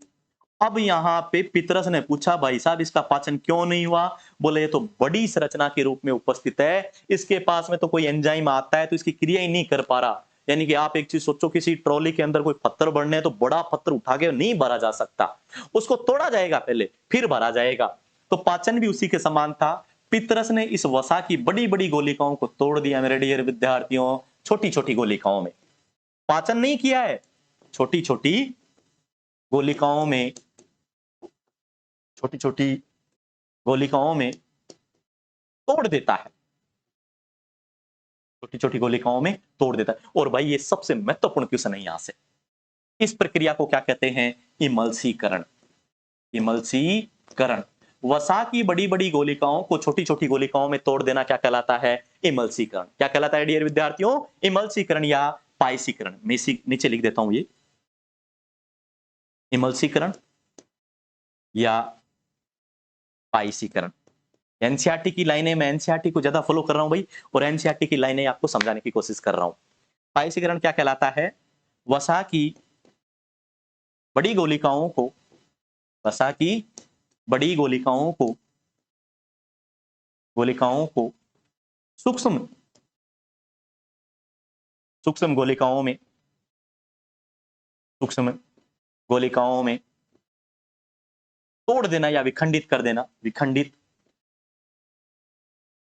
अब यहां पे पितरस ने पूछा भाई साहब इसका पाचन क्यों नहीं हुआ, बोले ये तो बड़ी संरचना के रूप में उपस्थित है, इसके पास में तो कोई एंजाइम आता है तो इसकी क्रिया ही नहीं कर पा रहा। यानी कि आप एक चीज सोचो, किसी ट्रॉली के अंदर कोई पत्थर भरने हैं तो बड़ा पत्थर उठा के नहीं भरा जा सकता, उसको तोड़ा जाएगा पहले फिर भरा जाएगा। तो पाचन भी उसी के समान था। पितरस ने इस वसा की बड़ी बड़ी गोलिकाओं को तोड़ दिया मेरे डियर विद्यार्थियों, छोटी छोटी गोलिकाओं में। पाचन नहीं किया है, छोटी छोटी गोलिकाओं में, छोटी छोटी गोलिकाओं में तोड़ देता है, छोटी छोटी गोलिकाओं में तोड़ देता है। और भाई ये सबसे महत्वपूर्ण क्वेश्चन है यहां से, इस प्रक्रिया को क्या कहते हैं, इमल्सीकरण। इमल्सीकरण, वसा की बड़ी बड़ी गोलिकाओं को छोटी छोटी गोलिकाओं में तोड़ देना क्या कहलाता है, इमल्सीकरण। क्या कहलाता है डियर विद्यार्थियों, इमल्सीकरण या पाइसीकरण। मैं नीचे लिख देता हूं ये, इमल्सीकरण या पाइसीकरण। एनसीईआरटी की लाइनें, मैं एनसीईआरटी को ज्यादा फॉलो कर रहा हूं भाई, और एनसीईआरटी की लाइनें आपको समझाने की कोशिश कर रहा हूं। पाइसीकरण क्या कहलाता है, वसा की बड़ी गोलिकाओं को, वसा की बड़ी गोलिकाओं को सूक्ष्म सूक्ष्म गोलिकाओं में, सूक्ष्म गोलिकाओं में तोड़ देना या विखंडित कर देना, विखंडित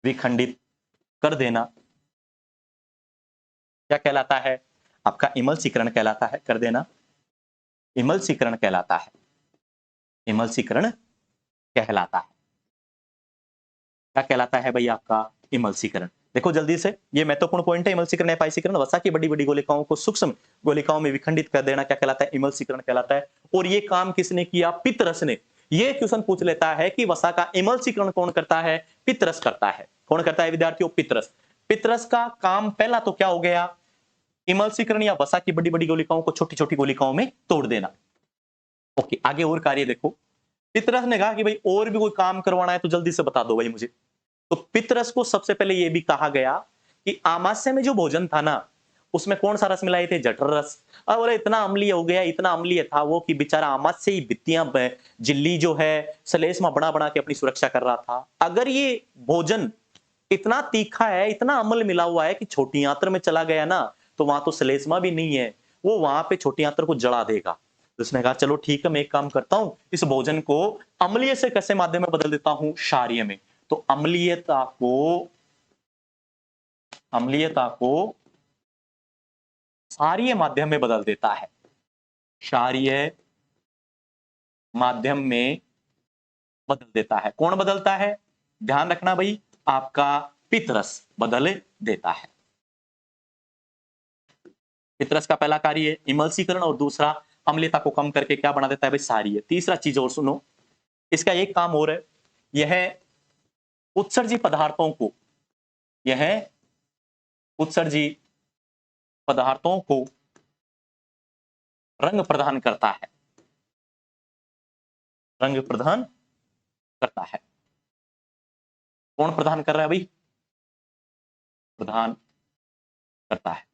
विखंडित कर देना क्या कहलाता है, आपका इमल्सीकरण कहलाता है। कर देना इमल्सीकरण कहलाता है, इमल्सीकरण कहलाता है। क्या कहलाता है भाई आपका, इमल्सीकरण। देखो जल्दी से, ये महत्वपूर्ण पॉइंट है, इमल्सीकरण या पाइसीकरण। वसा की बड़ी बड़ी गोलिकाओं को सूक्ष्म गोलिकाओं में विखंडित कर देना क्या कहलाता है, इमल्सीकरण कहलाता है। और ये काम किसने किया, पितरस ने। ये क्वेश्चन पूछ लेता है कि वसा का इमल्सीकरण कौन करता है, पितरस करता है। कौन करता है विद्यार्थियों, पितरस। पितरस का काम पहला तो क्या हो गया, इमल्सीकरण या वसा की बड़ी बड़ी गोलिकाओं को छोटी छोटी गोलिकाओं में तोड़ देना। ओके, आगे और कार्य देखो। पितरस ने कहा कि भाई और भी कोई काम करवाना है तो जल्दी से बता दो भाई मुझे। तो पितरस को सबसे पहले यह भी कहा गया कि आमाशय में जो भोजन था ना, उसमें कौन सा रस मिलाए थे, जठर रस। अब बोले इतना अम्लीय हो गया, इतना अम्लीय था वो कि बेचारा आमाशय ही भित्तियां, झिल्ली जो है सलेस्मा बना बना के अपनी सुरक्षा कर रहा था। अगर ये भोजन इतना तीखा है, इतना अम्ल मिला हुआ है कि छोटी आंत्र में चला गया ना, तो वहां तो सलेस्मा भी नहीं है, वो वहां पे छोटी आंत्र को जला देगा। तो उसने कहा चलो ठीक है, मैं एक काम करता हूं, इस भोजन को अम्लीय से कैसे माध्यम में बदल देता हूं, क्षारीय में। तो अम्लीयता को क्षारीय माध्यम में बदल देता है, क्षारीय माध्यम में बदल देता है। कौन बदलता है, ध्यान रखना भाई, आपका पितरस बदल देता है। पितरस का पहला कार्य इमल्सीकरण और दूसरा अम्लता को कम करके क्या बना देता है भाई, क्षारीय। तीसरा चीज और सुनो, इसका एक काम और है, यह उत्सर्जी पदार्थों को, यह उत्सर्जी पदार्थों को रंग प्रदान करता है, रंग प्रदान करता है। कौन प्रदान कर रहा है भाई, प्रदान करता है।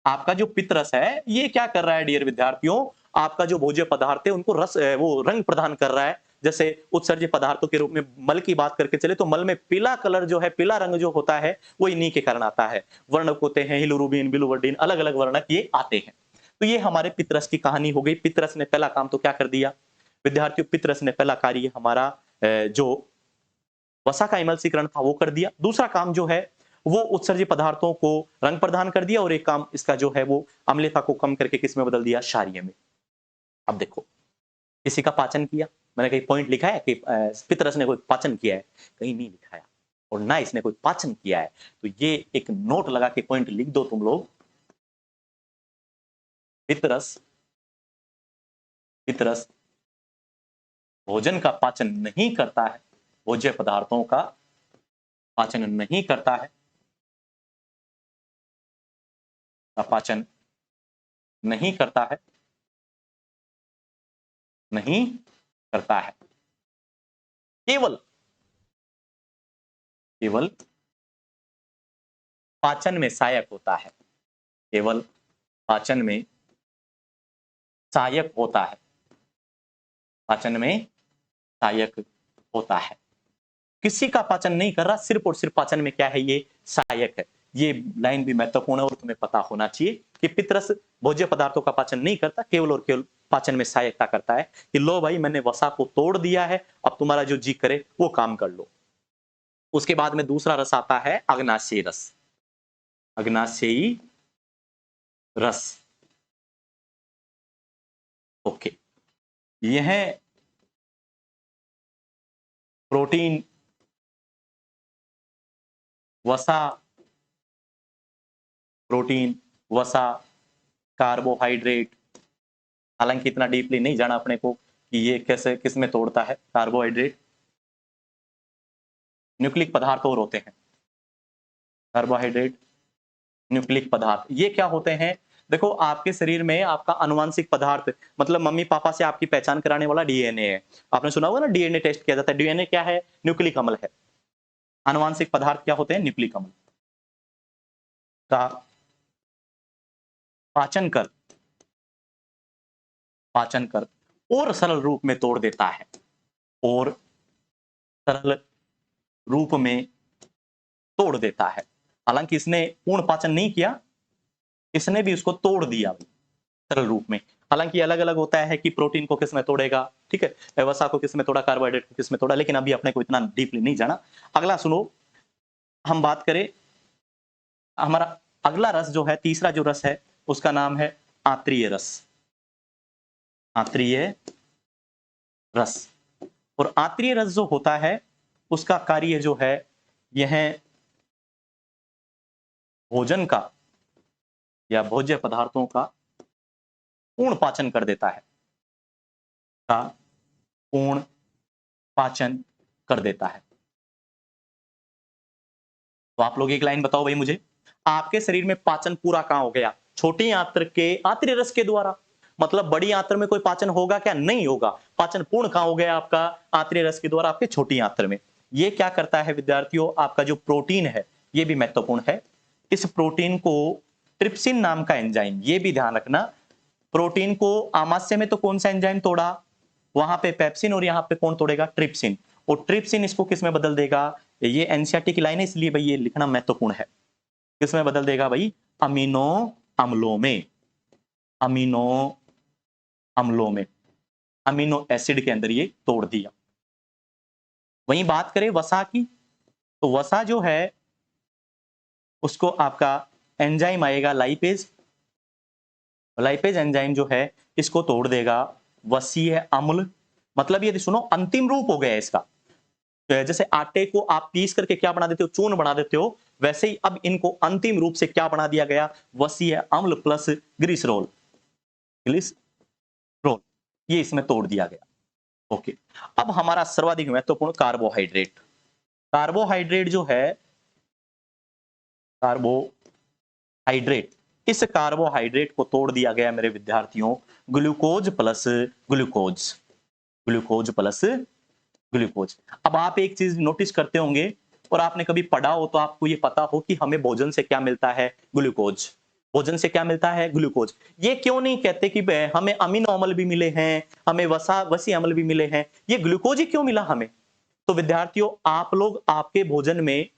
आपका जो पित्तरस है ये क्या कर रहा है डियर विद्यार्थियों, आपका जो भोज्य पदार्थ है उनको रस वो रंग प्रदान कर रहा है। जैसे उत्सर्ज्य पदार्थों के रूप में मल की बात करके चले तो मल में पीला कलर जो है, पीला रंग जो होता है वो इन्हीं के कारण आता है। वर्णक होते हैं हिलुरुबिन, बिलुवर्डिन, अलग अलग वर्णक ये आते हैं। तो ये हमारे पित्तरस की कहानी हो गई। पित्तरस ने पहला काम तो क्या कर दिया विद्यार्थियों, पित्तरस ने पहला कार्य हमारा जो वसा का एमल्सीकरण था वो कर दिया। दूसरा काम जो है वो उत्सर्जी पदार्थों को रंग प्रदान कर दिया, और एक काम इसका जो है वो अम्लता को कम करके किस में बदल दिया, क्षारीय में। अब देखो किसी का पाचन किया, मैंने कहीं पॉइंट लिखा है कि पित्तरस ने कोई पाचन किया है, कहीं नहीं लिखा है, और ना इसने कोई पाचन किया है। तो ये एक नोट लगा के पॉइंट लिख दो तुम लोग, पित्तरस पित्तरस भोजन का पाचन नहीं करता है, भोज्य पदार्थों का पाचन नहीं करता है, पाचन नहीं करता है, नहीं करता है, केवल केवल पाचन में सहायक होता है, केवल पाचन में सहायक होता है, पाचन में सहायक होता है। किसी का पाचन नहीं कर रहा, सिर्फ और सिर्फ पाचन में क्या है, ये सहायक है। ये लाइन भी महत्वपूर्ण है और तुम्हें पता होना चाहिए कि पित्तरस भोज्य पदार्थों का पाचन नहीं करता, केवल और केवल पाचन में सहायता करता है कि लो भाई मैंने वसा को तोड़ दिया है, अब तुम्हारा जो जी करे वो काम कर लो। उसके बाद में दूसरा रस आता है अग्नाशयी रस, अग्नाशयी रस। ओके, यह प्रोटीन, वसा, प्रोटीन, वसा, कार्बोहाइड्रेट, हालांकि इतना डीपली नहीं जाना अपने को कि ये कैसे किस में तोड़ता है। कार्बोहाइड्रेट, न्यूक्लिक पदार्थ और होते हैं, कार्बोहाइड्रेट, न्यूक्लिक पदार्थ, ये क्या होते हैं, देखो आपके शरीर में आपका अनुवांशिक पदार्थ, मतलब मम्मी पापा से आपकी पहचान कराने वाला डीएनए है। आपने सुना होगा ना डीएनए टेस्ट किया जाता है। डीएनए क्या है, न्यूक्लिक अम्ल है। अनुवांशिक पदार्थ क्या होते हैं, न्यूक्लिक अम्ल का पाचन कर और सरल रूप में तोड़ देता है, और सरल रूप में तोड़ देता है। हालांकि इसने पूर्ण पाचन नहीं किया, इसने भी उसको तोड़ दिया सरल रूप में। हालांकि अलग अलग होता है कि प्रोटीन को किस में तोड़ेगा, ठीक है, वसा को किस में तोड़ा, कार्बोहाइड्रेट को किस में तोड़ा, लेकिन अभी अपने को इतना डीपली नहीं जाना। अगला सुनो, हम बात करें हमारा अगला रस जो है, तीसरा जो रस है उसका नाम है आत्रीय रस, आत्रीय रस। और आत्रीय रस जो होता है उसका कार्य जो है यह भोजन का या भोज्य पदार्थों का पूर्ण पाचन कर देता है, का पूर्ण पाचन कर देता है। तो आप लोग एक लाइन बताओ भाई मुझे, आपके शरीर में पाचन पूरा कहां हो गया, छोटी आंत्र के आत्रीय रस के द्वारा। मतलब बड़ी आंत्र में कोई पाचन होगा क्या, नहीं होगा। पाचन पूर्ण कहां हो गया आपका, आत्रीय रस के द्वारा आपके छोटी आंत्र में। ये क्या करता है विद्यार्थियों, आपका जो प्रोटीन है ये भी महत्वपूर्ण है। इस प्रोटीन को ट्रिप्सिन नाम का एंजाइम, ये भी ध्यान रखना, प्रोटीन को आमाशय में तो कौन सा एंजाइम तोड़ा, वहां पे पेप्सिन, और यहां पे कौन तोड़ेगा, ट्रिप्सिन। और ट्रिप्सिन इसको किस में बदल देगा, ये एनसीईआरटी की लाइन है इसलिए भाई ये लिखना महत्वपूर्ण है। किस में बदल देगा भाई, अमीनो अम्लों में, अमीनो अम्लों में, अमीनो एसिड के अंदर ये तोड़ दिया। वहीं बात करें वसा की, तो वसा जो है उसको आपका एंजाइम आएगा लाइपेज, लाइपेज एंजाइम जो है इसको तोड़ देगा वसीय अम्ल। मतलब ये सुनो अंतिम रूप हो गया इसका, जैसे आटे को आप पीस करके क्या बना देते हो, चूर्ण बना देते हो, वैसे ही अब इनको अंतिम रूप से क्या बना दिया गया, वसीय अम्ल प्लस ग्लिसरॉल, ग्लिसरॉल। ये इसमें तोड़ दिया गया। ओके, अब हमारा सर्वाधिक महत्वपूर्ण कार्बोहाइड्रेट। कार्बोहाइड्रेट जो है, कार्बोहाइड्रेट, इस कार्बोहाइड्रेट को तोड़ दिया गया मेरे विद्यार्थियों glucose plus glucose, glucose plus glucose. अब आप एक चीज नोटिस करते होंगे और आपने कभी पढ़ा हो तो आपको ये पता हो कि हमें भोजन से क्या मिलता है, ग्लूकोज। भोजन से क्या मिलता है, ग्लूकोज। ये क्यों नहीं कहते कि हमें अमीनो अम्ल भी मिले हैं, हमें वसी अम्ल भी मिले हैं, ये ग्लूकोज ही क्यों मिला हमें? तो विद्यार्थियों, आप लोग आपके भोजन में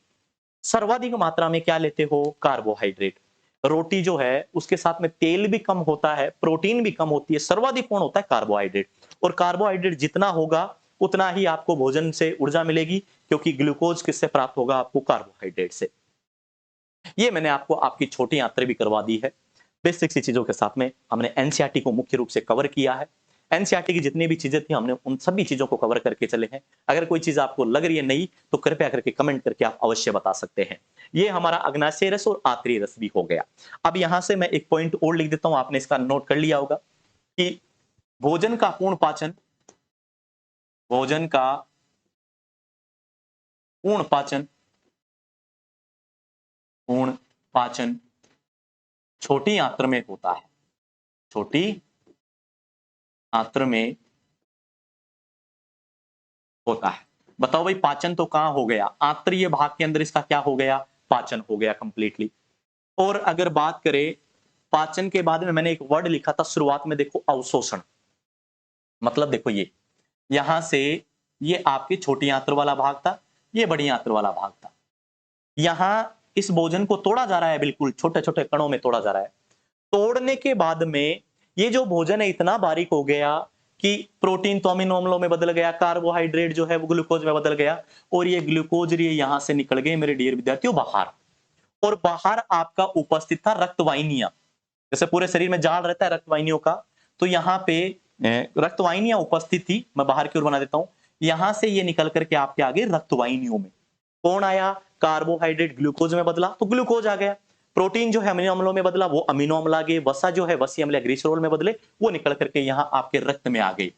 सर्वाधिक मात्रा में क्या लेते हो, कार्बोहाइड्रेट। रोटी जो है उसके साथ में तेल भी कम होता है, प्रोटीन भी कम होती है, सर्वाधिक कौन होता है, कार्बोहाइड्रेट। और कार्बोहाइड्रेट जितना होगा उतना ही आपको भोजन से ऊर्जा मिलेगी, क्योंकि ग्लूकोज किससे प्राप्त होगा, आपको कार्बोहाइड्रेट से। ये मैंने आपको आपकी छोटी यात्रा भी करवा दी है। बेसिक सी चीजों के साथ में हमने एनसीईआरटी को मुख्य रूप से कवर किया है। एनसीईआरटी की जितनी भी चीजें थी हमने उन सभी चीजों को कवर करके चले हैं। अगर कोई चीज आपको लग रही है नई तो कृपया करके कमेंट करके आप अवश्य बता सकते हैं। ये हमारा अग्नाशय रस और आंतरिक रस भी हो गया। अब यहां से मैं एक पॉइंट और लिख देता हूं, आपने इसका नोट कर लिया होगा कि भोजन का पूर्ण पाचन, भोजन का पूर्ण पाचन, पूर्ण पाचन छोटी आंत्र में होता है, छोटी आंत्र में होता है। बताओ भाई, पाचन तो कहां हो गया, आंतरीय भाग के अंदर इसका क्या हो गया, पाचन हो गया कंप्लीटली। और अगर बात करें पाचन के बाद में, मैंने एक वर्ड लिखा था शुरुआत में, देखो अवशोषण। मतलब देखो ये यहां से ये आपकी छोटी आंत्र वाला भाग था, ये बड़ी आंत्र वाला भाग था। यहां इस भोजन को तोड़ा जा रहा है, बिल्कुल छोटे छोटे कणों में तोड़ा जा रहा है। तोड़ने के बाद में ये जो भोजन है इतना बारीक हो गया कि प्रोटीन तो अमीनो अम्लों में बदल गया, कार्बोहाइड्रेट जो है वो ग्लूकोज में बदल गया, और ये ग्लूकोज यहां से निकल गए मेरे डियर विद्यार्थियों बाहर। और बाहर आपका उपस्थित था रक्तवाहिनियां। जैसे पूरे शरीर में जाल रहता है रक्तवाहिनियों का, तो यहाँ पे रक्तवाहिनियां उपस्थित थी। मैं बाहर की ओर बना देता हूं, यहां से ये निकल करके आपके आगे रक्तवाहिनियों में कौन आया, कार्बोहाइड्रेट ग्लूकोज में बदला तो ग्लूकोज आ गया, प्रोटीन जो है अमीनो अम्लों में बदला वो अमीनो अम्ल आ गए, वसा जो है वसी अम्ल ग्लिसरॉल में बदले, वो निकल करके यहाँ आपके रक्त में आ गई।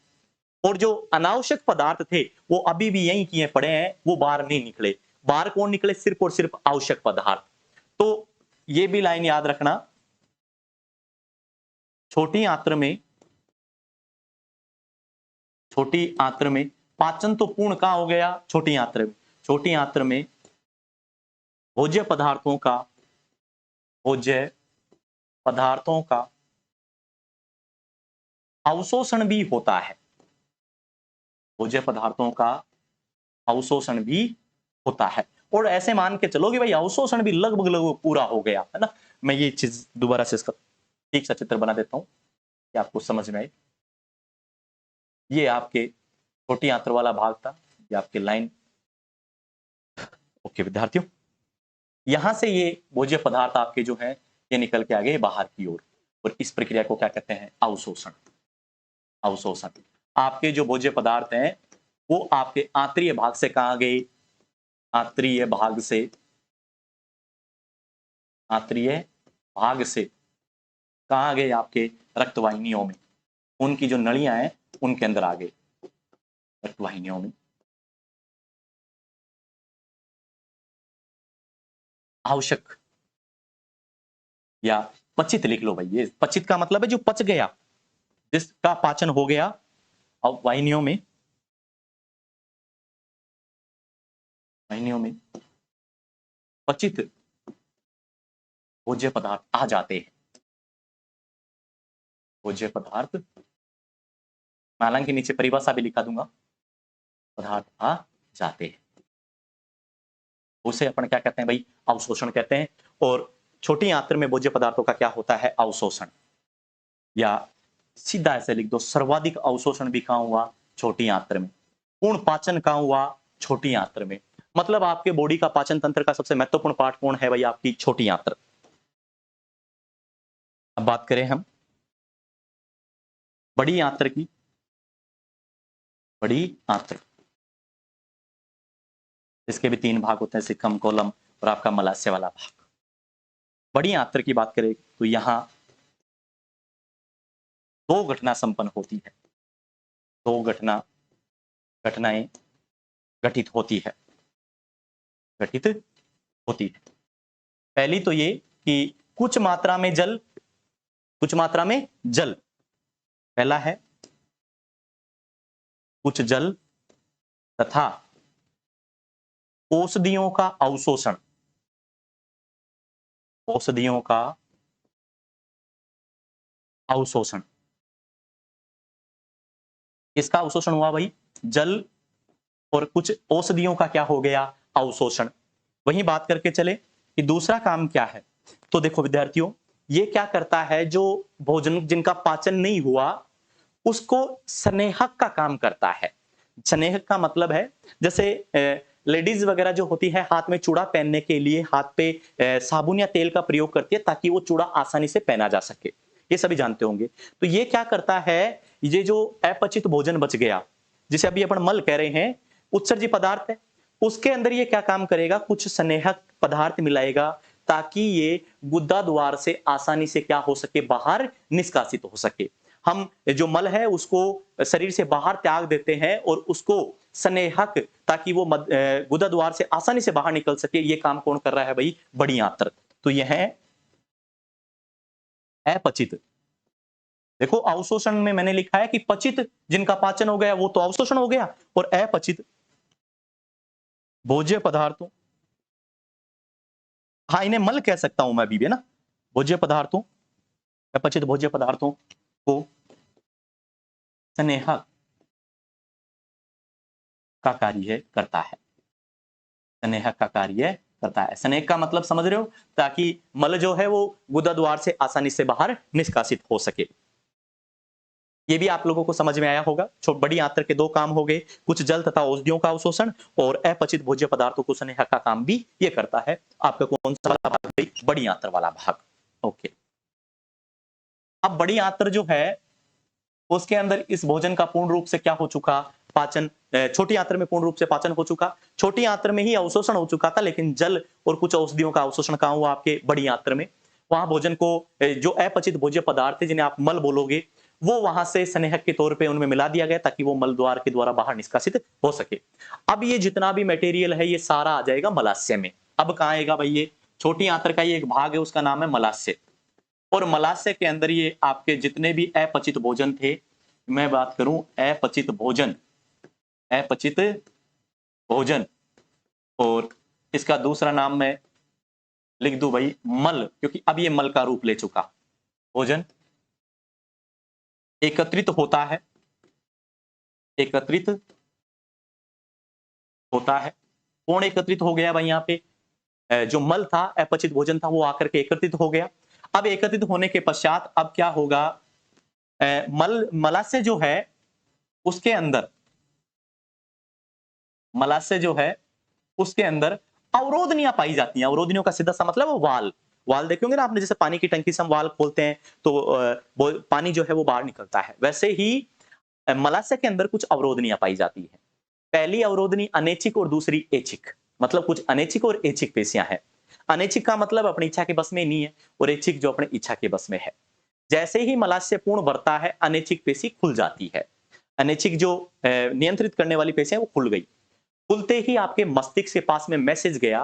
और जो अनावश्यक पदार्थ थे वो अभी भी यहीं किए पड़े हैं, वो बाहर नहीं निकले। बाहर कौन निकले, सिर्फ और सिर्फ आवश्यक पदार्थ। तो ये भी लाइन याद रखना, छोटी आंत्र में, छोटी आंत्र में पाचन तो पूर्ण कहां हो गया, छोटी आंत्र में। छोटी आंत्र में भोज्य पदार्थों का, भोज्य पदार्थों का अवशोषण भी होता है, भोज्य पदार्थों का अवशोषण भी होता है। और ऐसे मान के चलो कि भाई अवशोषण भी लगभग लगभग पूरा हो गया है ना। मैं ये चीज दोबारा से इसका ठीक सा चित्र बना देता हूं कि आपको समझ में आए। ये आपके छोटी आंत्र वाला भाग था, ये आपके लाइन। ओके विद्यार्थियों, यहां से ये भोज्य पदार्थ आपके जो है ये निकल के आ गए बाहर की ओर, और इस प्रक्रिया को क्या कहते हैं, अवशोषण। अवशोषण। आपके जो भोज्य पदार्थ हैं वो आपके आंतरिय भाग से कहां गए, आंतरिय भाग से, आंतरिय भाग से कहां गए, आपके रक्तवाहिनियों में, उनकी जो नलियां हैं उनके अंदर आ गए, रक्तवाहिनियों में। आवश्यक या पचित लिख लो भाई, ये पचित का मतलब है जो पच गया, जिसका पाचन हो गया, अब वाहिनियों में, वाहिनियों में पचित भोज्य पदार्थ आ जाते हैं, भोज्य पदार्थ। मैं हालांकि नीचे परिभाषा भी लिखा दूंगा, पदार्थ आ जाते हैं, उसे अपन क्या कहते हैं भाई, अवशोषण कहते हैं। और छोटी आंत्र में भोज्य पदार्थों का क्या होता है, अवशोषण। या सीधा ऐसे लिख दो, सर्वाधिक अवशोषण भी कहां हुआ, छोटी आंत्र में। पूर्ण पाचन कहां हुआ, छोटी आंत्र में। मतलब आपके बॉडी का पाचन तंत्र का सबसे महत्वपूर्ण पार्ट कौन है भाई, आपकी छोटी आंत्र। अब बात करें हम बड़ी आंत्र की, बड़ी आंत्र, इसके भी तीन भाग होते हैं, सिक्कम, कोलम और आपका मलाशय वाला भाग। बड़ी आंत्र की बात करें तो यहां दो घटना संपन्न होती है, दो घटनाएं घटित होती है। पहली तो ये कि कुछ मात्रा में जल, पहला है कुछ जल तथा औषधियों का अवशोषण, किसका अवशोषण हुआ भाई? जल और कुछ औषधियों का क्या हो गया? अवशोषण। वहीं बात करके चले कि दूसरा काम क्या है। तो देखो विद्यार्थियों, ये क्या करता है, जो भोजन जिनका पाचन नहीं हुआ उसको स्नेहक का काम करता है। स्नेहक का मतलब है जैसे लेडीज वगैरह जो होती है हाथ में चूड़ा पहनने के लिए हाथ पे साबुन या तेल का प्रयोग करती है ताकि वो चूड़ा आसानी से पहना जा सके, ये सभी जानते होंगे। तो ये क्या करता है, ये जो अपचित भोजन बच गया जिसे अभी अपन मल कह रहे हैं, उत्सर्जी पदार्थ है, उसके अंदर ये क्या काम करेगा, कुछ स्नेहक पदार्थ मिलाएगा ताकि ये गुद्दा द्वार से आसानी से क्या हो सके, बाहर निष्कासित हो सके। हम जो मल है उसको शरीर से बाहर त्याग देते हैं और उसको स्नेहक ताकि वो गुदा द्वार से आसानी से बाहर निकल सके, ये काम कौन कर रहा है भाई? बड़ी आंत्र। तो यह है अपचित। देखो अवशोषण में मैंने लिखा है कि पचित जिनका पाचन हो गया वो तो अवशोषण हो गया, और अपचित भोज्य पदार्थों, हाँ इन्हें मल कह सकता हूं मैं अभी भी ना, भोज्य पदार्थों, अपचित भोज्य पदार्थों को स्नेहक का कार्य करता है। स्नेहक का कार्य करता है। स्नेहक का मतलब समझ रहे हो, ताकि मल जो है वो गुदा द्वार से आसानी से बाहर निष्कासित हो सके। ये भी आप लोगों को समझ में आया होगा। बड़ी आंत्र के दो काम हो गए, कुछ जल तथा औषधियों का अवशोषण, और अपचित भोज्य पदार्थों को स्नेहक का काम भी ये करता है। आपका कौन सा वाला भाग? बड़ी आंत्र वाला भाग। ओके, अब बड़ी आंत्र जो है उसके अंदर इस भोजन का पूर्ण रूप से क्या हो चुका, पाचन। छोटी आंत्र में पूर्ण रूप से पाचन हो चुका, छोटी आंत्र में ही अवशोषण हो चुका था, लेकिन जल और कुछ औषधियों का अवशोषण कहां हुआ? आपके बड़ी आंत्र में। वहां भोजन को जो अपचित भोज्य पदार्थ है जिन्हें आप मल बोलोगे, वो वहां से स्नेहक के तौर पे उनमें मिला दिया गया ताकि वो मल द्वार के द्वारा बाहर निष्कासित हो सके। अब ये जितना भी मटेरियल है ये सारा आ जाएगा मलाशय में। अब कहां आएगा भाई? ये छोटी आंत्र का ये एक भाग है, उसका नाम है मलाशय, और मलाशय के अंदर ये आपके जितने भी अपचित भोजन थे, मैं बात करूं अपचित भोजन, और इसका दूसरा नाम मैं लिख दूं भाई मल, क्योंकि अब ये मल का रूप ले चुका। भोजन एकत्रित होता है, कौन एकत्रित हो गया भाई? यहाँ पे जो मल था, अपचित भोजन था, वो आकर के एकत्रित हो गया। अब एकत्रित होने के पश्चात अब क्या होगा, मलाशय जो है उसके अंदर, उसके अंदर अवरोधनियां पाई जाती हैं। अवरोधनियों का सीधा सा मतलब वाल देखे होंगे ना आपने, जैसे पानी की टंकी से हम वाल खोलते हैं तो पानी जो है वो बाहर निकलता है, वैसे ही मलाशय के अंदर कुछ अवरोधनियां पाई जाती है। पहली अवरोधनी अनैच्छिक और दूसरी ऐच्छिक, मतलब कुछ अनैच्छिक और ऐच्छिक पेशियां हैं। अनैच्छिक का मतलब अपनी इच्छा के बस में नहीं है, और ऐच्छिक जो अपनी इच्छा के बस में है। जैसे ही मलाशय पूर्ण भरता है अनैच्छिक पेशी खुल जाती है। अनैच्छिक जो नियंत्रित करने वाली पेशियां वो खुल गई। खुलते ही आपके मस्तिष्क के पास में मैसेज गया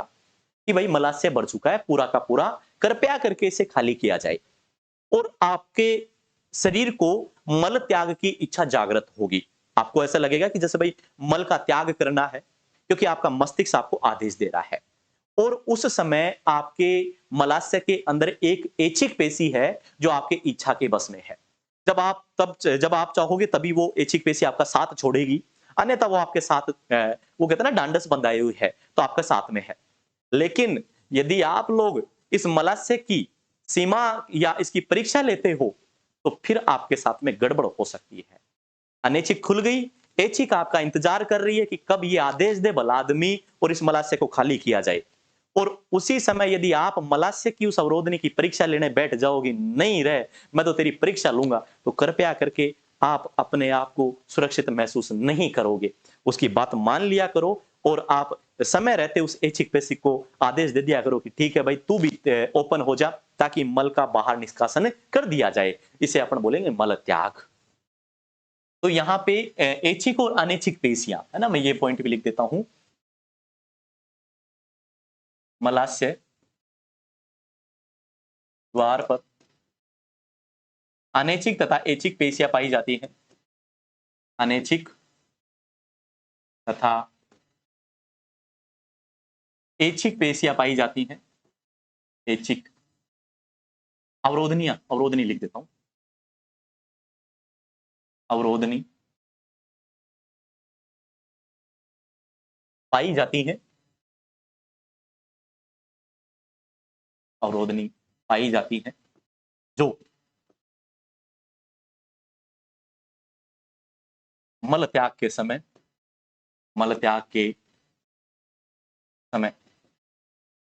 कि भाई मलाशय भर चुका है पूरा का पूरा, कृपया करके इसे खाली किया जाए, और आपके शरीर को मल त्याग की इच्छा जागृत होगी। आपको ऐसा लगेगा कि जैसे भाई मल का त्याग करना है, क्योंकि आपका मस्तिष्क आपको आदेश दे रहा है। और उस समय आपके मलाशय के अंदर एक ऐच्छिक पेशी है जो आपके इच्छा के बस में है। जब आप चाहोगे तभी वो ऐच्छिक पेशी आपका साथ छोड़ेगी, अन्यथा वो आपके साथ वो कहते हैं ना डांडस बंधाई हुई है, तो आपका साथ में है। लेकिन यदि आप लोग इस मलाशय की सीमा या इसकी परीक्षा लेते हो तो फिर आपके साथ में गड़बड़ हो सकती है। अनैच्छिक खुल गई, ऐच्छिक आपका इंतजार कर रही है कि कब ये आदेश दे भला आदमी और इस मलाशय को खाली किया जाए। और उसी समय यदि आप मलाशय की उस अवरोधनी की परीक्षा लेने बैठ जाओगे, नहीं रहे मैं तो तेरी परीक्षा लूंगा, तो कृपया करके आप अपने आप को सुरक्षित महसूस नहीं करोगे। उसकी बात मान लिया करो, और आप समय रहते उस ऐच्छिक पेशी को आदेश दे दिया करो कि ठीक है भाई तू भी ओपन हो जा, ताकि मल का बाहर निष्कासन कर दिया जाए। इसे अपन बोलेंगे मल त्याग। तो यहाँ पे ऐच्छिक और अनैच्छिक पेशियां है ना, मैं ये पॉइंट भी लिख देता हूं। मलाशय द्वार पर अनैच्छिक तथा ऐच्छिक पेशियां पाई जाती हैं। अनैच्छिक तथा ऐच्छिक पेशियां पाई जाती हैं। ऐच्छिक अवरोधनी लिख देता हूं। अवरोधनी पाई जाती हैं। अवरोधनी पाई जाती हैं जो मल त्याग के समय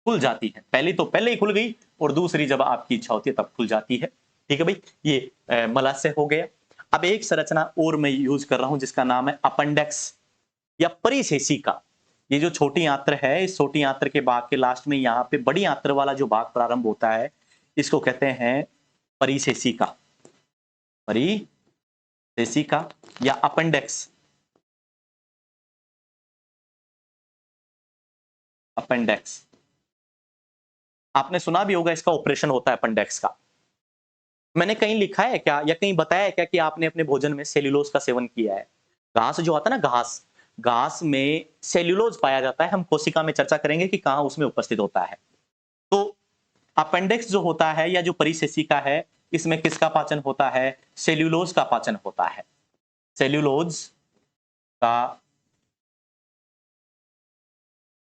खुल जाती है। पहले ही खुल गई और दूसरी जब आपकी इच्छा होती है तब खुल जाती है। ठीक है भाई, ये मलाशय हो गया। अब एक संरचना और मैं यूज कर रहा हूं जिसका नाम है अपेंडेक्स या परिशेषिका। ये जो छोटी आंत्र है, इस छोटी आंत्र के भाग के लास्ट में यहाँ पे बड़ी आंत्र वाला जो भाग प्रारंभ होता है, इसको कहते हैं परिशेषिका। परिशेषिका या अपेंडेक्स। अपेंडेक्स आपने सुना भी होगा, इसका ऑपरेशन होता है अपेंडेक्स का। मैंने कहीं लिखा है क्या या कहीं बताया है क्या कि आपने अपने भोजन में सेल्यूलोज का सेवन किया है? घास जो आता है ना, घास में सेल्यूलोज पाया जाता है। हम कोशिका में चर्चा करेंगे कि कहां उसमें उपस्थित होता है। तो अपेंडिक्स जो होता है या जो परिशेषिका है, इसमें किसका पाचन होता है? सेल्यूलोज का पाचन होता है। सेल्यूलोज का,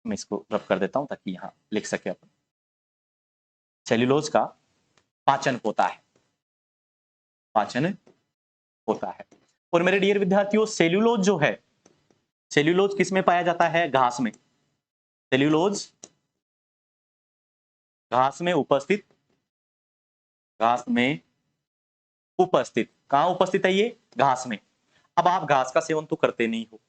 मैं इसको रब कर देता हूं ताकि यहां लिख सके अपन। सेल्यूलोज का पाचन होता है, पाचन होता है। और मेरे डियर विद्यार्थियों, सेल्यूलोज जो है, सेल्यूलोज किस में पाया जाता है? घास में। सेल्यूलोज घास में उपस्थित, घास में उपस्थित। कहां उपस्थित है ये? घास में। अब आप घास का सेवन तो करते नहीं हो,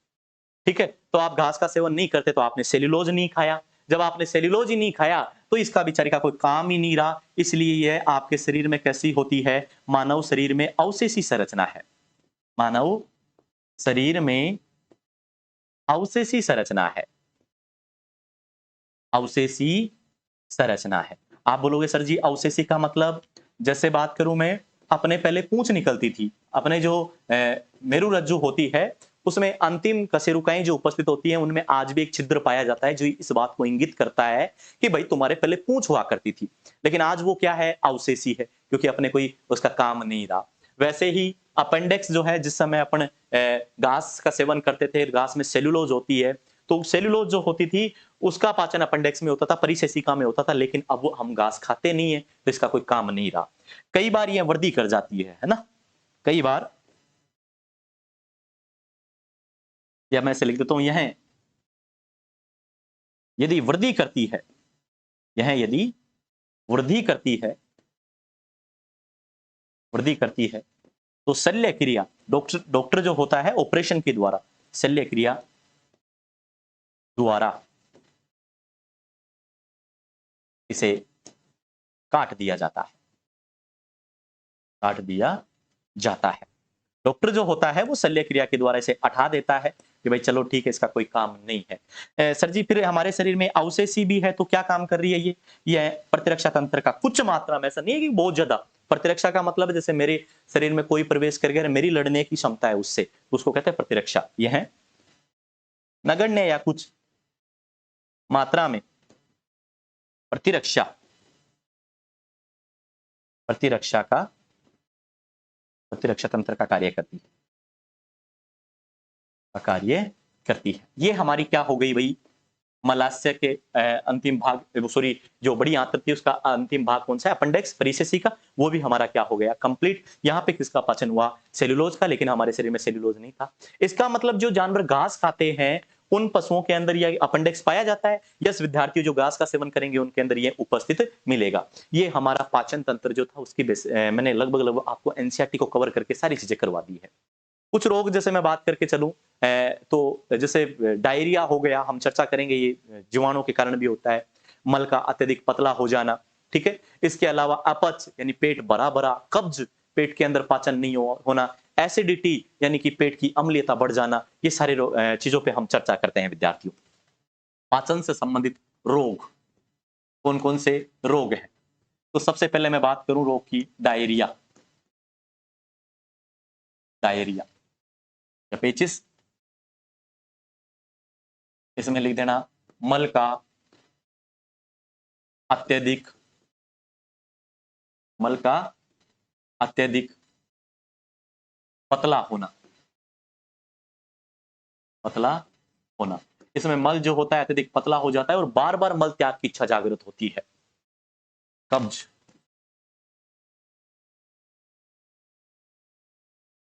ठीक है? तो आप घास का सेवन नहीं करते तो आपने सेल्यूलोज नहीं खाया। जब आपने सेल्यूलोज ही नहीं खाया तो इसका बेचारे का कोई काम ही नहीं रहा। इसलिए यह आपके शरीर में कैसी होती है? मानव शरीर में अवशेषी संरचना है। मानव शरीर में अवशेषी संरचना है। अवशेषी संरचना है। आप बोलोगे सर जी अवशेषी का मतलब? जैसे बात करूं मैं, अपने पहले पूंछ निकलती थी, अपने जो मेरुरज्जु होती है उसमें अंतिम कशेरुकाएं जो उपस्थित होती हैं उनमें आज भी एक छिद्र पाया जाता है जो इस बात को इंगित करता है कि भाई तुम्हारे पहले पूंछ हुआ करती थी, लेकिन आज वो क्या है? अवशेषी है, क्योंकि अपने कोई उसका काम नहीं रहा। वैसे ही अपेंडिक्स जो है, जिस समय अपन घास का सेवन करते थे, घास में सेल्यूलोज होती है, तो सेल्यूलोज जो होती थी उसका पाचन अपेंडिक्स में होता था, परिशेषिका में होता था। लेकिन अब वो हम घास खाते नहीं है तो इसका कोई काम नहीं रहा। कई बार ये वृद्धि कर जाती है ना? कई बार, या मैं इसे लिख देता हूं, यह यदि वृद्धि करती है, यह यदि वृद्धि करती है, वृद्धि करती है तो शल्य क्रिया, डॉक्टर जो होता है ऑपरेशन के द्वारा, शल्य क्रिया द्वारा इसे काट दिया जाता है। काट दिया जाता है। डॉक्टर जो होता है वो शल्य क्रिया के द्वारा इसे हटा देता है कि भाई चलो ठीक है, इसका कोई काम नहीं है। सर जी फिर हमारे शरीर में अवशेषी भी है तो क्या काम कर रही है ये प्रतिरक्षा तंत्र का कुछ मात्रा में, ऐसा नहीं है कि बहुत ज्यादा। प्रतिरक्षा का मतलब जैसे मेरे शरीर में कोई प्रवेश कर गया, मेरी लड़ने की क्षमता है उससे, उसको कहते हैं प्रतिरक्षा। यह है नगण्य या कुछ मात्रा में प्रतिरक्षा, प्रतिरक्षा का, प्रतिरक्षा तंत्र का कार्य करती है, कार्य करती है। ये हमारी क्या हो गई भाई? मलाशय के अंतिम भाग, सॉरी जो बड़ी आंत्र थी उसका अंतिम भाग कौन सा है? अपेंडिक्स, परिशेषिका। वो भी हमारा क्या हो गया? कंप्लीट। यहाँ पे किसका पाचन हुआ? सेल्यूलोज का। लेकिन हमारे शरीर में सेल्यूलोज नहीं था। इसका मतलब जो जानवर घास खाते हैं उन पशुओं के अंदर यह अपेंडिक्स पाया जाता है। यस विद्यार्थी, जो घास का सेवन करेंगे उनके अंदर यह उपस्थित मिलेगा। ये हमारा पाचन तंत्र जो था उसकी मैंने लगभग आपको एनसीईआरटी को कवर करके सारी चीजें करवा दी है। कुछ रोग जैसे मैं बात करके चलूं तो जैसे डायरिया हो गया, हम चर्चा करेंगे, ये जीवाणु के कारण भी होता है। मल का अत्यधिक पतला हो जाना, ठीक है। इसके अलावा अपच यानी पेट भरा भरा, कब्ज, पेट के अंदर पाचन नहीं होना, एसिडिटी यानी कि पेट की अम्लीयता बढ़ जाना, ये सारे चीजों पे हम चर्चा करते हैं विद्यार्थियों। पाचन से संबंधित रोग, कौन कौन से रोग हैं? तो सबसे पहले मैं बात करूं रोग की, डायरिया। डायरिया या पेचिस, इसमें लिख देना मल का अत्यधिक, मल का अत्यधिक पतला होना, पतला होना। इसमें मल जो होता है अत्यधिक पतला हो जाता है और बार बार मल त्याग की इच्छा जागृत होती है। कब्ज,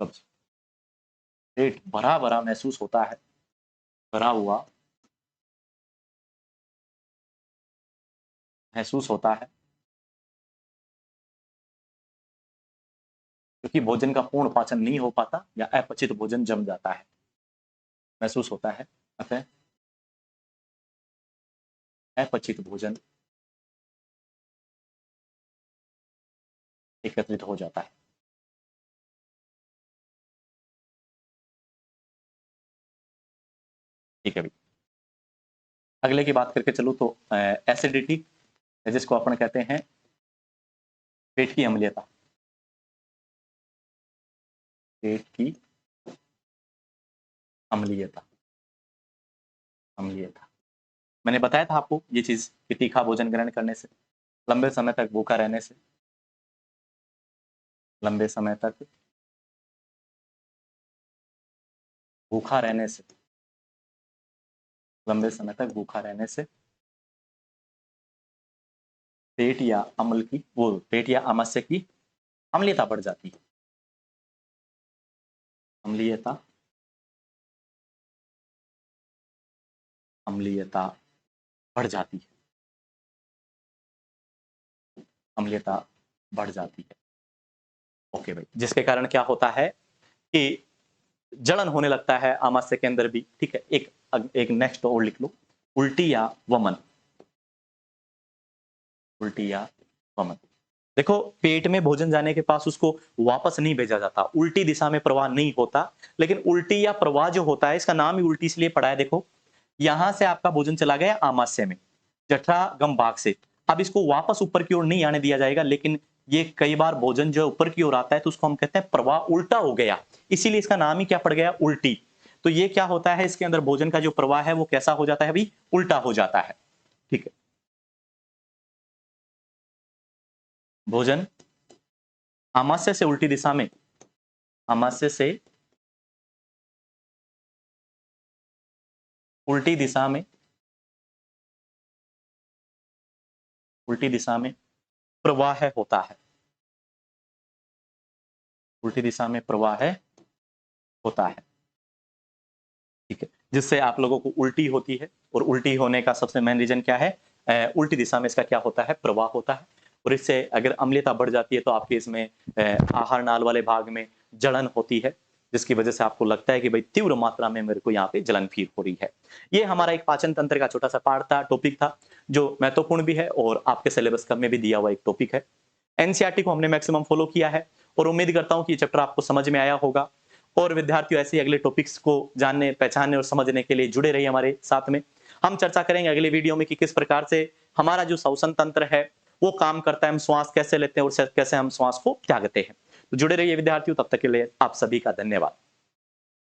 कब्ज, पेट भरा भरा महसूस होता है, भरा हुआ महसूस होता है, क्योंकि भोजन का पूर्ण पाचन नहीं हो पाता या अपचित भोजन जम जाता है, महसूस होता है। अतः अपचित भोजन एकत्रित हो जाता है। ठीक है भाई, अगले की बात करके चलो तो एसिडिटी, जिसको अपन कहते हैं पेट की अम्लीयता, पेट की अम्लीयता, अम्लीयता। मैंने बताया था आपको ये चीज कि तीखा भोजन ग्रहण करने से, लंबे समय तक भूखा रहने से, लंबे समय तक भूखा रहने से, लंबे समय तक भूखा रहने से पेट या अम्ल की, वो पेट या आमाशय की अम्लीयता बढ़ जाती है, अम्लीयता, अम्लीयता बढ़ जाती है, अम्लीयता बढ़ जाती है। ओके भाई, जिसके कारण क्या होता है कि जलन होने लगता है आमाशय के अंदर भी। ठीक है, एक नेक्स्ट और लिख लो, उल्टी या वमन, उल्टी या वमन। देखो, पेट में भोजन जाने के पास उसको वापस नहीं भेजा जाता, उल्टी दिशा में प्रवाह नहीं होता, लेकिन उल्टी या प्रवाह जो होता है, इसका नाम ही उल्टी इसलिए पड़ा है। देखो, यहां से आपका भोजन चला गया आमाशय में, जठरागम भाग से, अब इसको वापस ऊपर की ओर नहीं आने दिया जाएगा, लेकिन ये कई बार भोजन जो ऊपर की ओर आता है तो उसको हम कहते हैं प्रवाह उल्टा हो गया, इसीलिए इसका नाम ही क्या पड़ गया, उल्टी। तो ये क्या होता है, इसके अंदर भोजन का जो प्रवाह है वो कैसा हो जाता है अभी, उल्टा हो जाता है। ठीक है, भोजन आमाशय से उल्टी दिशा में, आमाशय से उल्टी दिशा में, उल्टी दिशा में प्रवाह होता है, उल्टी दिशा में प्रवाह होता है। ठीक है, जिससे आप लोगों को उल्टी होती है, और उल्टी होने का सबसे मेन रीजन क्या है, उल्टी दिशा में इसका क्या होता है, प्रवाह होता है। और इससे अगर अम्लीयता बढ़ जाती है तो आपके इसमें आहार नाल वाले भाग में जलन होती है, जिसकी वजह से आपको लगता है कि भाई तीव्र मात्रा में मेरे को यहाँ पे जलन फील हो रही है। ये हमारा एक पाचन तंत्र का छोटा सा पार्ट था, टॉपिक था, जो महत्वपूर्ण भी है और आपके सिलेबस का में भी दिया हुआ एक टॉपिक है। एनसीईआरटी को हमने मैक्सिमम फॉलो किया है और उम्मीद करता हूं कि ये चैप्टर आपको समझ में आया होगा। और विद्यार्थियों, ऐसे ही अगले टॉपिक्स को जानने, पहचानने और समझने के लिए जुड़े रहिए हमारे साथ में। हम चर्चा करेंगे अगले वीडियो में कि किस प्रकार से हमारा जो श्वसन तंत्र है वो काम करता है, हम श्वास कैसे लेते हैं और कैसे हम श्वास को त्यागते हैं। तो जुड़े रहिए विद्यार्थियों, तब तक के लिए आप सभी का धन्यवाद।